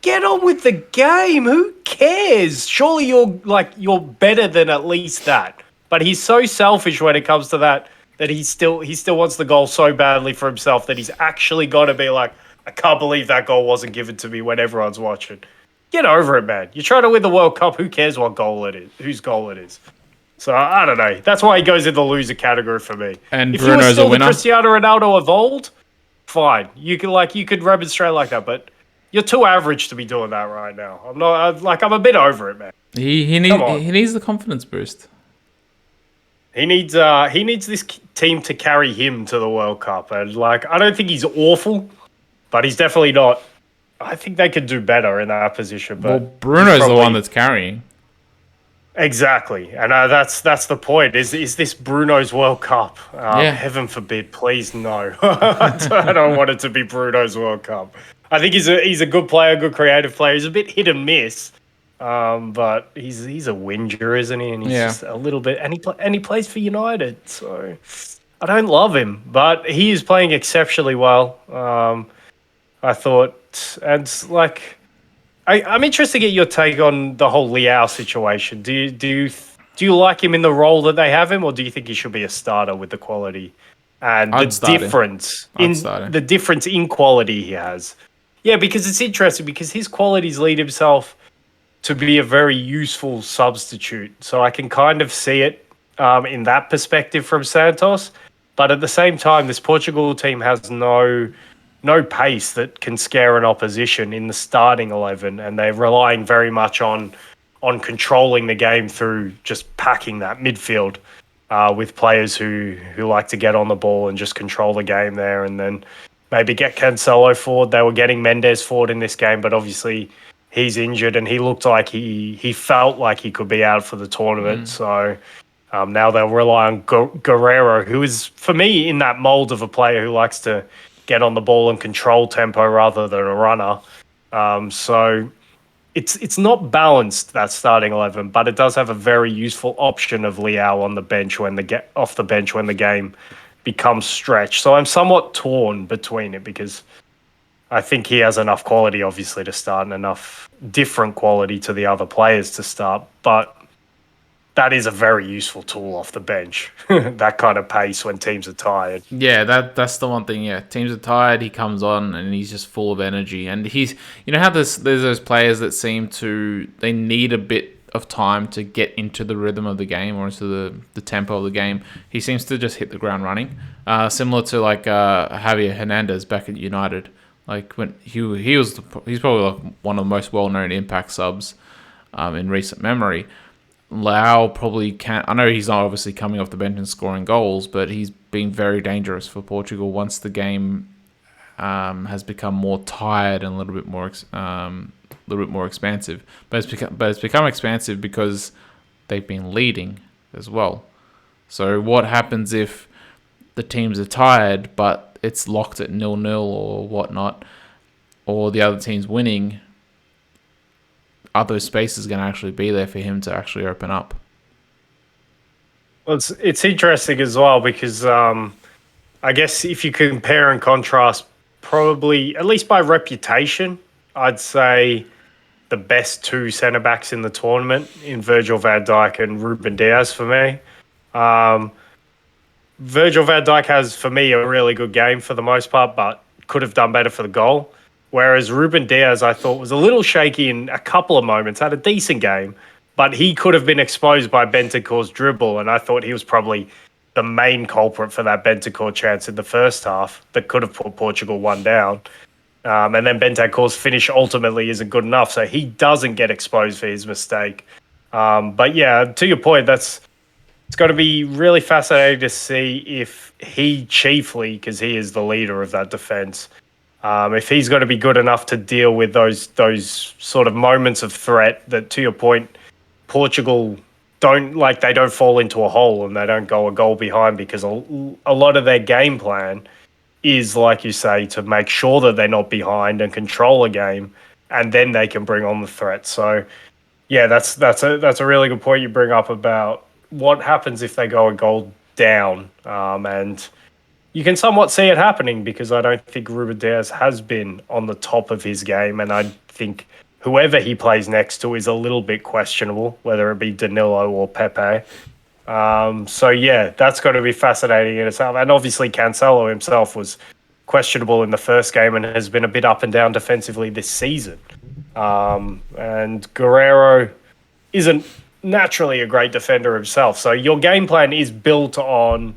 get on with the game. Who cares? Surely you're better than at least that. But he's so selfish when it comes to that he still wants the goal so badly for himself that he's actually got to be like, I can't believe that goal wasn't given to me when everyone's watching. Get over it, man. You're trying to win the World Cup. Who cares what goal it is? Whose goal it is? So I don't know. That's why he goes in the loser category for me. And If you were Bruno's a still the winner. Cristiano Ronaldo of old, fine. You could remonstrate like that, but you're too average to be doing that right now. I'm a bit over it, man. Come on. He needs the confidence boost. He needs this team to carry him to the World Cup, and like I don't think he's awful, but he's definitely not. I think they could do better in that position. Well, But Bruno's the one that's carrying. exactly, and that's the point. Is this Bruno's World Cup? Yeah. Heaven forbid, please no. I don't want it to be Bruno's World Cup. I think he's a good player, good creative player. He's a bit hit and miss, but he's a whinger, isn't he? And he's Yeah. just a little bit, and he plays for United, so I don't love him, but he is playing exceptionally well. I thought, and like. I'm interested to get your take on the whole Liao situation. Do you like him in the role that they have him, or do you think he should be a starter with the quality and I'd start him. I'd start him. the difference in quality he has? Yeah, because it's interesting because his qualities lead himself to be a very useful substitute. So I can kind of see it in that perspective from Santos, but at the same time, this Portugal team has no pace that can scare an opposition in the starting 11, and they're relying very much on controlling the game through just packing that midfield with players who like to get on the ball and just control the game there, and then maybe get Cancelo forward. They were getting Mendes forward in this game, but obviously he's injured, and he looked like he felt like he could be out for the tournament. So now they'll rely on Guerrero, who is, for me, in that mold of a player who likes to get on the ball and control tempo rather than a runner. So it's not balanced, that starting 11, but it does have a very useful option of Liao on the bench off the bench when the game becomes stretched. So I'm somewhat torn between it because I think he has enough quality, obviously, to start and enough different quality to the other players to start, but that is a very useful tool off the bench. That kind of pace when teams are tired. Yeah, that's the one thing. Yeah, teams are tired. He comes on and he's just full of energy. And he's, you know how there's those players that seem to, they need a bit of time to get into the rhythm of the game or into the tempo of the game. He seems to just hit the ground running. Similar to like Javier Hernandez back at United. Like when he's probably like one of the most well known impact subs in recent memory. Lau probably can't. I know he's not obviously coming off the bench and scoring goals, but he's been very dangerous for Portugal once the game has become more tired and a little bit more expansive. But it's become expansive because they've been leading as well. So what happens if the teams are tired, but it's locked at 0-0 or whatnot, or the other team's winning? Are those spaces going to actually be there for him to actually open up? Well, it's interesting as well because I guess if you compare and contrast, probably, at least by reputation, I'd say the best two centre-backs in the tournament in Virgil van Dijk and Ruben Diaz for me. Virgil van Dijk has, for me, a really good game for the most part, but could have done better for the goal. Whereas Ruben Diaz, I thought, was a little shaky in a couple of moments, had a decent game, but he could have been exposed by Bentancur's dribble, and I thought he was probably the main culprit for that Bentancur chance in the first half that could have put Portugal one down. And then Bentancur's finish ultimately isn't good enough, so he doesn't get exposed for his mistake. But yeah, to your point, it's going to be really fascinating to see if he chiefly, because he is the leader of that defence, if he's going to be good enough to deal with those sort of moments of threat that, to your point, Portugal they don't fall into a hole and they don't go a goal behind, because a lot of their game plan is, like you say, to make sure that they're not behind and control a game, and then they can bring on the threat. So yeah, that's a really good point you bring up about what happens if they go a goal down, and you can somewhat see it happening because I don't think Ruben Diaz has been on the top of his game, and I think whoever he plays next to is a little bit questionable, whether it be Danilo or Pepe. So yeah, that's going to be fascinating in itself. And obviously Cancelo himself was questionable in the first game and has been a bit up and down defensively this season. And Guerrero isn't naturally a great defender himself. So your game plan is built on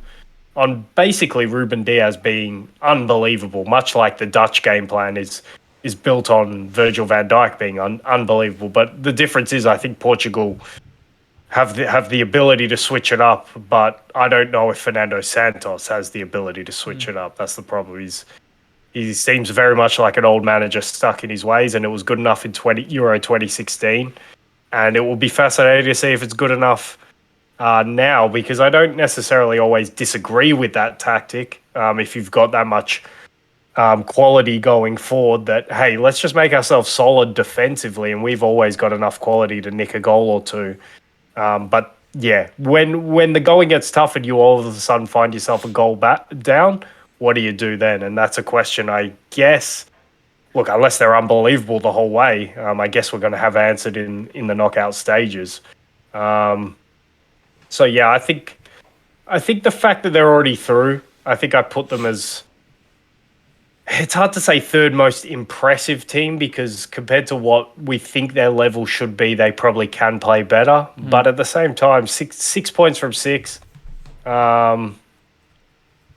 basically Ruben Diaz being unbelievable, much like the Dutch game plan is built on Virgil van Dijk being unbelievable. But the difference is, I think Portugal have the ability to switch it up, but I don't know if Fernando Santos has the ability to switch it up. That's the problem. He seems very much like an old manager stuck in his ways, and it was good enough in Euro 2016. And it will be fascinating to see if it's good enough now, because I don't necessarily always disagree with that tactic. If you've got that much quality going forward, that hey, let's just make ourselves solid defensively, and we've always got enough quality to nick a goal or two. But yeah, when the going gets tough and you all of a sudden find yourself a goal down, what do you do then? And that's a question, I guess. Look, unless they're unbelievable the whole way, I guess we're going to have answered in the knockout stages. So yeah, I think the fact that they're already through, I think I put them as, it's hard to say third most impressive team, because compared to what we think their level should be, they probably can play better. But at the same time, six points from six, a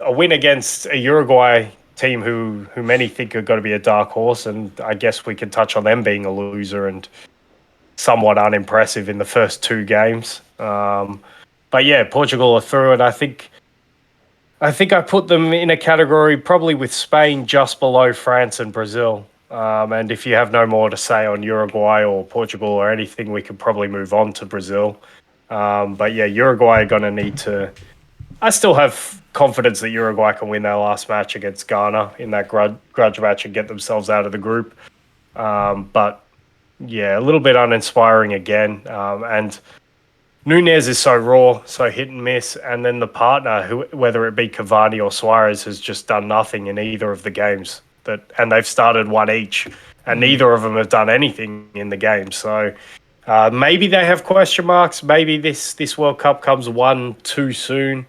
win against a Uruguay team who many think are going to be a dark horse, and I guess we can touch on them being a loser and somewhat unimpressive in the first two games. But yeah, Portugal are through, and I think I put them in a category probably with Spain just below France and Brazil. And if you have no more to say on Uruguay or Portugal or anything, we could probably move on to Brazil. But yeah, Uruguay are going to need to... I still have confidence that Uruguay can win their last match against Ghana in that grudge match and get themselves out of the group. But yeah, a little bit uninspiring again. And Nunez is so raw, so hit and miss, and then the partner, whether it be Cavani or Suarez, has just done nothing in either of the games. And they've started one each, and neither of them have done anything in the game. So maybe they have question marks. Maybe this World Cup comes one too soon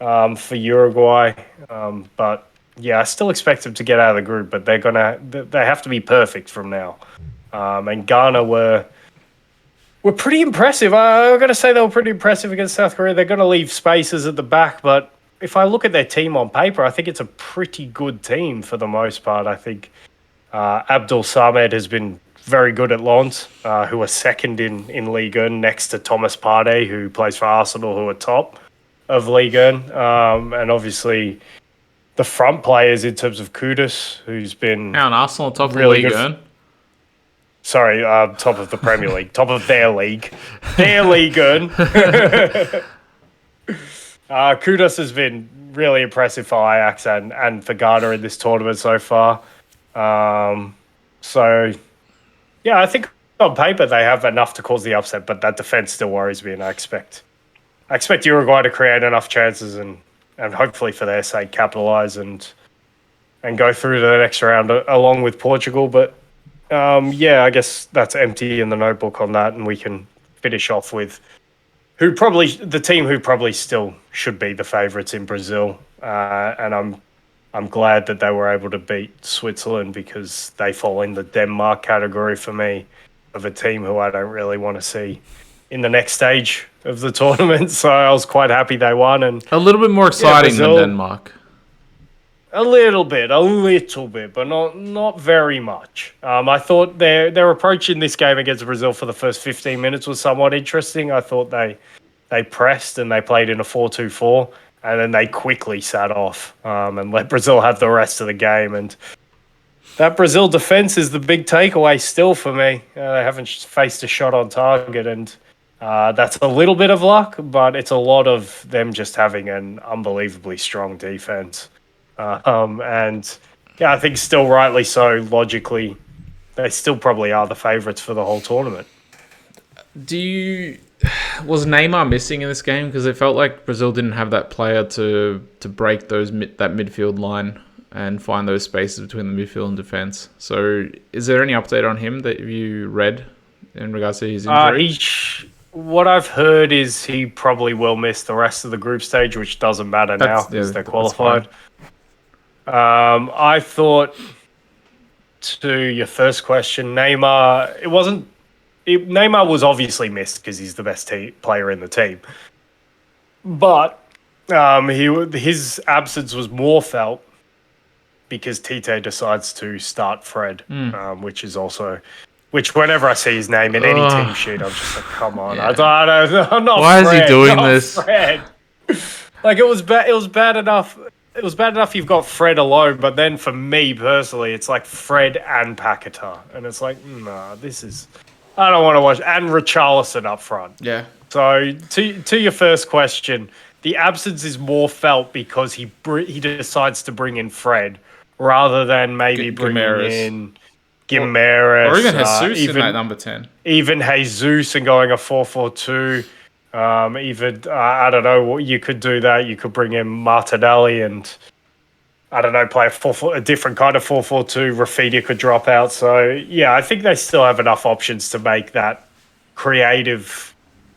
for Uruguay. But yeah, I still expect them to get out of the group, but they have to be perfect from now. And Ghana were pretty impressive. I'm going to say they were pretty impressive against South Korea. They're going to leave spaces at the back, but if I look at their team on paper, I think it's a pretty good team for the most part. I think Abdul Samed has been very good at Lens, who are second in Ligue 1 next to Thomas Partey, who plays for Arsenal, who are top of Ligue 1. And obviously the front players in terms of Kudus, who's been... How an Arsenal top really of Ligue 1? Sorry, top of the Premier League, top of their league. Their Ligue 1. Kudus has been really impressive for Ajax and for Ghana in this tournament so far. So, yeah, I think on paper they have enough to cause the upset, but that defense still worries me, and I expect Uruguay to create enough chances and hopefully for their sake capitalise and go through to the next round along with Portugal. But yeah, I guess that's empty in the notebook on that, and we can finish off with the team who probably still should be the favourites in Brazil. And I'm glad that they were able to beat Switzerland, because they fall in the Denmark category for me of a team who I don't really want to see in the next stage of the tournament. So I was quite happy they won. And a little bit more exciting Brazil, than Denmark. A little bit, but not very much. I thought their approach in this game against Brazil for the first 15 minutes was somewhat interesting. I thought they pressed and they played in a 4-2-4, and then they quickly sat off and let Brazil have the rest of the game. And that Brazil defense is the big takeaway still for me. They haven't faced a shot on target, and that's a little bit of luck, but it's a lot of them just having an unbelievably strong defense. And yeah, I think still rightly so, logically, they still probably are the favourites for the whole tournament. Was Neymar missing in this game? Because it felt like Brazil didn't have that player to break that midfield line and find those spaces between the midfield and defence. So is there any update on him that you read in regards to his injury? What I've heard is he probably will miss the rest of the group stage, which doesn't matter now because they're qualified. I thought, to your first question, Neymar, it wasn't Neymar was obviously missed because he's the best player in the team, but his absence was more felt because Tite decides to start Fred, which whenever I see his name in any team sheet, I'm just like, come on, Yeah. I'm not Why Fred, is he doing not this? Fred. Like it was bad. It was bad enough. It was bad enough you've got Fred alone, but then for me personally, it's like Fred and Paquetá, and it's like, nah, this is. I don't want to watch and Richarlison up front. Yeah. So to your first question, the absence is more felt because he decides to bring in Fred rather than maybe bringing Gimenez. in Gimenez Or even Jesus in that number 10. even Jesus and going a 4-4-2. Even I don't know, you could do that. You could bring in Martinelli and I don't know, play a different kind of 4-4-2. Rafinha could drop out. So yeah, I think they still have enough options to make that creative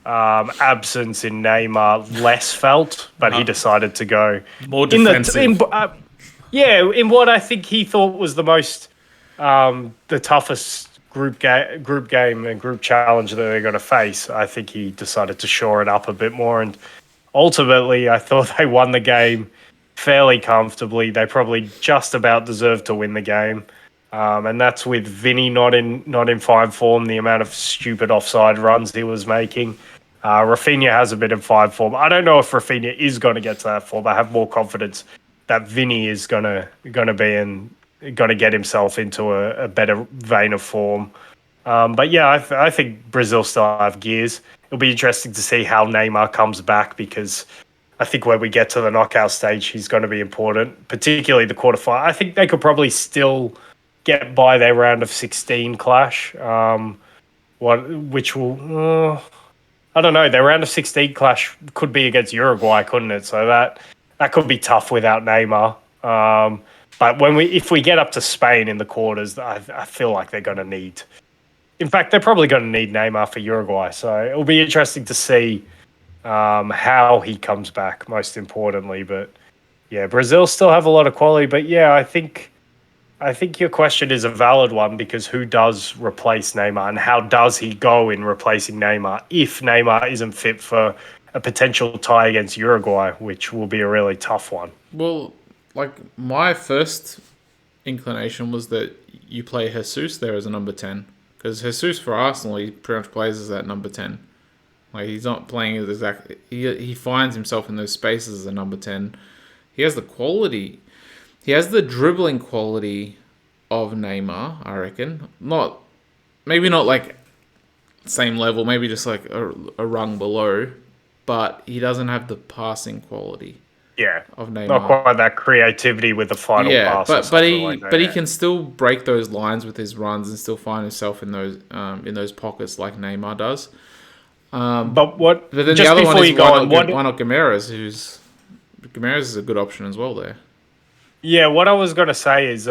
absence in Neymar less felt. But he decided to go More defensive. in what I think he thought was the most the toughest group game and group challenge that they're going to face. I think he decided to shore it up a bit more, and ultimately, I thought they won the game fairly comfortably. They probably just about deserved to win the game, and that's with Vinny not in fine form. The amount of stupid offside runs he was making. Rafinha has a bit of fine form. I don't know if Rafinha is going to get to that form. I have more confidence that Vinny is going to get himself into a better vein of form. But yeah, I think Brazil still have gears. It'll be interesting to see how Neymar comes back because I think when we get to the knockout stage, he's going to be important, particularly the quarterfinal. I think they could probably still get by their round of 16 clash. Which will, I don't know, their round of 16 clash could be against Uruguay, couldn't it? So that could be tough without Neymar. But if we get up to Spain in the quarters, I feel like they're going to need. In fact, they're probably going to need Neymar for Uruguay. So it'll be interesting to see how he comes back. Most importantly, but yeah, Brazil still have a lot of quality. But yeah, I think your question is a valid one because who does replace Neymar and how does he go in replacing Neymar if Neymar isn't fit for a potential tie against Uruguay, which will be a really tough one. Well, like my first inclination was that you play Jesus there as a number 10 because Jesus for Arsenal he pretty much plays as that number 10. Like he's not playing as exactly. He finds himself in those spaces as a number 10. He has the quality. He has the dribbling quality of Neymar, I reckon. Maybe not like same level, maybe just like a rung below, but he doesn't have the passing quality. Yeah, of Neymar. Not quite that creativity with the final pass. but he can still break those lines with his runs and still find himself in those pockets like Neymar does. But then the other one is why not Gimenez? Gimenez is a good option as well there. Yeah, what I was going to say is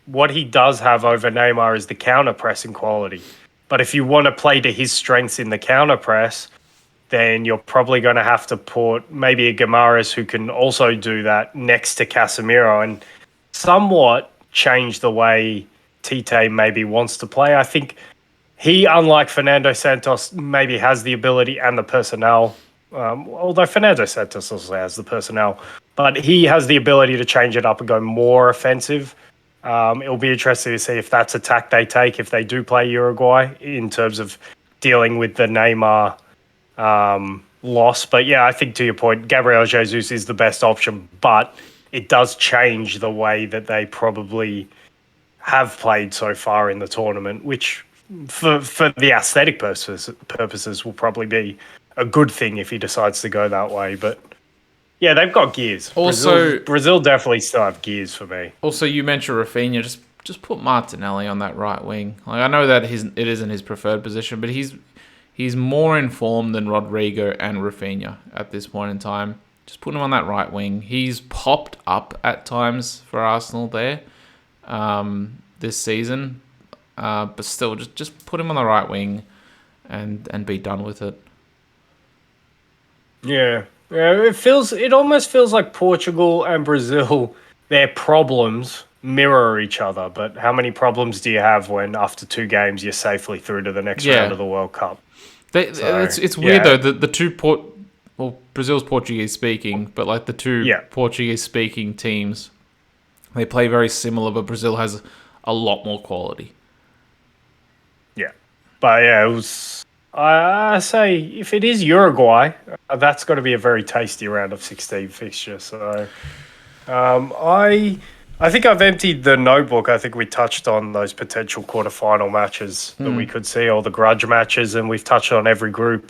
what he does have over Neymar is the counter pressing quality. But if you want to play to his strengths in the counter press, then you're probably going to have to put maybe a Gimenez who can also do that next to Casemiro and somewhat change the way Tite maybe wants to play. I think he, unlike Fernando Santos, maybe has the ability and the personnel, although Fernando Santos also has the personnel, but he has the ability to change it up and go more offensive. It'll be interesting to see if that's a tack they take if they do play Uruguay in terms of dealing with the Neymar loss. But yeah, I think to your point, Gabriel Jesus is the best option, but it does change the way that they probably have played so far in the tournament, which for the aesthetic purposes will probably be a good thing if he decides to go that way. But yeah, they've got gears. Also, Brazil definitely still have gears for me. Also, you mentioned Rafinha. Just put Martinelli on that right wing. Like I know that it isn't his preferred position, but he's more informed than Rodrigo and Rafinha at this point in time. Just put him on that right wing. He's popped up at times for Arsenal there this season, but still, just put him on the right wing and be done with it. Yeah. It almost feels like Portugal and Brazil, their problems mirror each other, but how many problems do you have when after 2 games you're safely through to the next round of the World Cup? It's weird though. The two Brazil's Portuguese speaking, but like the two Portuguese speaking teams, they play very similar, but Brazil has a lot more quality. Yeah, but yeah, it was. I say if it is Uruguay, that's got to be a very tasty round of 16 fixture. So, I think I've emptied the notebook. I think we touched on those potential quarterfinal matches that we could see, all the grudge matches, and we've touched on every group.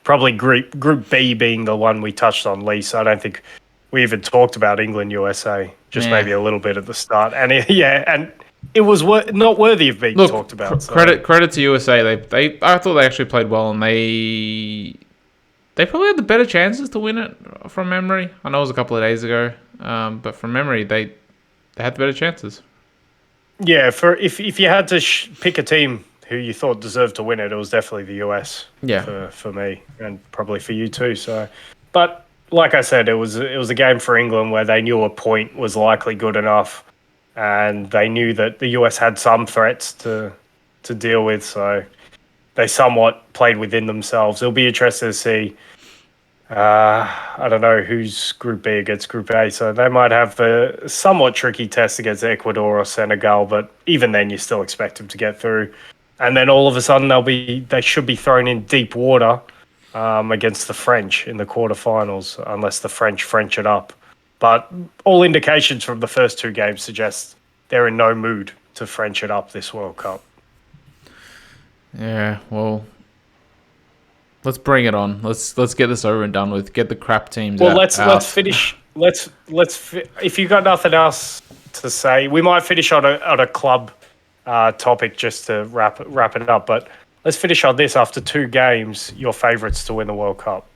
Probably Group B being the one we touched on least. I don't think we even talked about England USA, just maybe a little bit at the start. And it was not worthy of being talked about. So. Credit to USA. I thought they actually played well, and they probably had the better chances to win it from memory. I know it was a couple of days ago, but from memory they had the better chances. Yeah, if you had to pick a team who you thought deserved to win it, it was definitely the US. Yeah, for me, and probably for you too. So, but like I said, it was a game for England where they knew a point was likely good enough, and they knew that the US had some threats to deal with. So they somewhat played within themselves. It'll be interesting to see. I don't know who's Group B against Group A, so they might have a somewhat tricky test against Ecuador or Senegal, but even then you still expect them to get through. And then all of a sudden they should be thrown in deep water against the French in the quarterfinals, unless the French it up. But all indications from the first 2 games suggest they're in no mood to French it up this World Cup. Yeah, well, let's bring it on. Let's get this over and done with. Get the crap teams out. Well, let's finish. If you got nothing else to say, we might finish on a club topic just to wrap it up. But let's finish on this. After 2 games, your favourites to win the World Cup?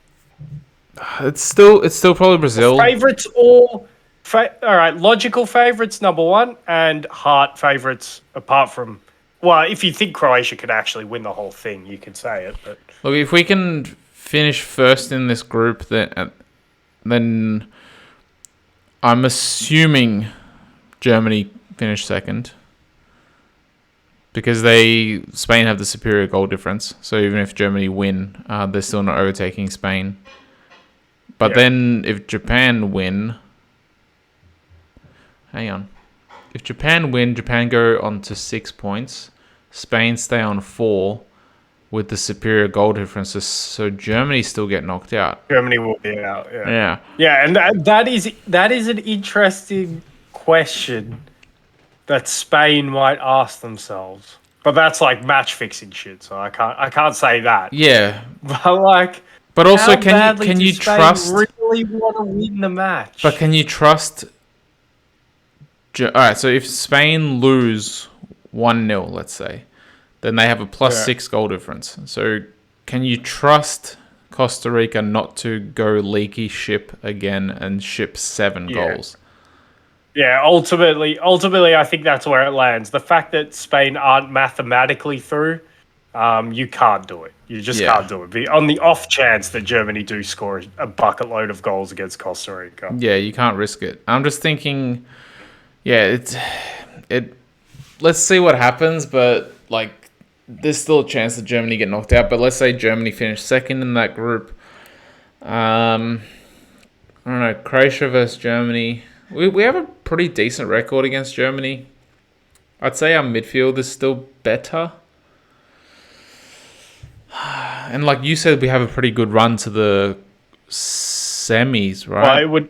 It's still probably Brazil. Favourites or all right? Logical favourites, number 1, and heart favourites apart from. Well, if you think Croatia could actually win the whole thing, you can say it. But look, if we can finish first in this group, then I'm assuming Germany finished second because Spain have the superior goal difference. So even if Germany win, they're still not overtaking Spain. But then if Japan win, hang on. If Japan win, Japan go on to 6 points. Spain stay on 4 with the superior goal differences. So Germany still get knocked out. Germany will be out. Yeah. Yeah, and that is an interesting question that Spain might ask themselves. But that's like match fixing shit, so I can't say that. Yeah. But also can you trust really want to win the match? But can you trust all right, so if Spain lose 1-0, let's say, then they have a +6 goal difference. So can you trust Costa Rica not to go leaky ship again and ship 7 goals? Yeah, ultimately, I think that's where it lands. The fact that Spain aren't mathematically through, you can't do it. You just can't do it. On the off chance that Germany do score a bucket load of goals against Costa Rica. Yeah, you can't risk it. I'm just thinking... Yeah, let's see what happens, but like there's still a chance that Germany get knocked out. But let's say Germany finish second in that group. I don't know, Croatia versus Germany. We have a pretty decent record against Germany. I'd say our midfield is still better. And like you said, we have a pretty good run to the semis, right? Well,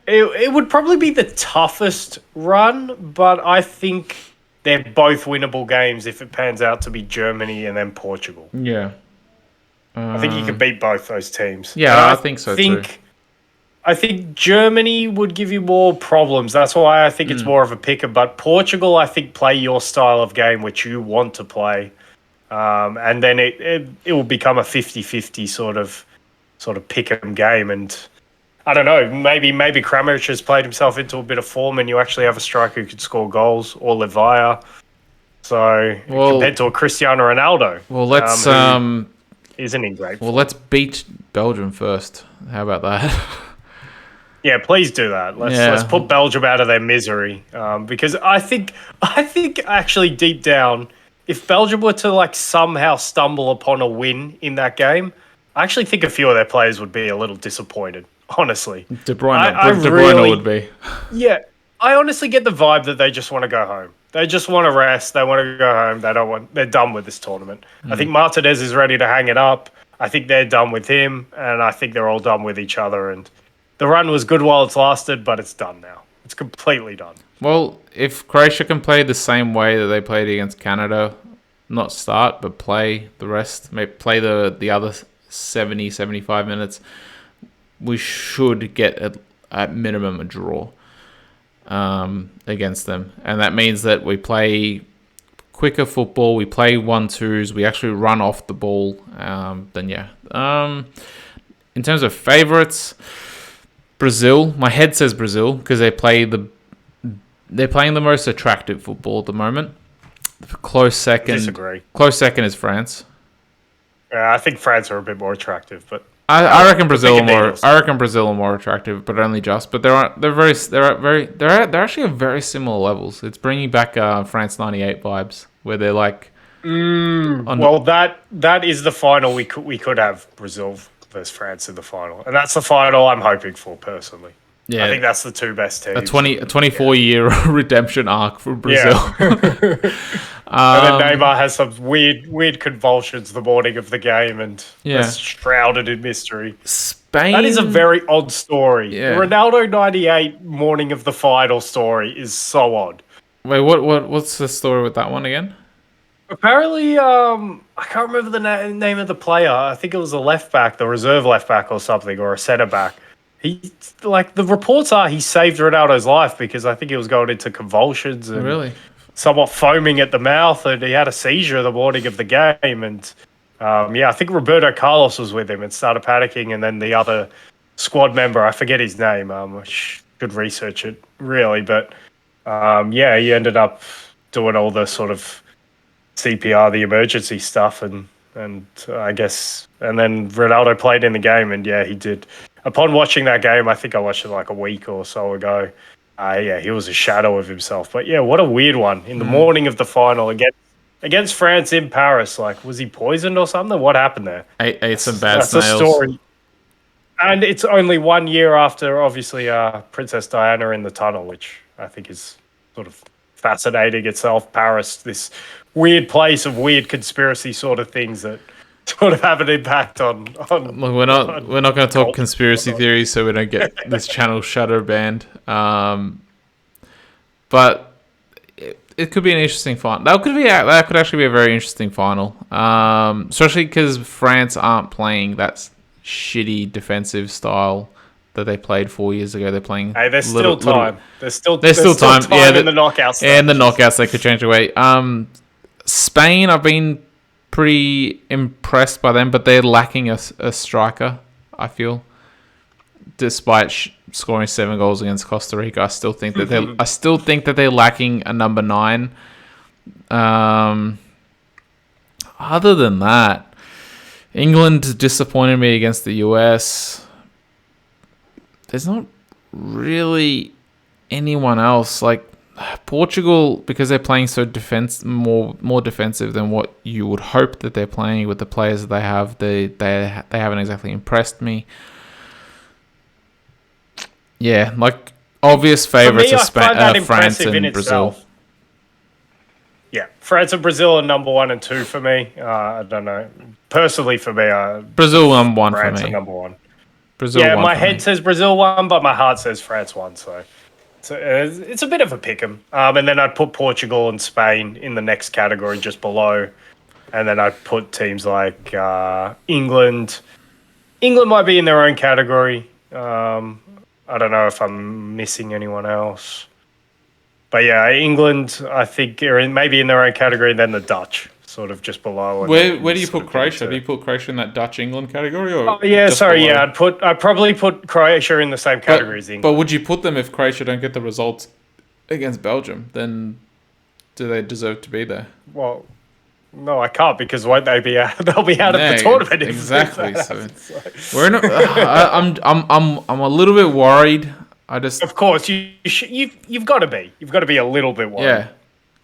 it would probably be the toughest run, but I think they're both winnable games if it pans out to be Germany and then Portugal. Yeah. I think you can beat both those teams. Yeah, I think so too. I think Germany would give you more problems. That's why I think it's more of a picker. But Portugal, I think, play your style of game, which you want to play. And then it will become a 50-50 sort of pick 'em game. And I don't know, maybe Kramaric has played himself into a bit of form and you actually have a striker who could score goals, or Levaya. So compared to a Cristiano Ronaldo. Well, let's isn't in great form. Well, let's beat Belgium first. How about that? Yeah, please do that. Let's put Belgium out of their misery. Because I think actually deep down, if Belgium were to like somehow stumble upon a win in that game, I actually think a few of their players would be a little disappointed. Honestly, De Bruyne, I De Bruyne would really, be. yeah, I honestly get the vibe that they just want to go home. They just want to rest. They want to go home. They don't want. They're done with this tournament. I think Martinez is ready to hang it up. I think they're done with him, and I think they're all done with each other. And the run was good while it's lasted, but it's done now. It's completely done. Well, if Croatia can play the same way that they played against Canada, not start, but play the rest, maybe play the other 70, 75 minutes, we should get at minimum a draw against them. And that means that we play quicker football, we play 1-2s, we actually run off the ball. Then yeah. In terms of favourites, Brazil. My head says Brazil because they're playing the most attractive football at the moment. Close second. Disagree. Close second is France. I think France are a bit more attractive, but I reckon Brazil are more. I reckon Brazil are more attractive, but only just. But they're actually at very similar levels. It's bringing back France '98 vibes, where they're like. Well, that is the final we could have Brazil versus France in the final, and that's the final I'm hoping for personally. Yeah, I think that's the two best teams. A 24-year redemption arc for Brazil. Yeah. And then Neymar has some weird convulsions the morning of the game, and it's shrouded in mystery. Spain. That is a very odd story. Yeah. The Ronaldo '98 morning of the final story is so odd. Wait, what's the story with that one again? Apparently, I can't remember the name of the player. I think it was a left back, the reserve left back or something, or a centre back. The reports are he saved Ronaldo's life because I think he was going into convulsions and really somewhat foaming at the mouth, and he had a seizure the morning of the game. And I think Roberto Carlos was with him and started panicking, and then the other squad member, I forget his name. I should research it really, but he ended up doing all the sort of CPR, the emergency stuff, and I guess, and then Ronaldo played in the game, and he did. Upon watching that game, I think I watched it like a week or so ago. He was a shadow of himself. But what a weird one in the morning of the final against France in Paris. Like, was he poisoned or something? What happened there? Ate some bad snails. That's a story. And it's only 1 year after, obviously, Princess Diana in the tunnel, which I think is sort of fascinating itself. Paris, this weird place of weird conspiracy sort of things that sort of have an impact on. Look, we're not going to talk conspiracy theories, so we don't get this channel shutter banned. But it could be an interesting final. That could actually be a very interesting final. Especially because France aren't playing that shitty defensive style that they played 4 years ago. They're playing. Hey, there's still time. There's still time. Yeah, in the knockouts. And the knockouts they could change away. Spain, I've been pretty impressed by them, but they're lacking a striker, I feel. Despite scoring 7 goals against Costa Rica, I still think that they're lacking a number 9. Other than that, England disappointed me against the US. There's not really anyone else like Portugal, because they're playing so more defensive than what you would hope that they're playing with the players that they have. They haven't exactly impressed me. Yeah, like obvious favourites are France and Brazil. Yeah, France and Brazil are number 1 and 2 for me. I don't know. Personally, for me, Brazil number 1 France for me. Are number 1. Brazil. My head says Brazil 1, but my heart says France 1. So it's a bit of a pick'em. And then I'd put Portugal and Spain in the next category just below. And then I'd put teams like England. England might be in their own category. I don't know if I'm missing anyone else. But England, I think, are maybe in their own category, and then the Dutch, sort of just below. Where do you put Croatia? Do you put Croatia in that Dutch-England category? Or I'd probably put Croatia in the same category as England. But would you put them if Croatia don't get the results against Belgium? Then do they deserve to be there? Well, No, I can't because won't they be out? They'll be out of the tournament. Exactly. We're in. I'm a little bit worried. Of course, you've got to be. You've got to be a little bit worried. Yeah,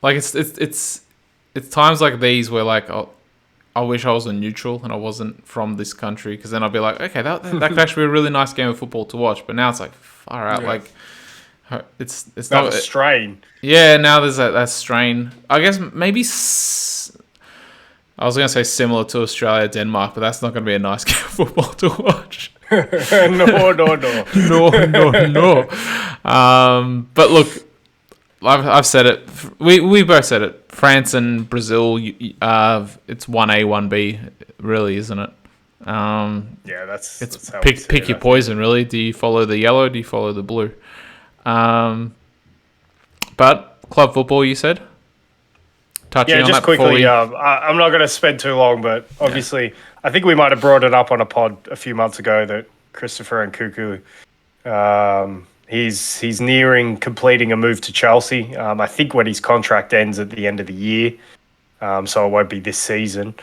like it's times like these where like I wish I was a neutral and I wasn't from this country, because then I'd be like, okay, that could actually be a really nice game of football to watch. But now it's like far out. Yeah. Like it's not a strain. Yeah, now there's that strain. I guess maybe. I was going to say similar to Australia, Denmark, but that's not going to be a nice game of football to watch. No. No. But look, I've said it. We both said it. France and Brazil, it's 1A, 1B, really, isn't it? Yeah, that's how pick your poison, really. Do you follow the yellow? Do you follow the blue? But club football, you said? Touching just quickly. I'm not going to spend too long, but obviously, I think we might have brought it up on a pod a few months ago that Christopher Nkunku, he's nearing completing a move to Chelsea. I think when his contract ends at the end of the year, so it won't be this season.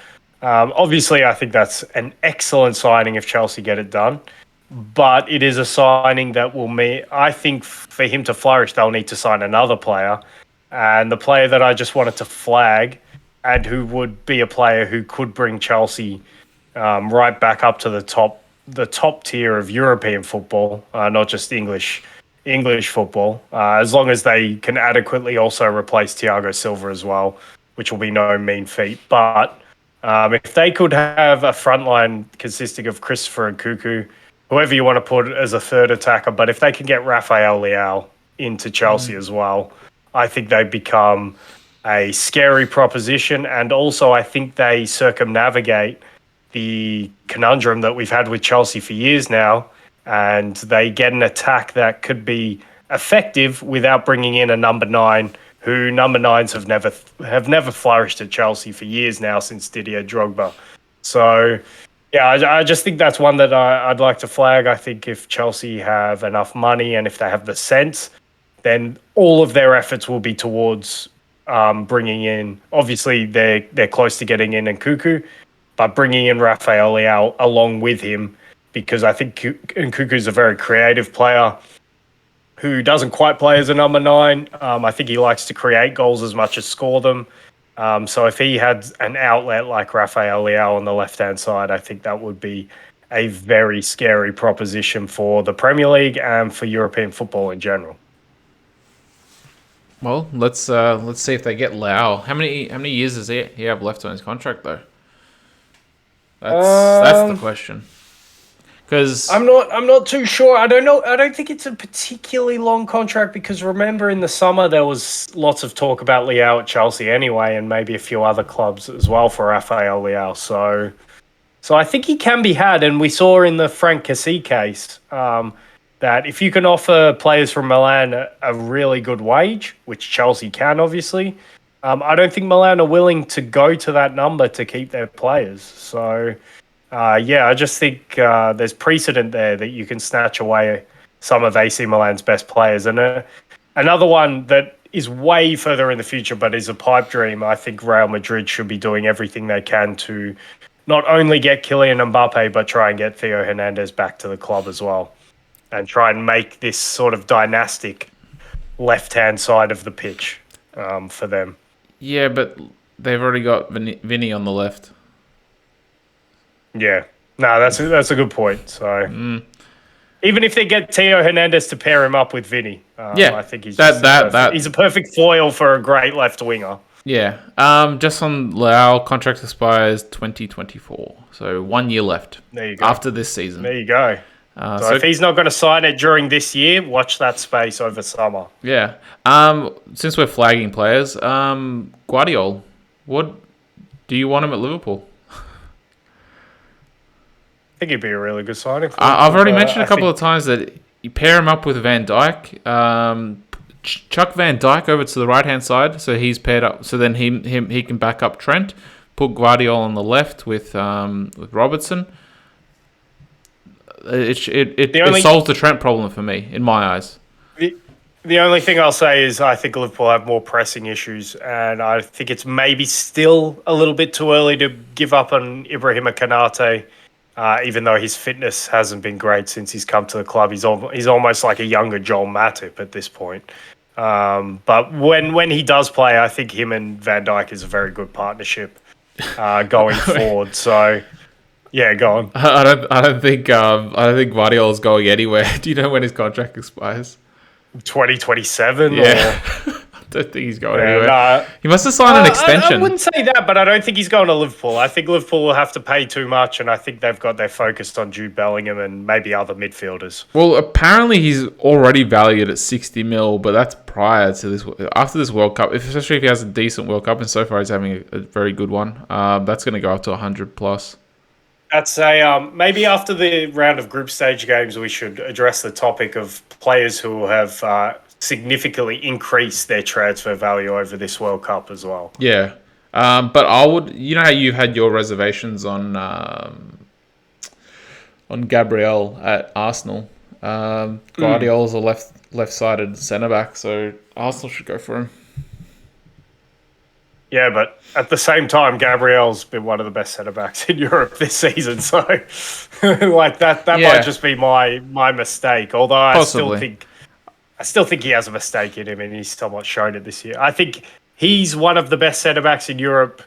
Obviously, I think that's an excellent signing if Chelsea get it done, but it is a signing that will I think for him to flourish, they'll need to sign another player. And the player that I just wanted to flag, and who would be a player who could bring Chelsea right back up to the top tier of European football, not just English football, as long as they can adequately also replace Thiago Silva as well, which will be no mean feat. But if they could have a front line consisting of Christopher Nkunku, whoever you want to put as a third attacker, but if they can get Rafael Leao into Chelsea as well, I think they become a scary proposition. And also, I think they circumnavigate the conundrum that we've had with Chelsea for years now. And they get an attack that could be effective without bringing in a number 9, who number 9s have never flourished at Chelsea for years now since Didier Drogba. So, yeah, I just think that's one that I'd like to flag. I think if Chelsea have enough money and if they have the sense, then all of their efforts will be towards bringing in. Obviously, they're close to getting in Nkunku, but bringing in Rafael Leao along with him, because I think Nkunku is a very creative player who doesn't quite play as a number 9. I think he likes to create goals as much as score them. So if he had an outlet like Rafael Leao on the left-hand side, I think that would be a very scary proposition for the Premier League and for European football in general. Well, let's see if they get Lau. How many years does he have left on his contract though? That's the question. Because I'm not too sure. I don't know. I don't think it's a particularly long contract, because remember in the summer there was lots of talk about Leao at Chelsea anyway, and maybe a few other clubs as well for Rafael Leao. So I think he can be had, and we saw in the Frank Kessie case that if you can offer players from Milan a really good wage, which Chelsea can obviously, I don't think Milan are willing to go to that number to keep their players. So. I just think there's precedent there that you can snatch away some of AC Milan's best players. And another one that is way further in the future but is a pipe dream, I think Real Madrid should be doing everything they can to not only get Kylian Mbappe, but try and get Theo Hernandez back to the club as well, and try and make this sort of dynastic left-hand side of the pitch for them. Yeah, but they've already got Vinny on the left. Yeah, no, that's a good point. So even if they get Theo Hernandez to pair him up with Vinny, I think he's he's a perfect foil for a great left winger. Yeah, just on Leao, contract expires 2024, so 1 year left. There you go. After this season. There you go. So if he's not going to sign it during this year, watch that space over summer. Yeah. Since we're flagging players, Guardiola, what do you want him at Liverpool? I think he'd be a really good signing. I've already mentioned a couple of times that you pair him up with Van Dijk. Chuck Van Dijk over to the right-hand side, so he's paired up. So then he can back up Trent. Put Guardiola on the left with Robertson. It solves the Trent problem for me, in my eyes. The only thing I'll say is I think Liverpool have more pressing issues, and I think it's maybe still a little bit too early to give up on Ibrahima Konate, even though his fitness hasn't been great since he's come to the club. He's almost like a younger Joel Matip at this point. But when he does play, I think him and Van Dijk is a very good partnership going forward. So, yeah, go on. I don't think Guardiola's going anywhere. Do you know when his contract expires? 2027. Yeah. I don't think he's going anywhere. Nah. He must have signed an extension. I wouldn't say that, but I don't think he's going to Liverpool. I think Liverpool will have to pay too much, and I think they've got their focus on Jude Bellingham and maybe other midfielders. Well, apparently he's already valued at 60 mil, but that's prior to this. After this World Cup, especially if he has a decent World Cup, and so far he's having a very good one, that's going to go up to 100 plus. I'd say maybe after the round of group stage games, we should address the topic of players who have significantly increased their transfer value over this World Cup as well. Yeah. But I would, you know how you had your reservations on Gabriel at Arsenal. Guardiola's a left-sided centre-back, so Arsenal should go for him. Yeah, but at the same time, Gabriel's been one of the best centre-backs in Europe this season, so like that might just be my mistake. Although I still think he has a mistake in him, and he's somewhat shown it this year. I think he's one of the best centre-backs in Europe,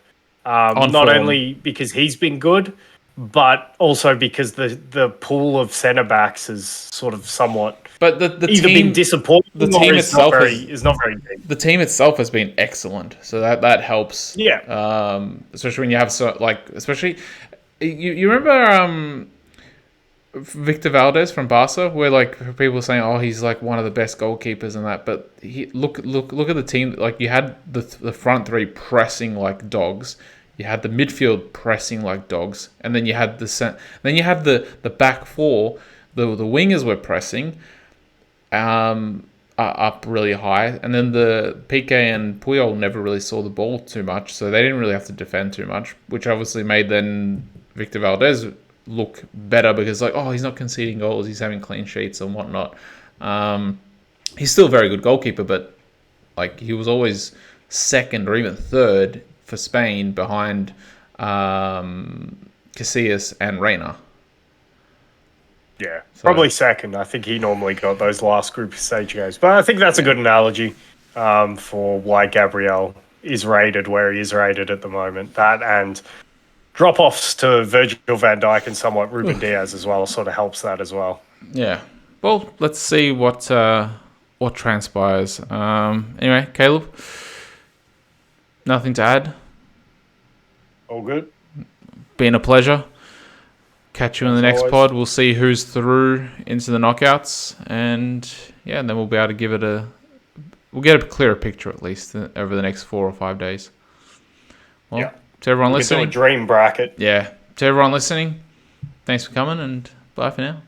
not only because he's been good, but also because the pool of centre-backs is sort of somewhat but the either team, been disappointing the team or itself is not very deep. The team itself has been excellent, so that helps. Yeah. Especially when you have especially you remember Victor Valdez from Barca, where like people were saying, oh, he's like one of the best goalkeepers and that, but look at the team. Like you had the front three pressing like dogs. You had the midfield pressing like dogs, and then you had the back four. The wingers were pressing up really high, and then the Piqué and Puyol never really saw the ball too much, so they didn't really have to defend too much, which obviously made then Victor Valdez look better because like, oh, he's not conceding goals, he's having clean sheets and whatnot. He's still a very good goalkeeper, but like he was always second or even third for Spain behind Casillas and Reina. Yeah, probably second. I think he normally got those last group stage games. But I think that's a good analogy for why Gabriel is rated where he is rated at the moment. That and drop-offs to Virgil van Dijk and somewhat Ruben Diaz as well sort of helps that as well. Yeah. Well, let's see what transpires. Anyway, Caleb, nothing to add? All good. Been a pleasure. Catch you in the next pod. We'll see who's through into the knockouts, and yeah, and then we'll be able to give it we'll get a clearer picture at least over the next 4 or 5 days. Well, yeah. To everyone listening, do a dream bracket. Yeah, to everyone listening, thanks for coming, and bye for now.